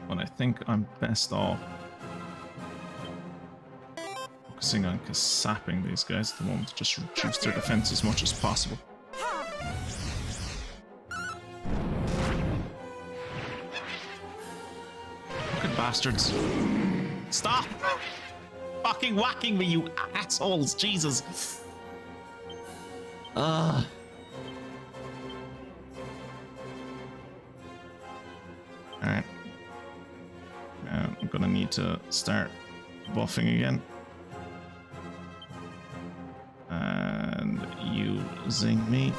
But I think I'm best off focusing on sapping these guys at the moment to just reduce their defense as much as possible. Fucking bastards. Stop fucking whacking me, you assholes. Jesus. Alright. Now I'm gonna need to start buffing again. And you zing me.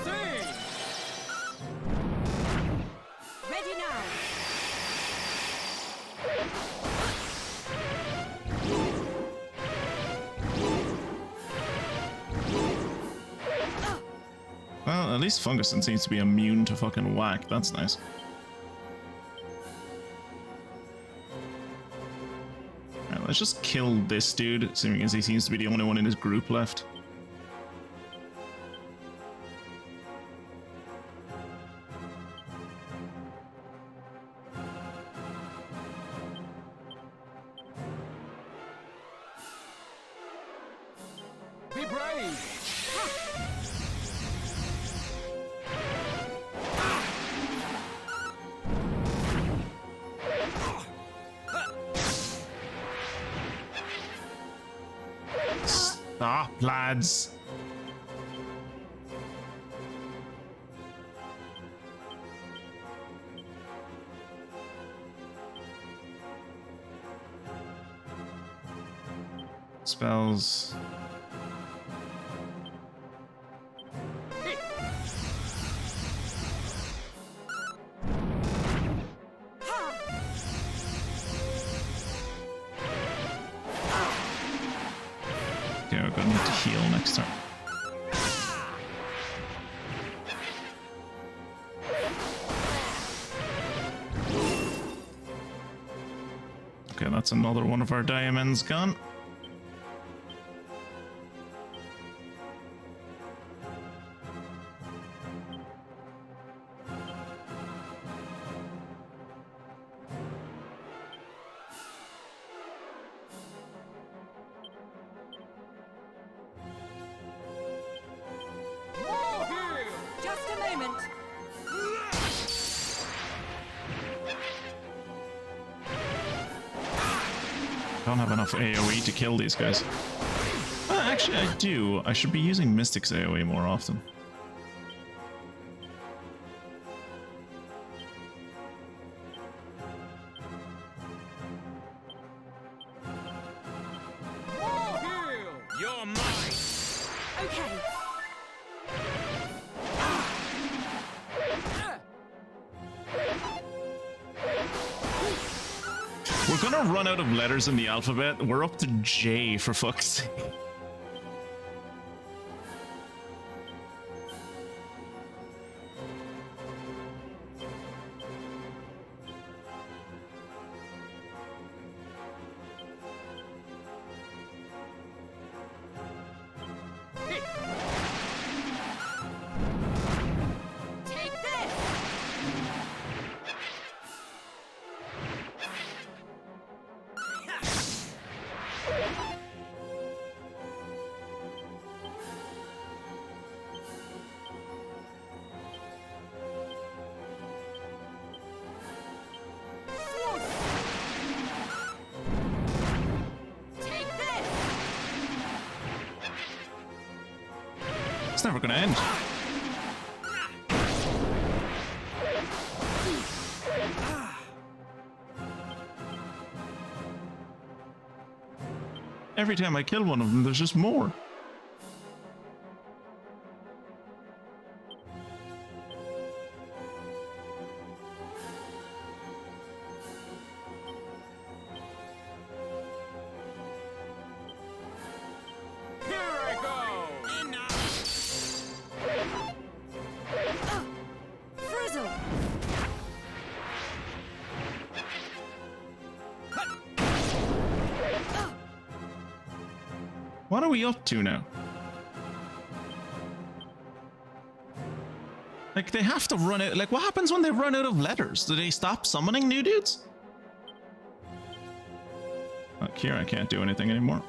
Ready now.
Well, at least Funguson seems to be immune to fucking whack. That's nice. Alright, let's just kill this dude, seeing as he seems to be the only one in his group left.
Be brave.
Stop, lads. Spells. Okay, we're gonna need to heal next turn. Okay, that's another one of our diamonds gone.
More heal. Just a moment.
Don't have enough AoE to kill these guys. Actually, I do. I should be using Mystic's AoE more often.
More heal.
You're mine!
Okay.
We're gonna run out of letters in the alphabet. We're up to J, for fuck's sake.
Take this. Take this.
It's never gonna end. Every time I kill one of them, there's just more.
Here I go.
Frizzle!
What are we up to now? Like, they have to run out. Like, what happens when they run out of letters? Do they stop summoning new dudes? Oh, Kira can't do anything anymore.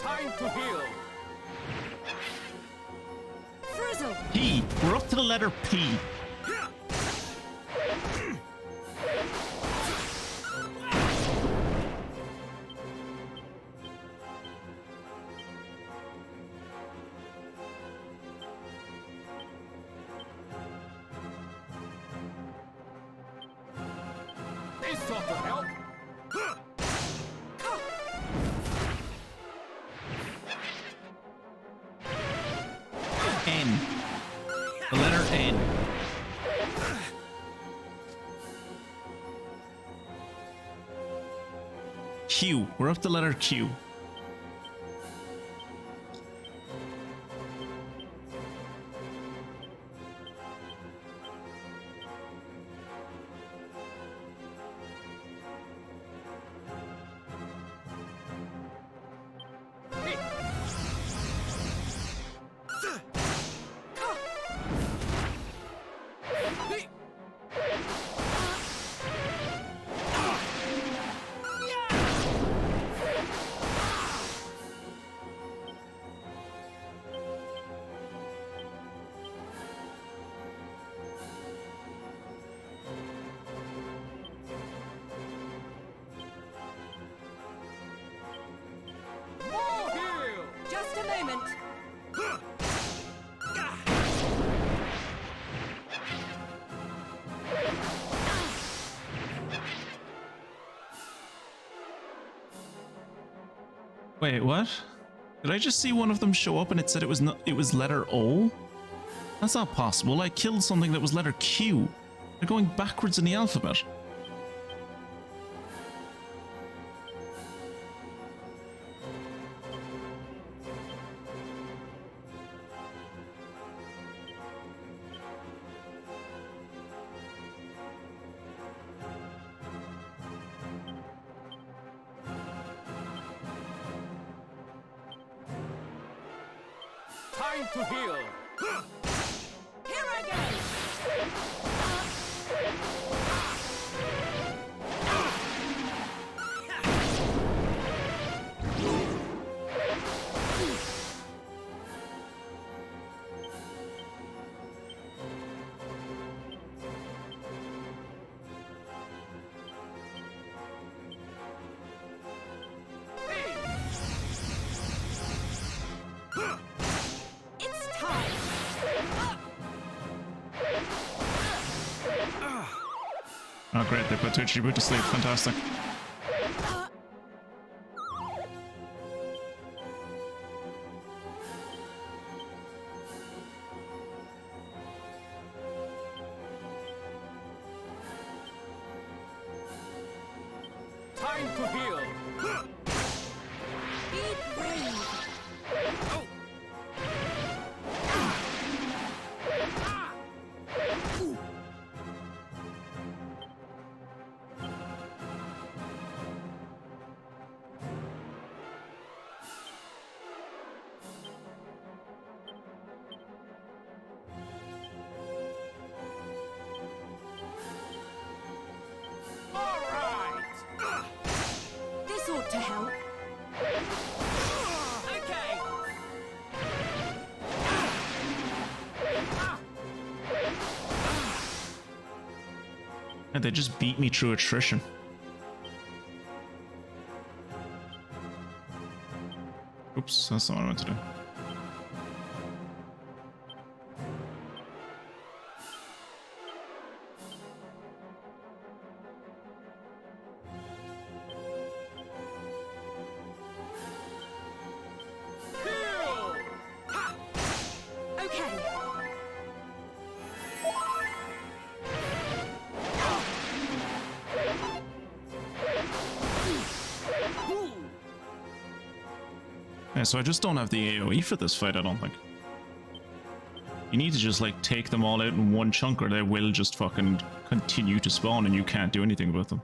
Time to heal.
Frizzle!
P. We're up to the letter P.
This ought to help.
N. The letter N. Q. We're up to letter Q.
More heal.
Just a moment.
Wait, what? Did I just see one of them show up and it said it was not, it was letter O? That's not possible. I killed something that was letter Q. They're going backwards in the alphabet.
Time to heal.
Here I go!
It's time.
Oh great, they put Tucci to sleep. Fantastic.
Time to heal.
Be brave!
All right.
This ought to help.
Okay.
And they just beat me through attrition. Oops, that's not what I meant to do.
Heal.
Okay.
Yeah, so I just don't have the AoE for this fight, I don't think. You need to just like take them all out in one chunk or they will just fucking continue to spawn and you can't do anything about them.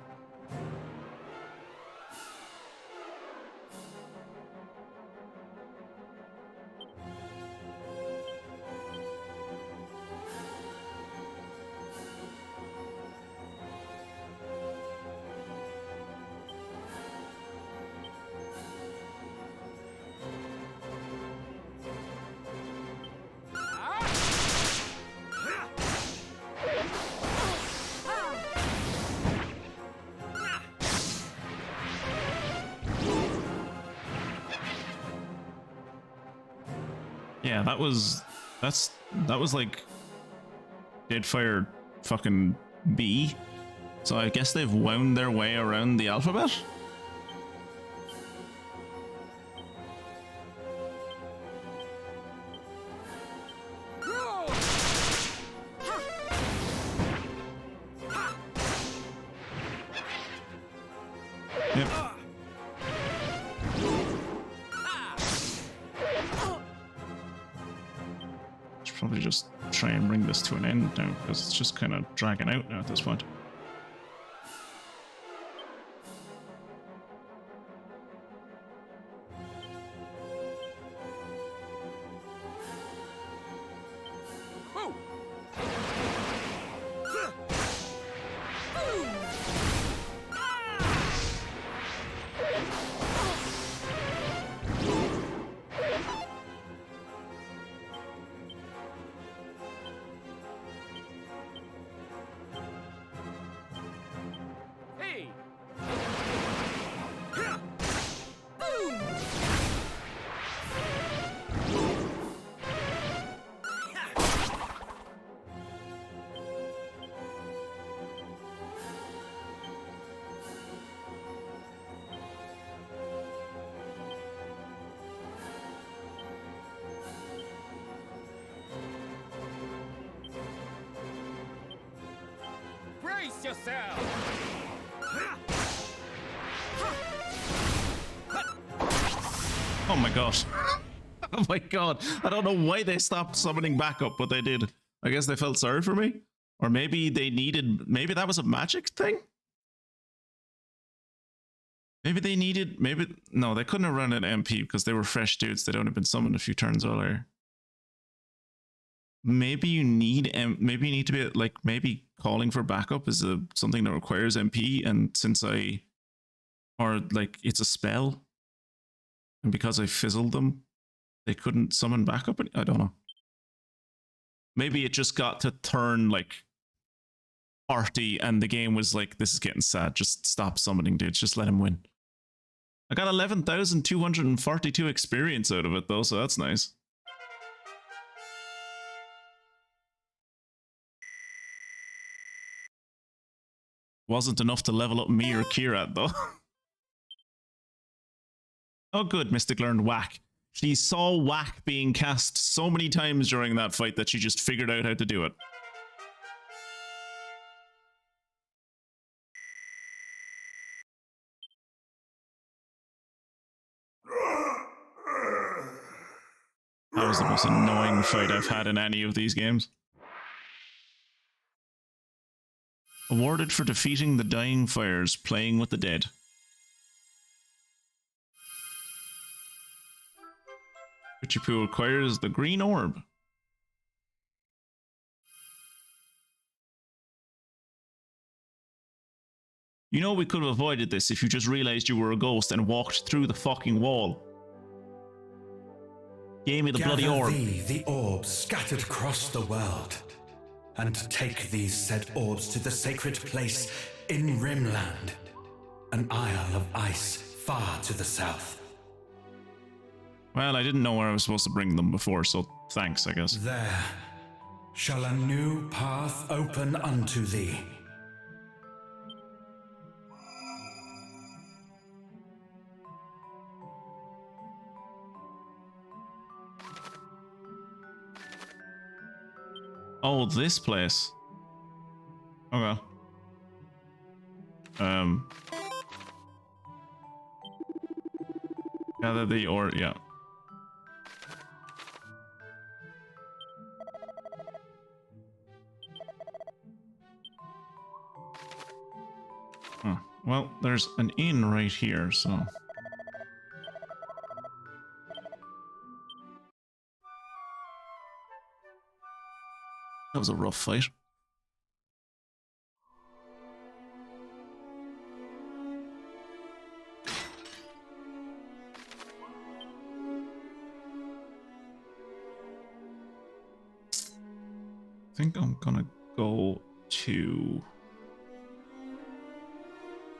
Yeah, that was like Deadfire fucking B. So I guess they've wound their way around the alphabet. Yep. Should probably just try and bring this to an end now, because it's just kind of dragging out now at this point.
Hey! Brace yourself!
Oh my god. Oh my god. I don't know why they stopped summoning backup, but they did. I guess they felt sorry for me. Or maybe they needed... Maybe that was a magic thing? Maybe they needed... Maybe... No, they couldn't have run an MP because they were fresh dudes. They'd only been summoned a few turns earlier. Maybe you need... Maybe you need to be... Like, maybe calling for backup is something that requires MP, and since I... Or, like, it's a spell. And because I fizzled them, they couldn't summon backup. I don't know. Maybe it just got to turn like arty and the game was like, this is getting sad. Just stop summoning dudes. Just let him win. I got 11,242 experience out of it though, so that's nice. Wasn't enough to level up me or Kirat though. Oh good, Mystic learned whack. She saw whack being cast so many times during that fight that she just figured out how to do it. That was the most annoying fight I've had in any of these games. Awarded for defeating the Dying Fires, playing with the dead. Uchipu acquires the green orb. You know we could have avoided this if you just realized you were a ghost and walked through the fucking wall. Gave me the bloody orb.
Gather thee the orbs scattered across the world, and take these said orbs to the sacred place in Rimland, an isle of ice far to the south.
Well, I didn't know where I was supposed to bring them before, so thanks, I guess.
There shall a new path open unto thee.
Oh, this place. Okay. Gather the orb, yeah. Huh. Well, there's an inn right here, so... That was a rough fight. I think I'm gonna go to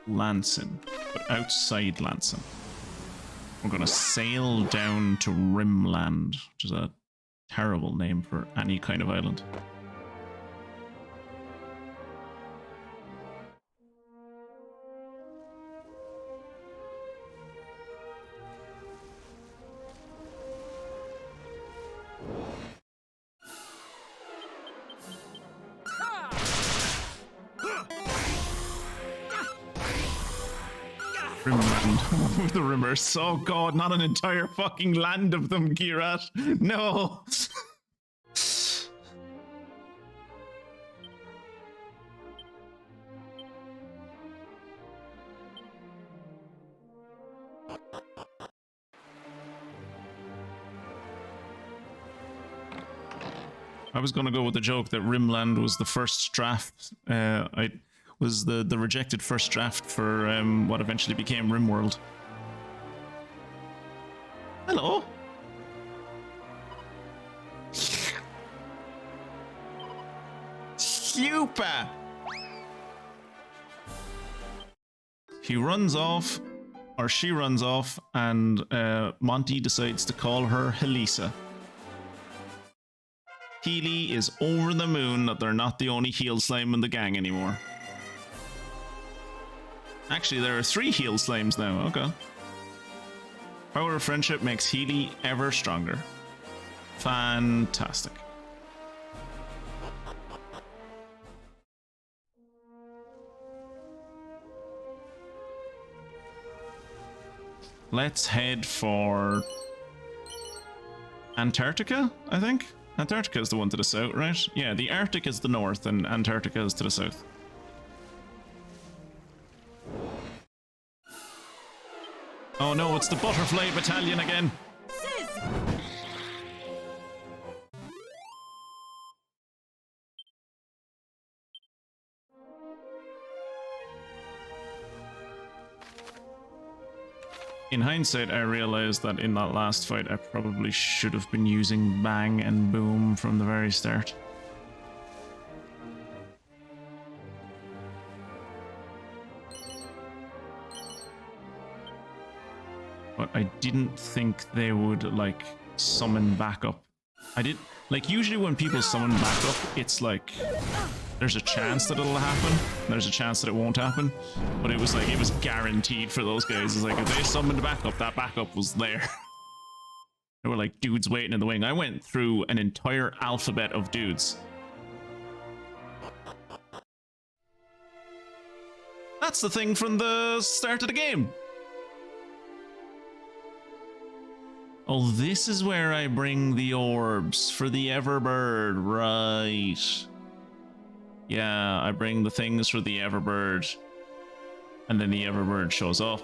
Lanson, but outside Lanson. We're gonna sail down to Rimland, which is a Terrible name for any kind of island. Rimland with the Rimmers. Oh god, not an entire fucking land of them, Kirat. No. I was gonna go with the joke that Rimland was the first draft. I was the rejected first draft for what eventually became Rimworld. Hello. Super. He runs off, or she runs off, and Monty decides to call her Helisa. Healy is over the moon that they're not the only heel slime in the gang anymore. Actually, there are 3 heel slimes now. Okay. Power of friendship makes Healy ever stronger. Fantastic. Let's head for Antarctica, I think. Antarctica is the one to the south, right? Yeah, the Arctic is the north and Antarctica is to the south. Oh no, it's the Butterfly Battalion again. In hindsight, I realized that in that last fight, I probably should have been using Bang and Boom from the very start. But I didn't think they would, like, summon backup. I did, like, usually when people summon backup, it's like, there's a chance that it'll happen, there's a chance that it won't happen, but it was like, it was guaranteed for those guys. It's like, if they summoned backup, that backup was there. There were like dudes waiting in the wing. I went through an entire alphabet of dudes. That's the thing from the start of the game. Oh, this is where I bring the orbs for the Everbird, right. Yeah, I bring the things for the Everbird, and then the Everbird shows up.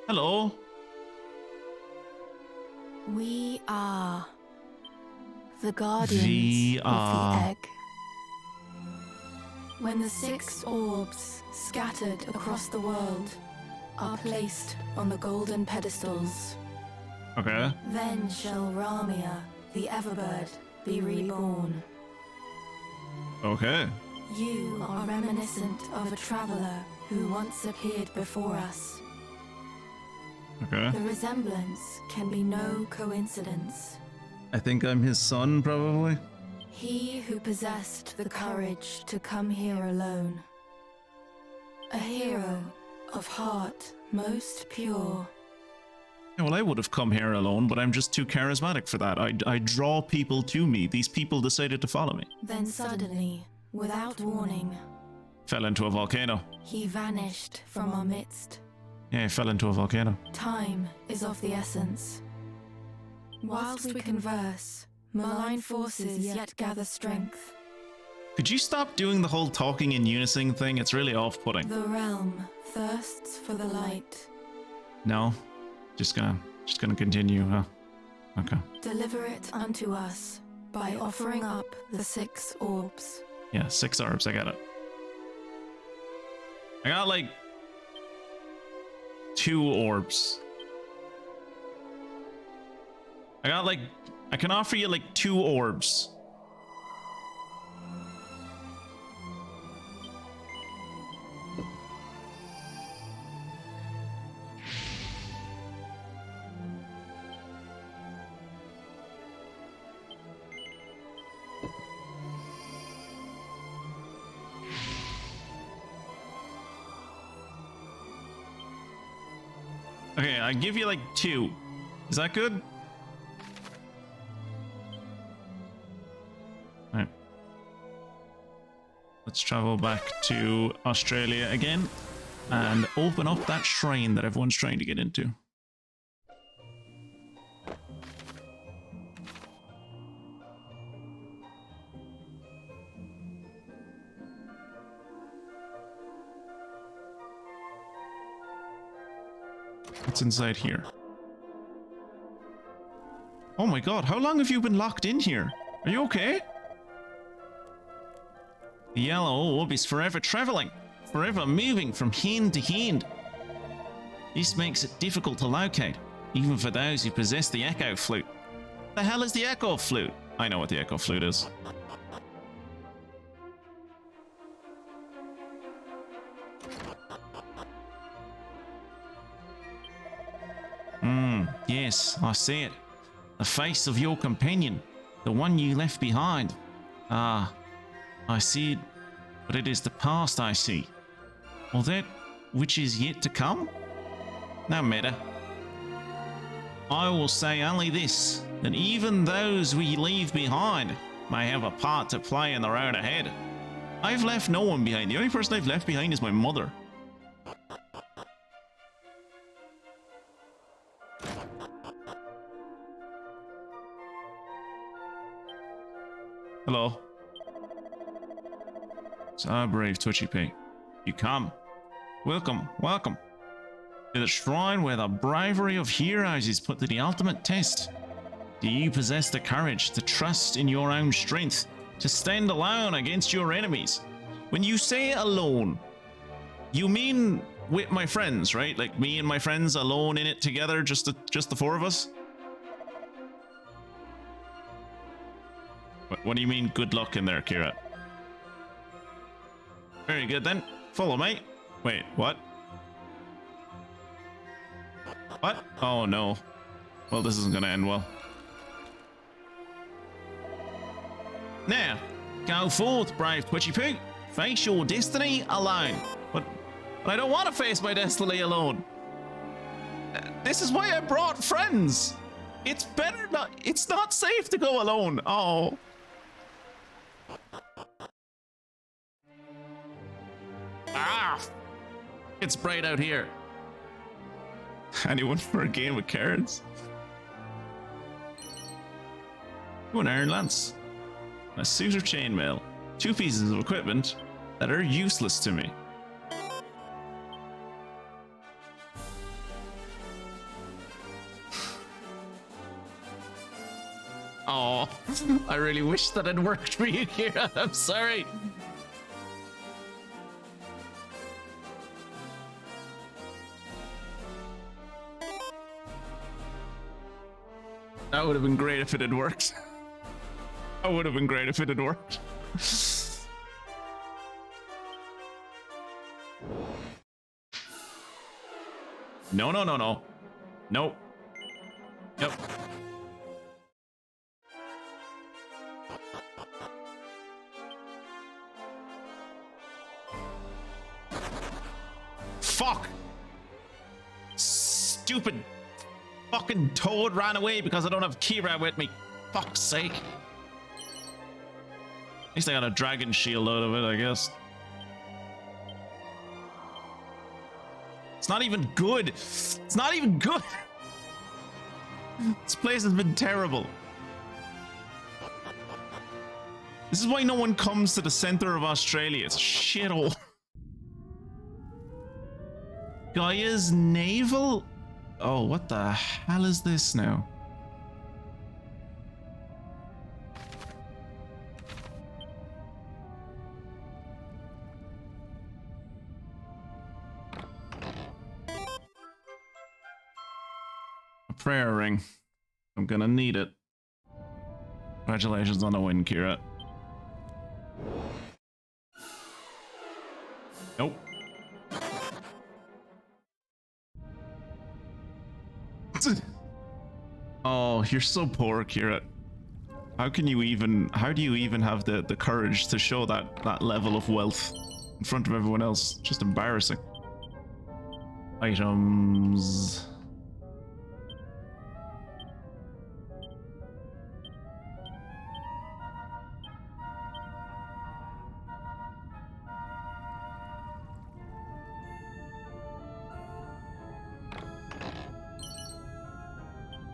Hello.
We are the guardians of the egg. When the 6 orbs scattered across the world are placed on the golden pedestals,
okay,
then shall Ramia, the Everbird, be reborn.
Okay.
You are reminiscent of a traveler who once appeared before us.
Okay.
The resemblance can be no coincidence.
I think I'm his son, probably.
He who possessed the courage to come here alone. A hero of heart most pure.
Yeah, well, I would have come here alone, but I'm just too charismatic for that. I draw people to me. These people decided to follow me.
Then suddenly, without warning,
Fell into a volcano.
he vanished from our midst.
Yeah, he fell into a volcano.
Time is of the essence. Whilst we converse, malign forces yet gather strength.
Could you stop doing the whole talking in unison thing? It's really off-putting.
The realm thirsts for the light.
No, just gonna continue, huh? Okay.
Deliver it unto us by offering up the 6 orbs.
Yeah, 6 orbs, I got it. I got like 2 orbs. I can offer you like 2 orbs. Okay, I give you like 2. Is that good? Alright. Let's travel back to Australia again and open up that shrine that everyone's trying to get into. What's inside here? Oh my god, how long have you been locked in here? Are you okay? The yellow orb is forever traveling, forever moving from hand to hand. This makes it difficult to locate, even for those who possess the echo flute. The hell is the echo flute? I know what the echo flute is. Yes, I see it. The face of your companion, the one you left behind. Ah, I see it, but it is the past I see. Or that which is yet to come? No matter. I will say only this, that even those we leave behind may have a part to play in the road ahead. I've left no one behind. The only person I've left behind is my mother. Hello. So brave Twitchy Pig. You come. Welcome, welcome. To the shrine where the bravery of heroes is put to the ultimate test. Do you possess the courage to trust in your own strength, to stand alone against your enemies? When you say alone, you mean with my friends, right? Like me and my friends alone in it together, just the 4 of us? What do you mean good luck in there, Kira? Very good then. Follow me. Wait, what? What? Oh no. Well, this isn't gonna end well. Now, go forth, brave Twitchy Poo. Face your destiny alone. But I don't want to face my destiny alone. This is why I brought friends. It's better not. It's not safe to go alone. Oh. Ah! It's bright out here. Anyone for a game of cards? An iron lance, a suit of chainmail, 2 pieces of equipment that are useless to me. Oh, I really wish that had worked for you, Kira. I'm sorry. That would have been great if it had worked. That would have been great if it had worked. No, no, no, no. Nope. Yep. Fuck! Stupid fucking toad ran away because I don't have Kira with me. Fuck's sake. At least I got a dragon shield out of it, I guess. It's not even good. It's not even good. This place has been terrible. This is why no one comes to the center of Australia. It's a shithole. Gaia's navel? Oh, what the hell is this now? A prayer ring. I'm gonna need it. Congratulations on the win, Kira. Nope. Oh, you're so poor, Kira. How do you even have the courage to show that level of wealth in front of everyone else? Just embarrassing. Items.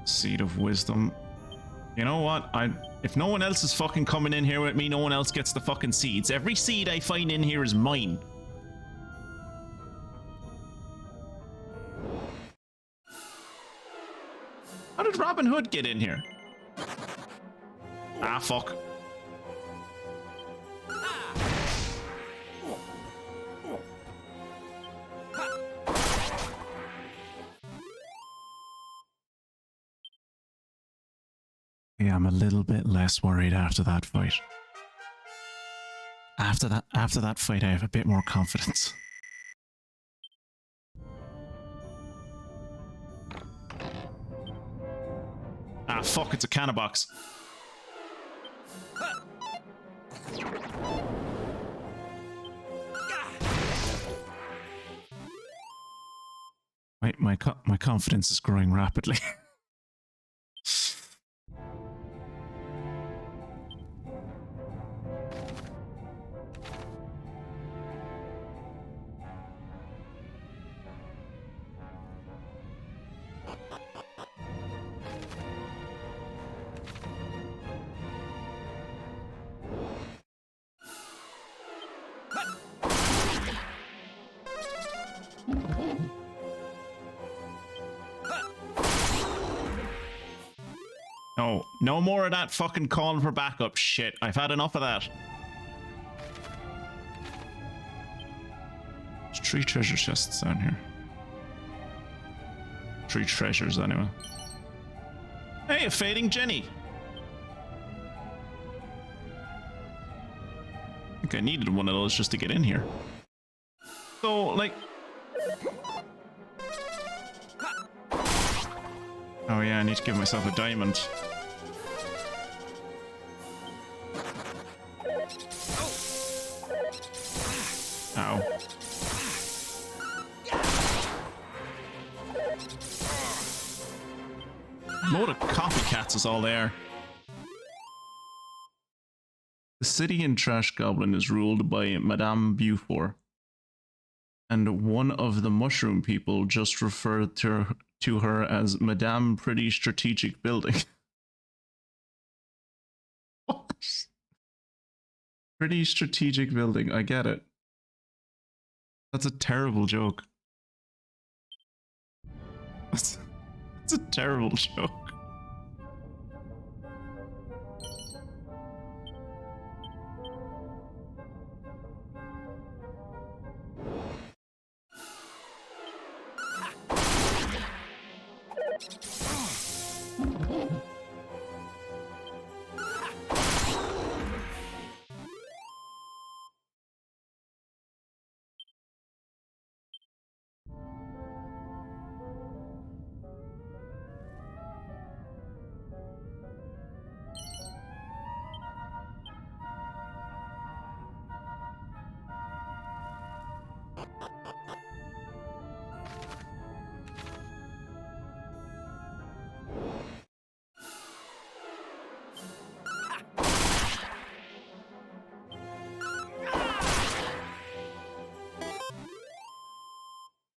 Seed of wisdom. You know what? If no one else is fucking coming in here with me, no one else gets the fucking seeds. Every seed I find in here is mine. How did Robin Hood get in here? Ah, fuck. Yeah, I'm a little bit less worried after that fight. After that fight, I have a bit more confidence. Ah, fuck, it's a cannon box. Wait, my confidence is growing rapidly. No more of that fucking calling for backup shit. I've had enough of that. There's 3 treasure chests down here. 3 treasures, anyway. Hey, a fading Jenny. I think I needed one of those just to get in here. So, like... Oh yeah, I need to give myself a diamond. Ow. Load of copycats is all there. The city in Trash Goblin is ruled by Madame Beaufort, and one of the mushroom people just referred to her as Madame Pretty Strategic Building. What? Pretty Strategic Building, I get it. That's a terrible joke. That's a terrible joke.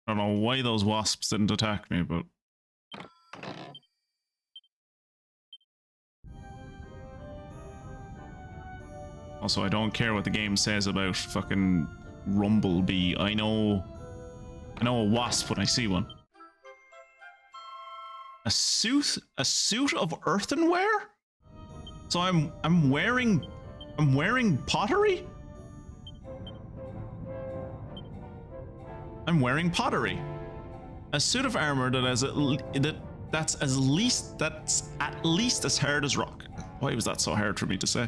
I don't know why those wasps didn't attack me, but... Also, I don't care what the game says about fucking Rumblebee. I know a wasp when I see one. A suit of earthenware? So I'm wearing pottery? I'm wearing pottery. A suit of armor that has that's at least as hard as rock. Why was that so hard for me to say?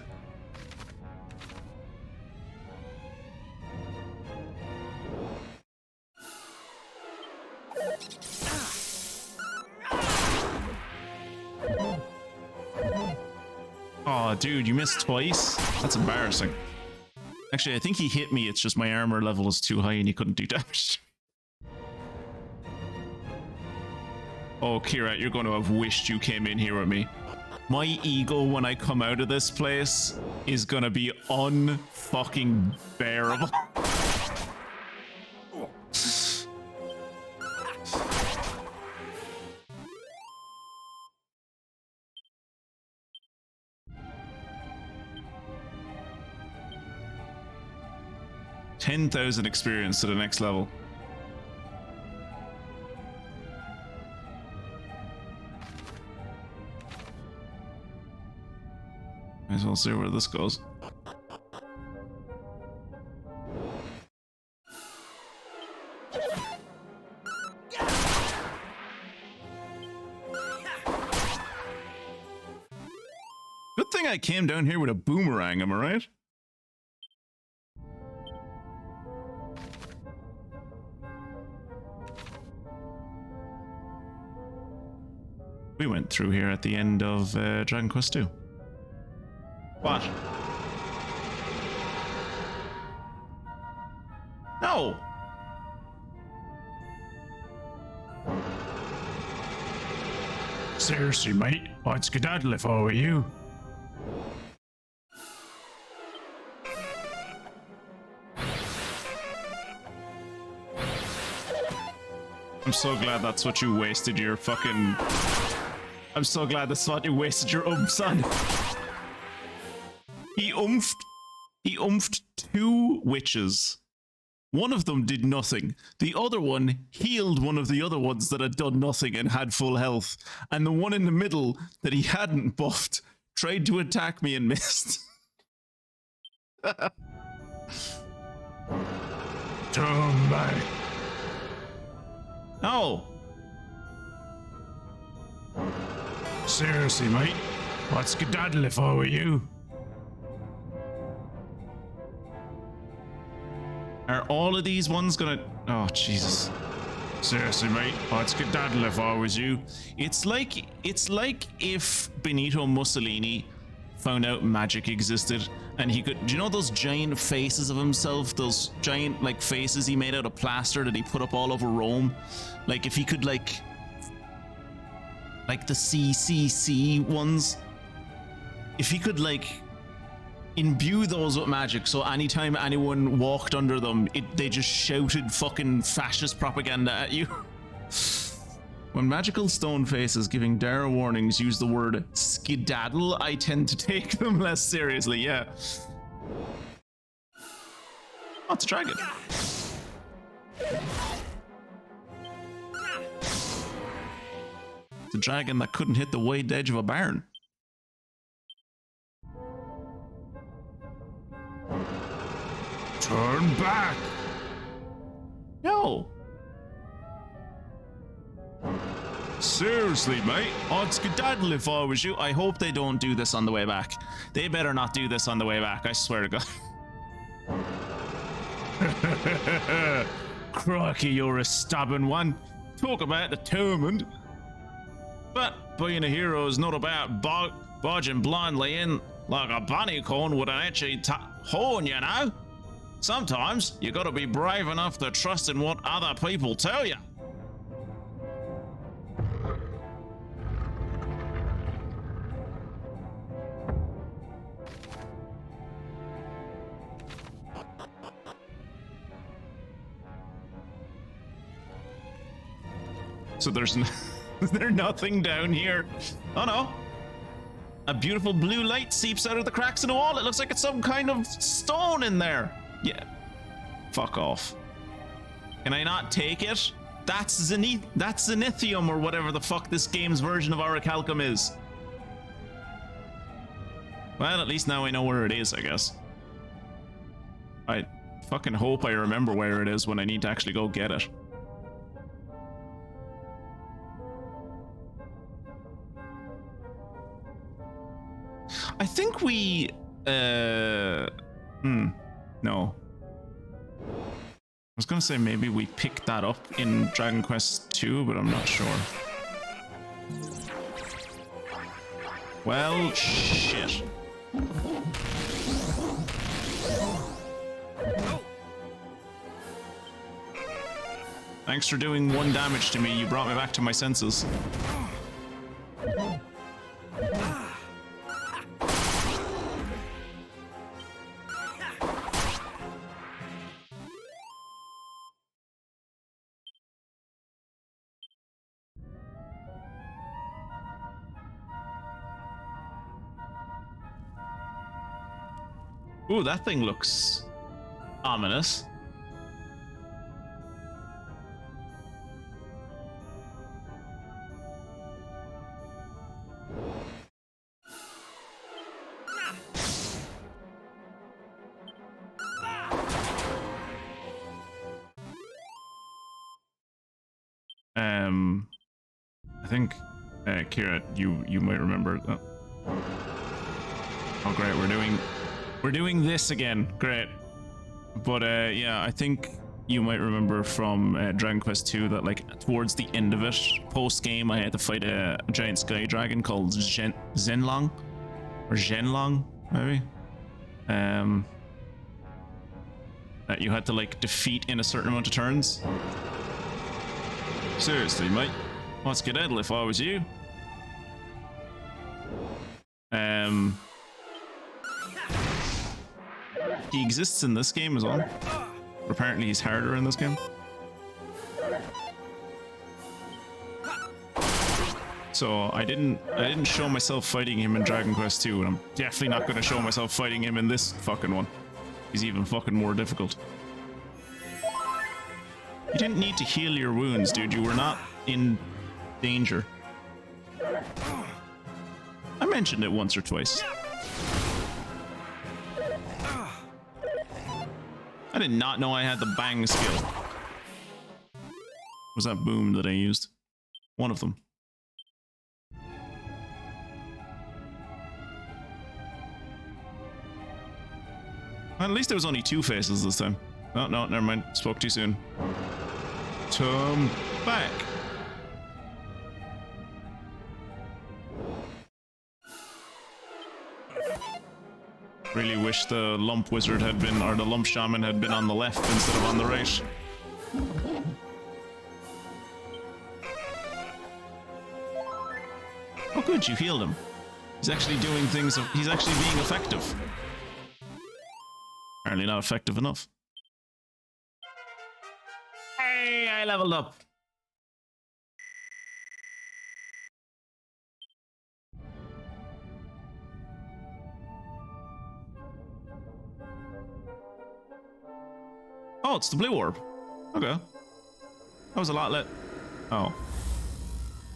Oh, dude, you missed twice? That's embarrassing. Actually, I think he hit me, it's just my armor level is too high and he couldn't do damage. Oh, Kira, you're going to have wished you came in here with me. My ego when I come out of this place is going to be unfucking bearable. 10,000 experience to the next level. Might as well see where this goes. Good thing I came down here with a boomerang, am I right? We went through here at the end of Dragon Quest II. What? No!
Seriously, mate, I'd skedaddle if I were you.
I'm so glad that's what you wasted your fucking... I'm so glad that's what you wasted your umphs on. He umphed 2 witches. One of them did nothing. The other one healed one of the other ones that had done nothing and had full health. And the one in the middle that he hadn't buffed tried to attack me and missed.
Turn back.
No.
Seriously, mate, I'd skedaddle if I were you.
Are all of these ones gonna... Oh, Jesus.
Seriously, mate, I'd skedaddle if I was you.
It's like if Benito Mussolini found out magic existed and he could... Do you know those giant faces of himself? Those giant, like, faces he made out of plaster that he put up all over Rome? Like, if he could, like the CCC ones, if he could, like, imbue those with magic, so anytime anyone walked under them, they just shouted fucking fascist propaganda at you. When magical stone faces giving dire warnings use the word skedaddle, I tend to take them less seriously, yeah. Oh, it's a dragon. It's a dragon that couldn't hit the wide edge of a barn.
Turn back.
No.
Seriously, mate,
I'd skedaddle if I was you. I hope they don't do this on the way back. They better not do this on the way back, I swear to God.
Crikey, you're a stubborn one.
Talk about determined. But being a hero is not about barging blindly in like a bunny corn with an itchy horn, you know? Sometimes you gotta be brave enough to trust in what other people tell you. So there's is there nothing down here? Oh no. A beautiful blue light seeps out of the cracks in the wall. It looks like it's some kind of stone in there. Yeah. Fuck off. Can I not take it? That's Zenithium or whatever the fuck this game's version of Orichalcum is. Well, at least now I know where it is, I guess. I fucking hope I remember where it is when I need to actually go get it. I think we, no. I was gonna say maybe we picked that up in Dragon Quest II, but I'm not sure. Well, shit. Thanks for doing 1 damage to me. You brought me back to my senses. Ooh, that thing looks ominous. I think, Kira, you might remember. Oh, great, we're doing this again. Great. But yeah, I think you might remember from Dragon Quest 2 that like towards the end of it, post game, I had to fight a giant sky dragon called Zenlong, or Zhenlong, maybe. That you had to like defeat in a certain amount of turns. Seriously, mate. I'd skedaddle if I was you. He exists in this game as well. Apparently he's harder in this game. So I didn't show myself fighting him in Dragon Quest 2, and I'm definitely not going to show myself fighting him in this fucking one. He's even fucking more difficult. You didn't need to heal your wounds, dude. You were not in danger. I mentioned it once or twice. I did not know I had the bang skill. Was that boom that I used? One of them. At least there was only 2 faces this time. Oh, no, never mind. Spoke too soon. Turn back. Really wish the lump wizard had been, or the lump shaman had been on the left instead of on the right. Oh good, you healed him. He's actually doing things, he's actually being effective. Apparently not effective enough. Hey, I leveled up. Oh, it's the blue orb. Okay. That was a lot lit. Oh.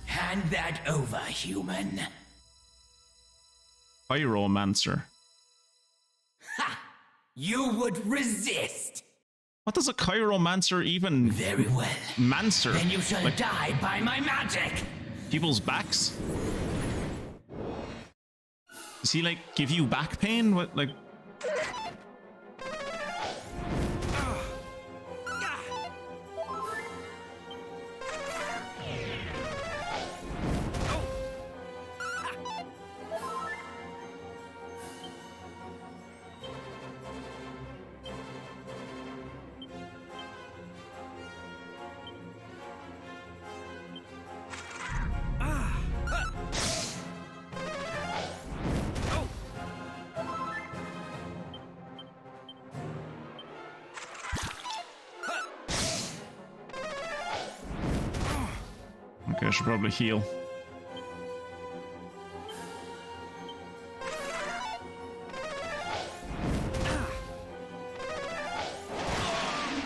Hand that over, human.
Pyromancer.
Ha! You would resist.
What does a Chiromancer even...
Very well.
Mancer?
Then you shall
like,
die by my magic.
People's backs? Does he, like, give you back pain? What, like... Okay, I should probably heal.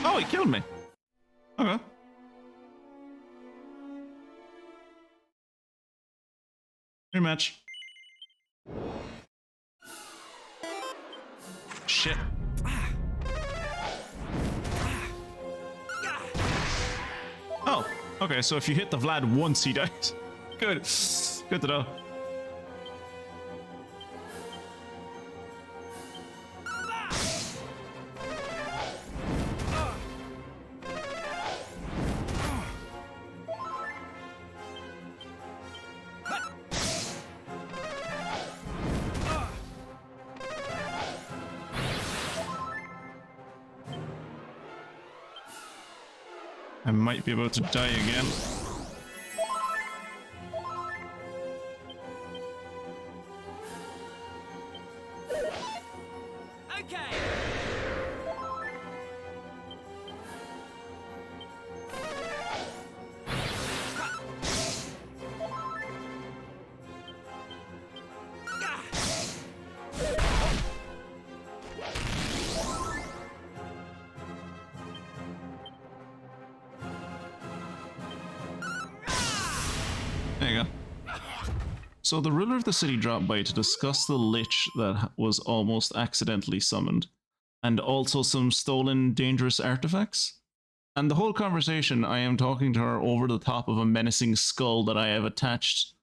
Oh, he killed me. Okay. Rematch. Shit. Oh, okay, so if you hit the Vlad once, he dies. Good. Good to know. I might be about to die again. There you go. So the ruler of the city dropped by to discuss the lich that was almost accidentally summoned, and also some stolen dangerous artifacts. And the whole conversation, I am talking to her over the top of a menacing skull that I have attached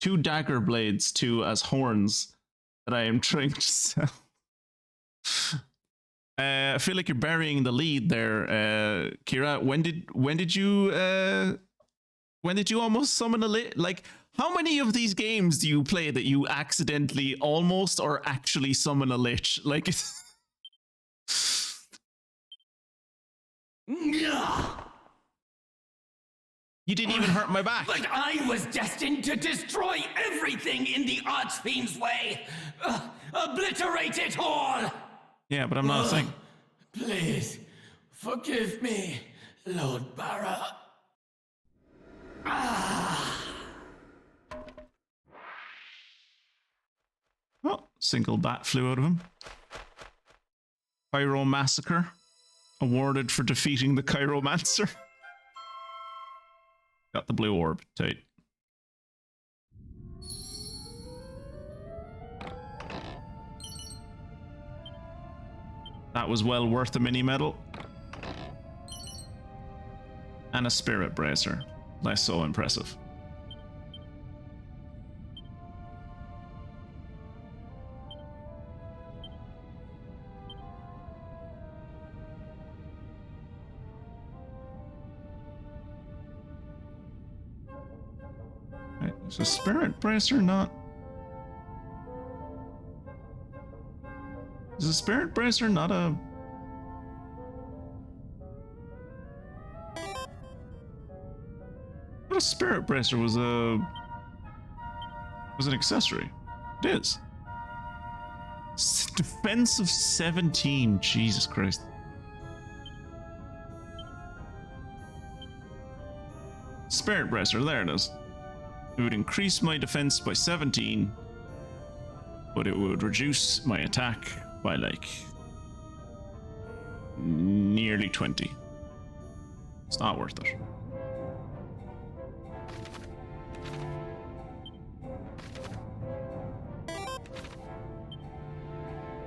2 dagger blades to as horns that I am trying to sell. I feel like you're burying the lead there, Kira. When did you almost summon a lich? Like, how many of these games do you play that you accidentally almost or actually summon a lich? Like, you didn't even hurt my back.
But I was destined to destroy everything in the Archfiend's way. Obliterate it all.
Yeah, but I'm not a thing.
Please, forgive me, Lord Barra.
Oh, single bat flew out of him. Pyro Massacre. Awarded for defeating the Chiromancer. Got the blue orb. Tight. That was well worth the mini medal. And a spirit bracer. Less so impressive. Right, is a spirit bracer not... Is a spirit bracer not a... What a spirit bracer was an accessory. It is. Defense of 17. Jesus Christ. Spirit bracer, there it is. It would increase my defense by 17, but it would reduce my attack by like nearly 20. It's not worth it.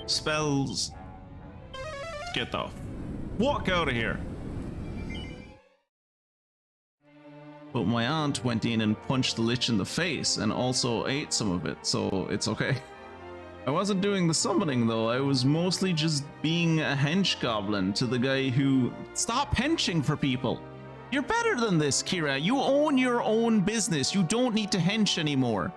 Spells. Get the walk out of here. But my aunt went in and punched the lich in the face and also ate some of it, so it's okay. I wasn't doing the summoning though, I was mostly just being a hench goblin to the guy who... Stop henching for people! You're better than this, Kira. You own your own business. You don't need to hench anymore.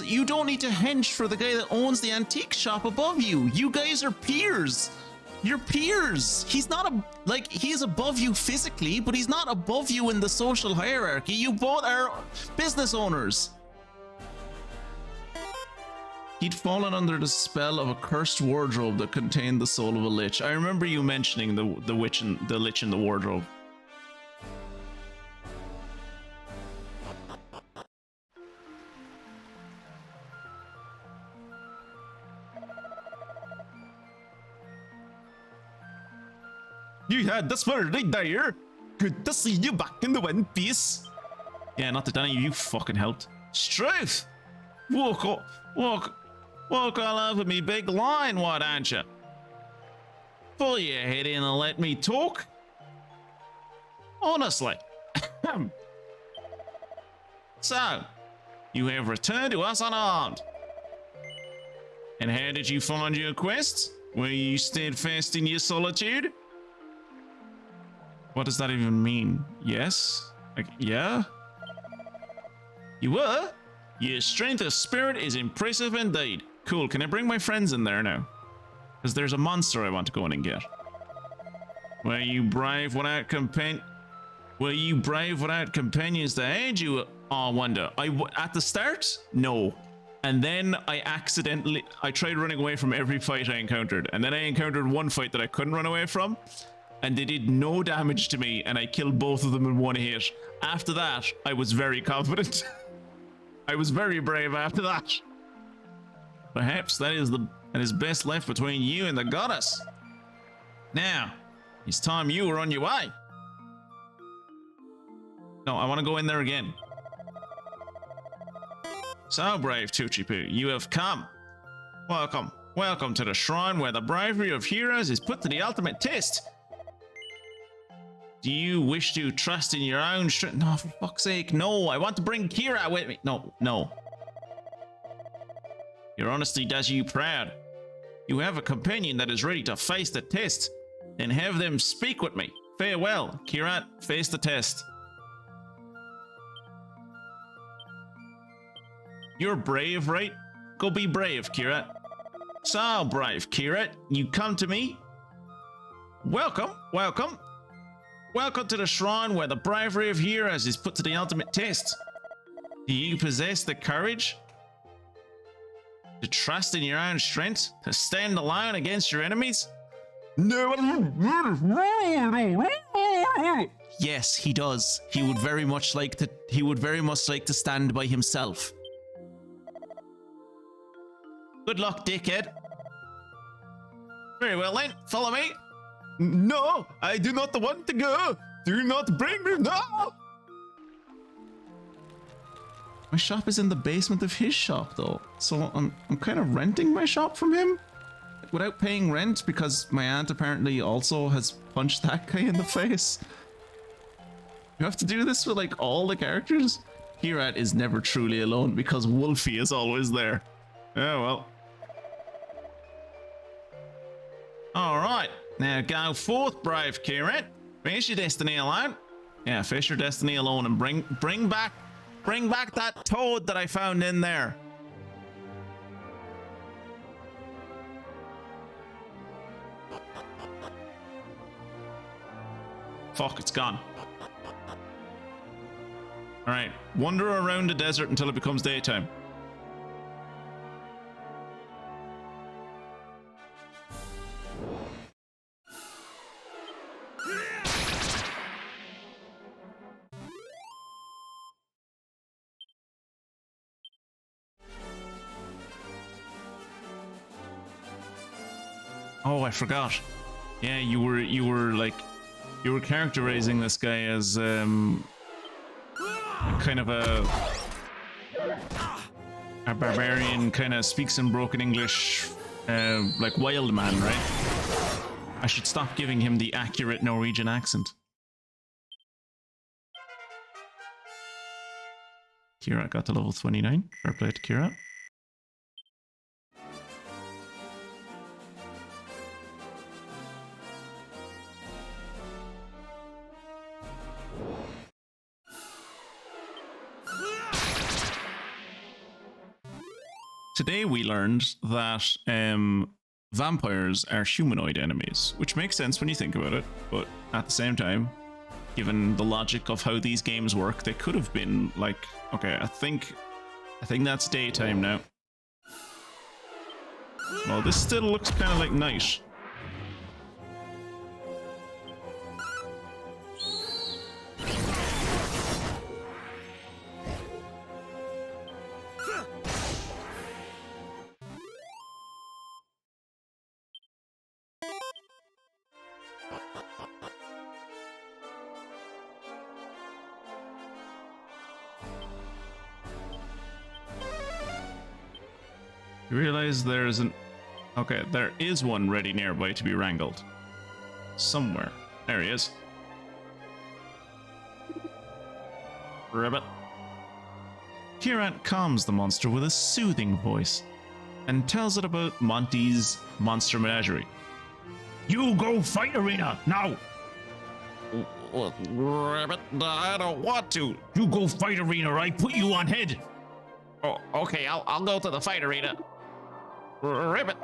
You don't need to hench for the guy that owns the antique shop above you. You guys are peers. You're peers. He's not he's above you physically, but he's not above you in the social hierarchy. You both are business owners. He'd fallen under the spell of a cursed wardrobe that contained the soul of a lich. I remember you mentioning the lich in the wardrobe. You had this for right there. Good to see you back in the one piece. Yeah, not that any of you fucking helped. Struth! Walk all over me big line, why don't you? Pull your head in and let me talk. Honestly. So, you have returned to us unarmed. And how did you find your quest? Were you steadfast in your solitude? What does that even mean? Yes? Like, yeah? You were? Your strength of spirit is impressive indeed. Cool, can I bring my friends in there now? Because there's a monster I want to go in and get. Were you brave without companions to aid you? Oh, I wonder. At the start? No. And then I tried running away from every fight I encountered. And then I encountered one fight that I couldn't run away from. And they did no damage to me, and I killed both of them in one hit. After that, I was very confident. I was very brave after that. Perhaps that is best left between you and the goddess. Now, it's time you were on your way. No, I want to go in there again. So brave, Tuchipu, you have come. Welcome. Welcome to the shrine where the bravery of heroes is put to the ultimate test. Do you wish to trust in your own strength? No, for fuck's sake, no. I want to bring Kira with me. No, no. Your honesty does you proud. You have a companion that is ready to face the test. Then have them speak with me. Farewell, Kirat. Face the test. You're brave, right? Go be brave, Kirat. So brave, Kirat. You come to me. Welcome, welcome. Welcome to the shrine where the bravery of heroes is put to the ultimate test. Do you possess the courage to trust in your own strength, to stand alone against your enemies? No. Yes, he does. He would very much like to stand by himself. Good luck, dickhead. Very well then, follow me.
No, I do not want to go. Do not bring me. No.
My shop is in the basement of his shop, though, so I'm kind of renting my shop from him without paying rent because my aunt apparently also has punched that guy in the face. You have to do this with like all the characters. Kirat is never truly alone because Wolfie is always there. Oh well. All right, now go forth, brave Kirat. Face your destiny alone. Yeah, face your destiny alone and bring back that toad that I found in there. Fuck, it's gone. All right, wander around the desert until it becomes daytime. Oh, I forgot. Yeah, you were characterizing this guy as kind of a barbarian, kind of speaks in broken English, like wild man, right? I should stop giving him the accurate Norwegian accent. Kira got to level 29. Fair play to Kira. Today we learned that vampires are humanoid enemies, which makes sense when you think about it, but at the same time, given the logic of how these games work, they could have been like, okay, I think that's daytime now. Well, this still looks kind of like night. You realize there isn't... Okay, there is one ready nearby to be wrangled. Somewhere. There he is. Ribbit. Kirat calms the monster with a soothing voice and tells it about Monty's monster menagerie.
You go fight arena, now!
Ribbit, I don't want to.
You go fight arena, I put you on head!
Oh, okay, I'll go to the fight arena. Ribbit.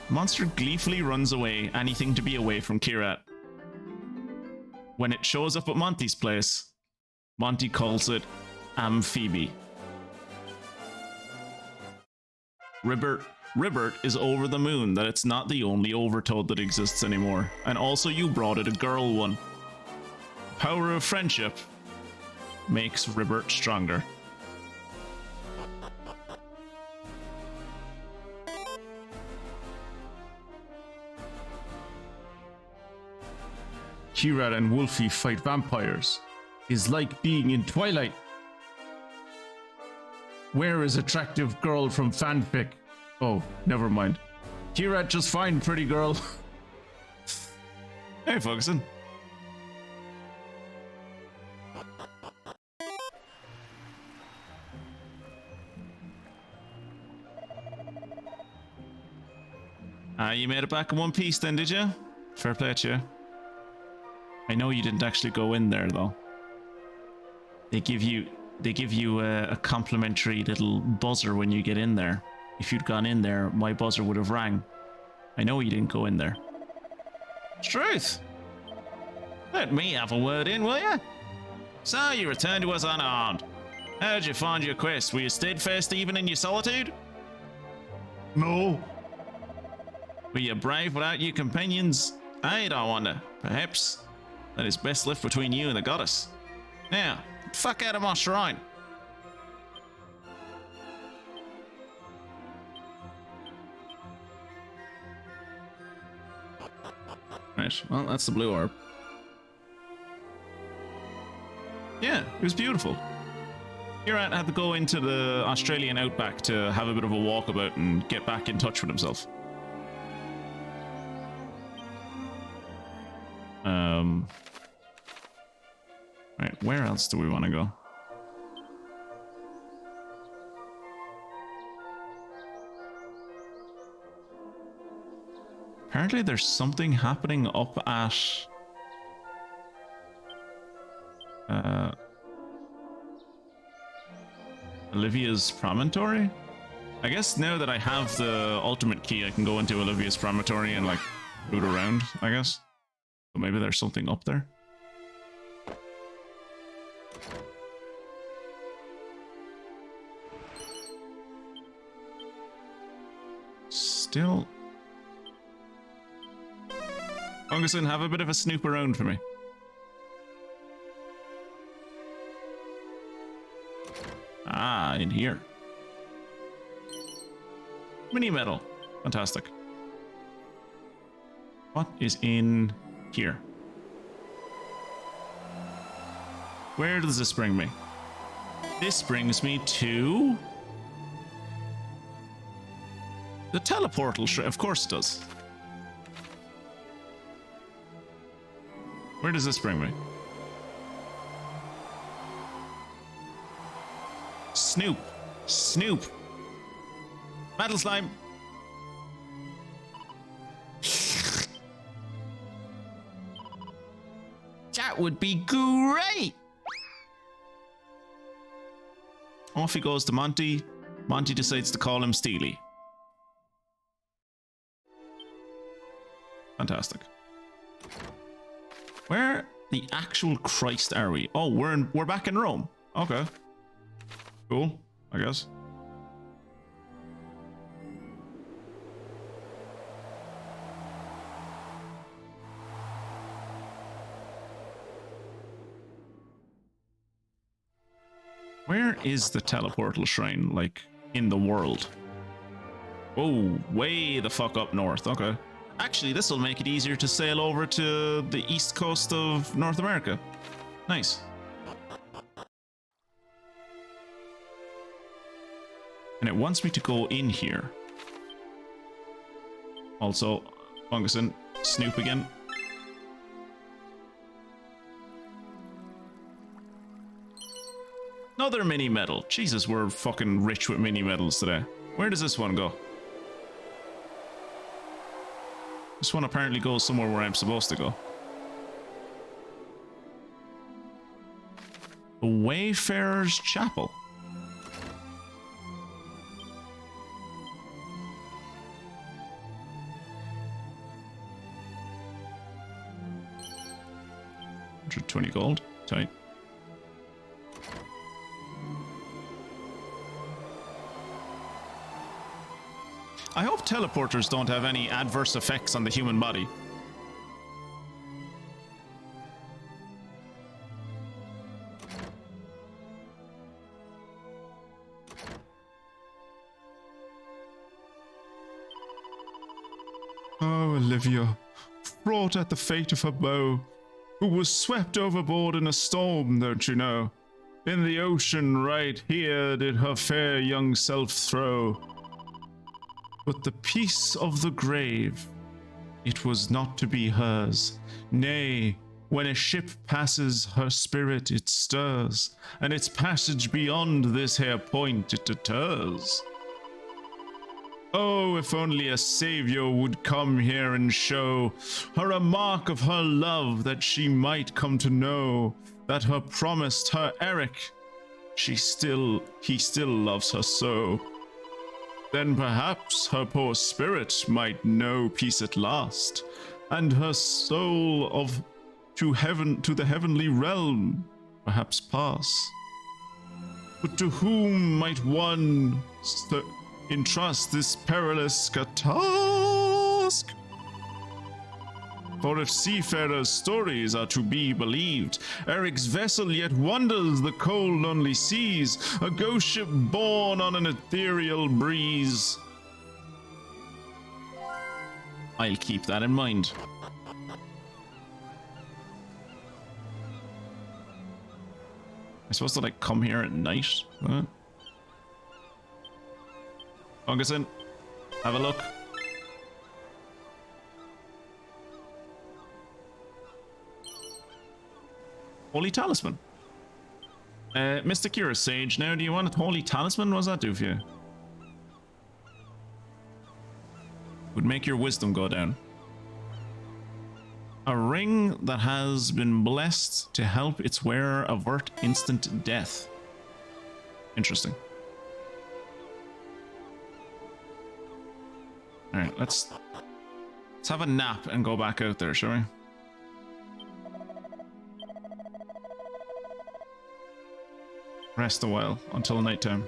Monster gleefully runs away, anything to be away from Kirat. When it shows up at Monty's place, Monty calls it Amphibi. Ribbert is over the moon that it's not the only Overtoad that exists anymore, and also you brought it a girl one. Power of friendship makes Ribbert stronger. Kirat and Wolfie fight vampires.
is like being in Twilight. Where is attractive girl from fanfic? Oh, never mind. Here at just fine, pretty girl.
Hey, Ferguson. You made it back in one piece then, did you? Fair play to you. I know you didn't actually go in there though. They give you a complimentary little buzzer when you get in there. If you'd gone in there, my buzzer would have rang. I know you didn't go in there. It's truth. Let me have a word in, will you? So you returned to us unarmed. How'd you find your quest? Were you steadfast even in your solitude?
No.
Were you brave without your companions? I don't wonder. Perhaps that is best left between you and the goddess. Now, fuck out of my shrine. Right, well, that's the blue orb. Yeah, it was beautiful. Kirat had to go into the Australian outback to have a bit of a walkabout and get back in touch with himself. Right, where else do we want to go? Apparently there's something happening up at Olivia's promontory? I guess now that I have the ultimate key, I can go into Olivia's promontory and like root around, I guess. But maybe there's something up there. Still. Funguson, have a bit of a snoop around for me. Ah, in here. Mini medal. Fantastic. What is in here? Where does this bring me? This brings me to the teleportal shrine. Of course it does. Where does this bring me? Snoop. Snoop. Battle slime. That would be great. Off he goes to Monty. Monty decides to call him Steely. Fantastic. Where the actual Christ are we? Oh, we're back in Rome. Okay. Cool, I guess. Where is the teleportal shrine, like, in the world? Oh, way the fuck up north. Okay. Actually, this will make it easier to sail over to the east coast of North America. Nice. And it wants me to go in here. Also, Funguson, Snoop again. Another mini medal. Jesus, we're fucking rich with mini medals today. Where does this one go? This one apparently goes somewhere where I'm supposed to go. The Wayfarer's Chapel. $120 gold. Tight. I hope teleporters don't have any adverse effects on the human body.
Oh, Olivia, fraught at the fate of her bow, who was swept overboard in a storm, don't you know? In the ocean right here did her fair young self throw. But the peace of the grave, it was not to be hers. Nay, when a ship passes, her spirit it stirs, and its passage beyond this here point it deters. Oh, if only a savior would come here and show her a mark of her love, that she might come to know that her promised her Eric, he still loves her so. Then perhaps her poor spirit might know peace at last, and her soul to the heavenly realm perhaps pass. But to whom might one entrust this perilous task? For if seafarers' stories are to be believed, Eric's vessel yet wanders the cold, lonely seas, a ghost ship borne on an ethereal breeze.
I'll keep that in mind. I'm supposed to, like, come here at night? Huh? Funguson, have a look. Holy Talisman. Mr. Cure Sage, now do you want a Holy Talisman? What does that do for you? Would make your wisdom go down. A ring that has been blessed to help its wearer avert instant death. Interesting. Alright, let's have a nap and go back out there, shall we? Rest a while until nighttime.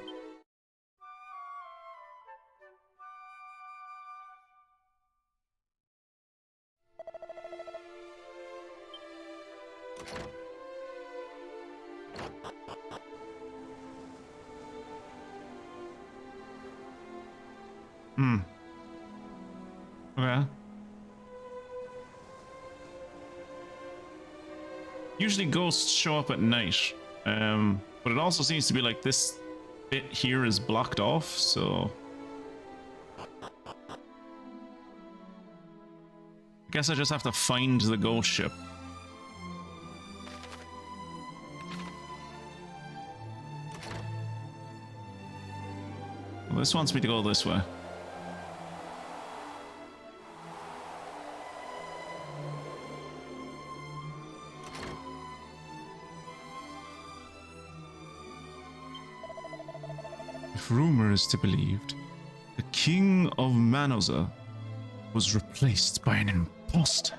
Okay. Usually ghosts show up at night. But it also seems to be like this bit here is blocked off, so I guess I just have to find the ghost ship. Well, this wants me to go this way. If rumor is to be believed, the king of Manoza was replaced by an impostor,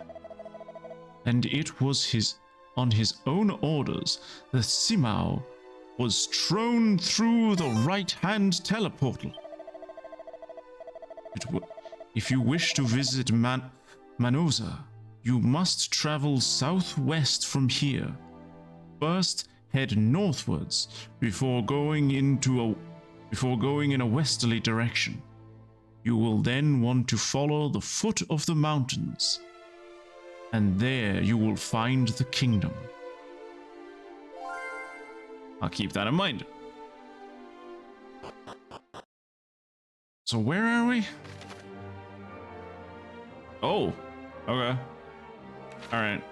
and it was on his own orders that Simao was thrown through the right-hand teleportal. If you wish to visit Manoza, you must travel southwest from here. First, head northwards before going in a westerly direction. You will then want to follow the foot of the mountains, and there you will find the kingdom. I'll keep that in mind. So where are we? Oh, okay. Alright.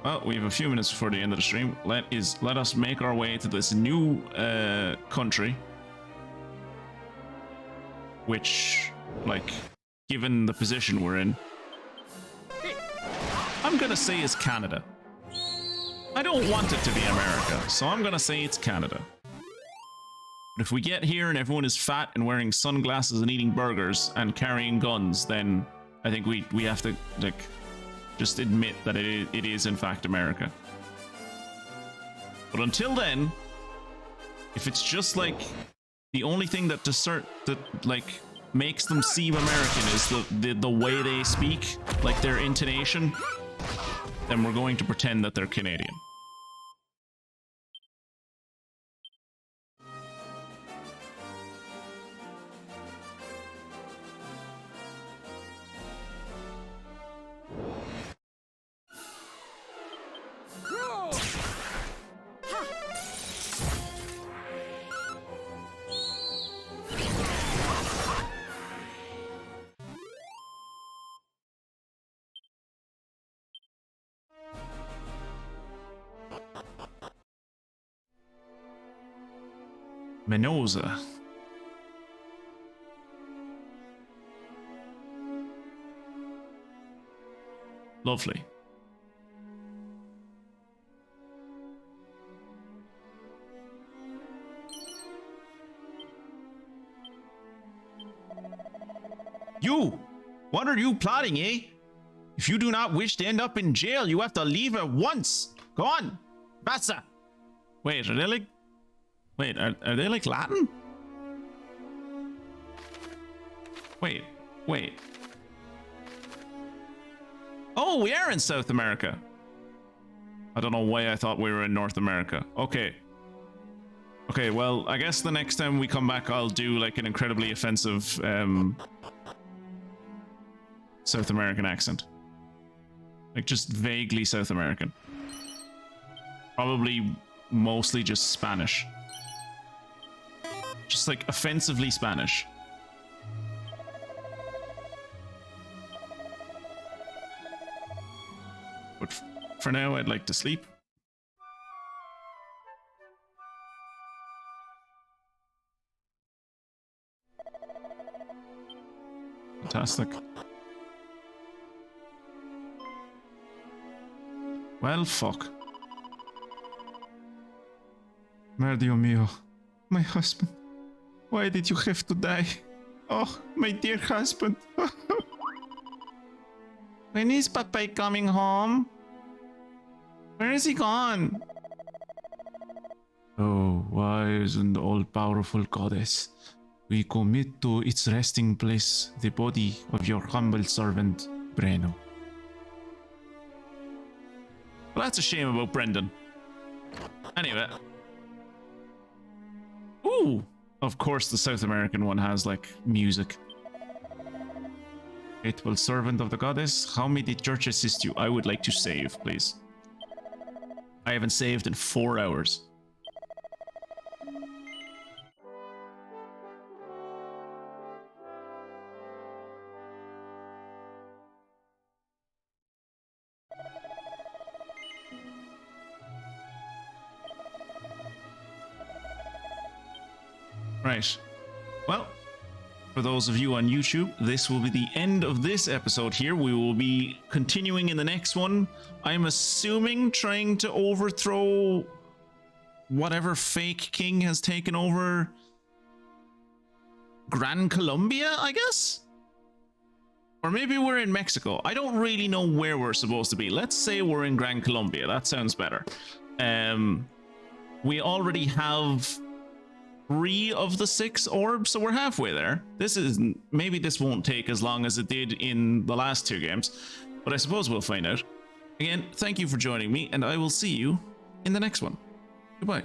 Well, we have a few minutes before the end of the stream. Let us make our way to this new country, which, like, given the position we're in, I'm gonna say is Canada. I don't want it to be America, so I'm gonna say it's Canada. But if we get here and everyone is fat and wearing sunglasses and eating burgers and carrying guns, then I think we have to, like, just admit that it is in fact America. But until then, if it's just like the only thing that like makes them seem American is the way they speak, like their intonation, then we're going to pretend that they're Canadian. Mendoza. Lovely.
You! What are you plotting, eh? If you do not wish to end up in jail, you have to leave at once. Go on. Basta.
Wait, are they like... Wait, are they like Latin? Wait. Oh, we are in South America. I don't know why I thought we were in North America. Okay. Okay, well, I guess the next time we come back, I'll do like an incredibly offensive South American accent. Like just vaguely South American. Probably mostly just Spanish. Just like offensively Spanish. But for now, I'd like to sleep. Fantastic. Well, fuck.
Merdio mio. My husband. Why did you have to die? Oh, my dear husband.
When is Papa coming home? Where is he gone?
Oh, wise and all-powerful goddess, we commit to its resting place the body of your humble servant, Breno.
Well, that's a shame about Brendan. Anyway. Ooh! Of course the South American one has, like, music.
Faithful servant of the goddess, how may the church assist you? I would like to save, please.
I haven't saved in 4 hours. Right. Well, for those of you on YouTube, this will be the end of this episode here. We will be continuing in the next one. I'm assuming trying to overthrow whatever fake king has taken over Gran Colombia, I guess? Or maybe we're in Mexico. I don't really know where we're supposed to be. Let's say we're in Gran Colombia. That sounds better. We already have 3 of the 6 orbs, so we're halfway there. Maybe this won't take as long as it did in the last 2 games, but I suppose we'll find out. Again, thank you for joining me, and I will see you in the next one. Goodbye.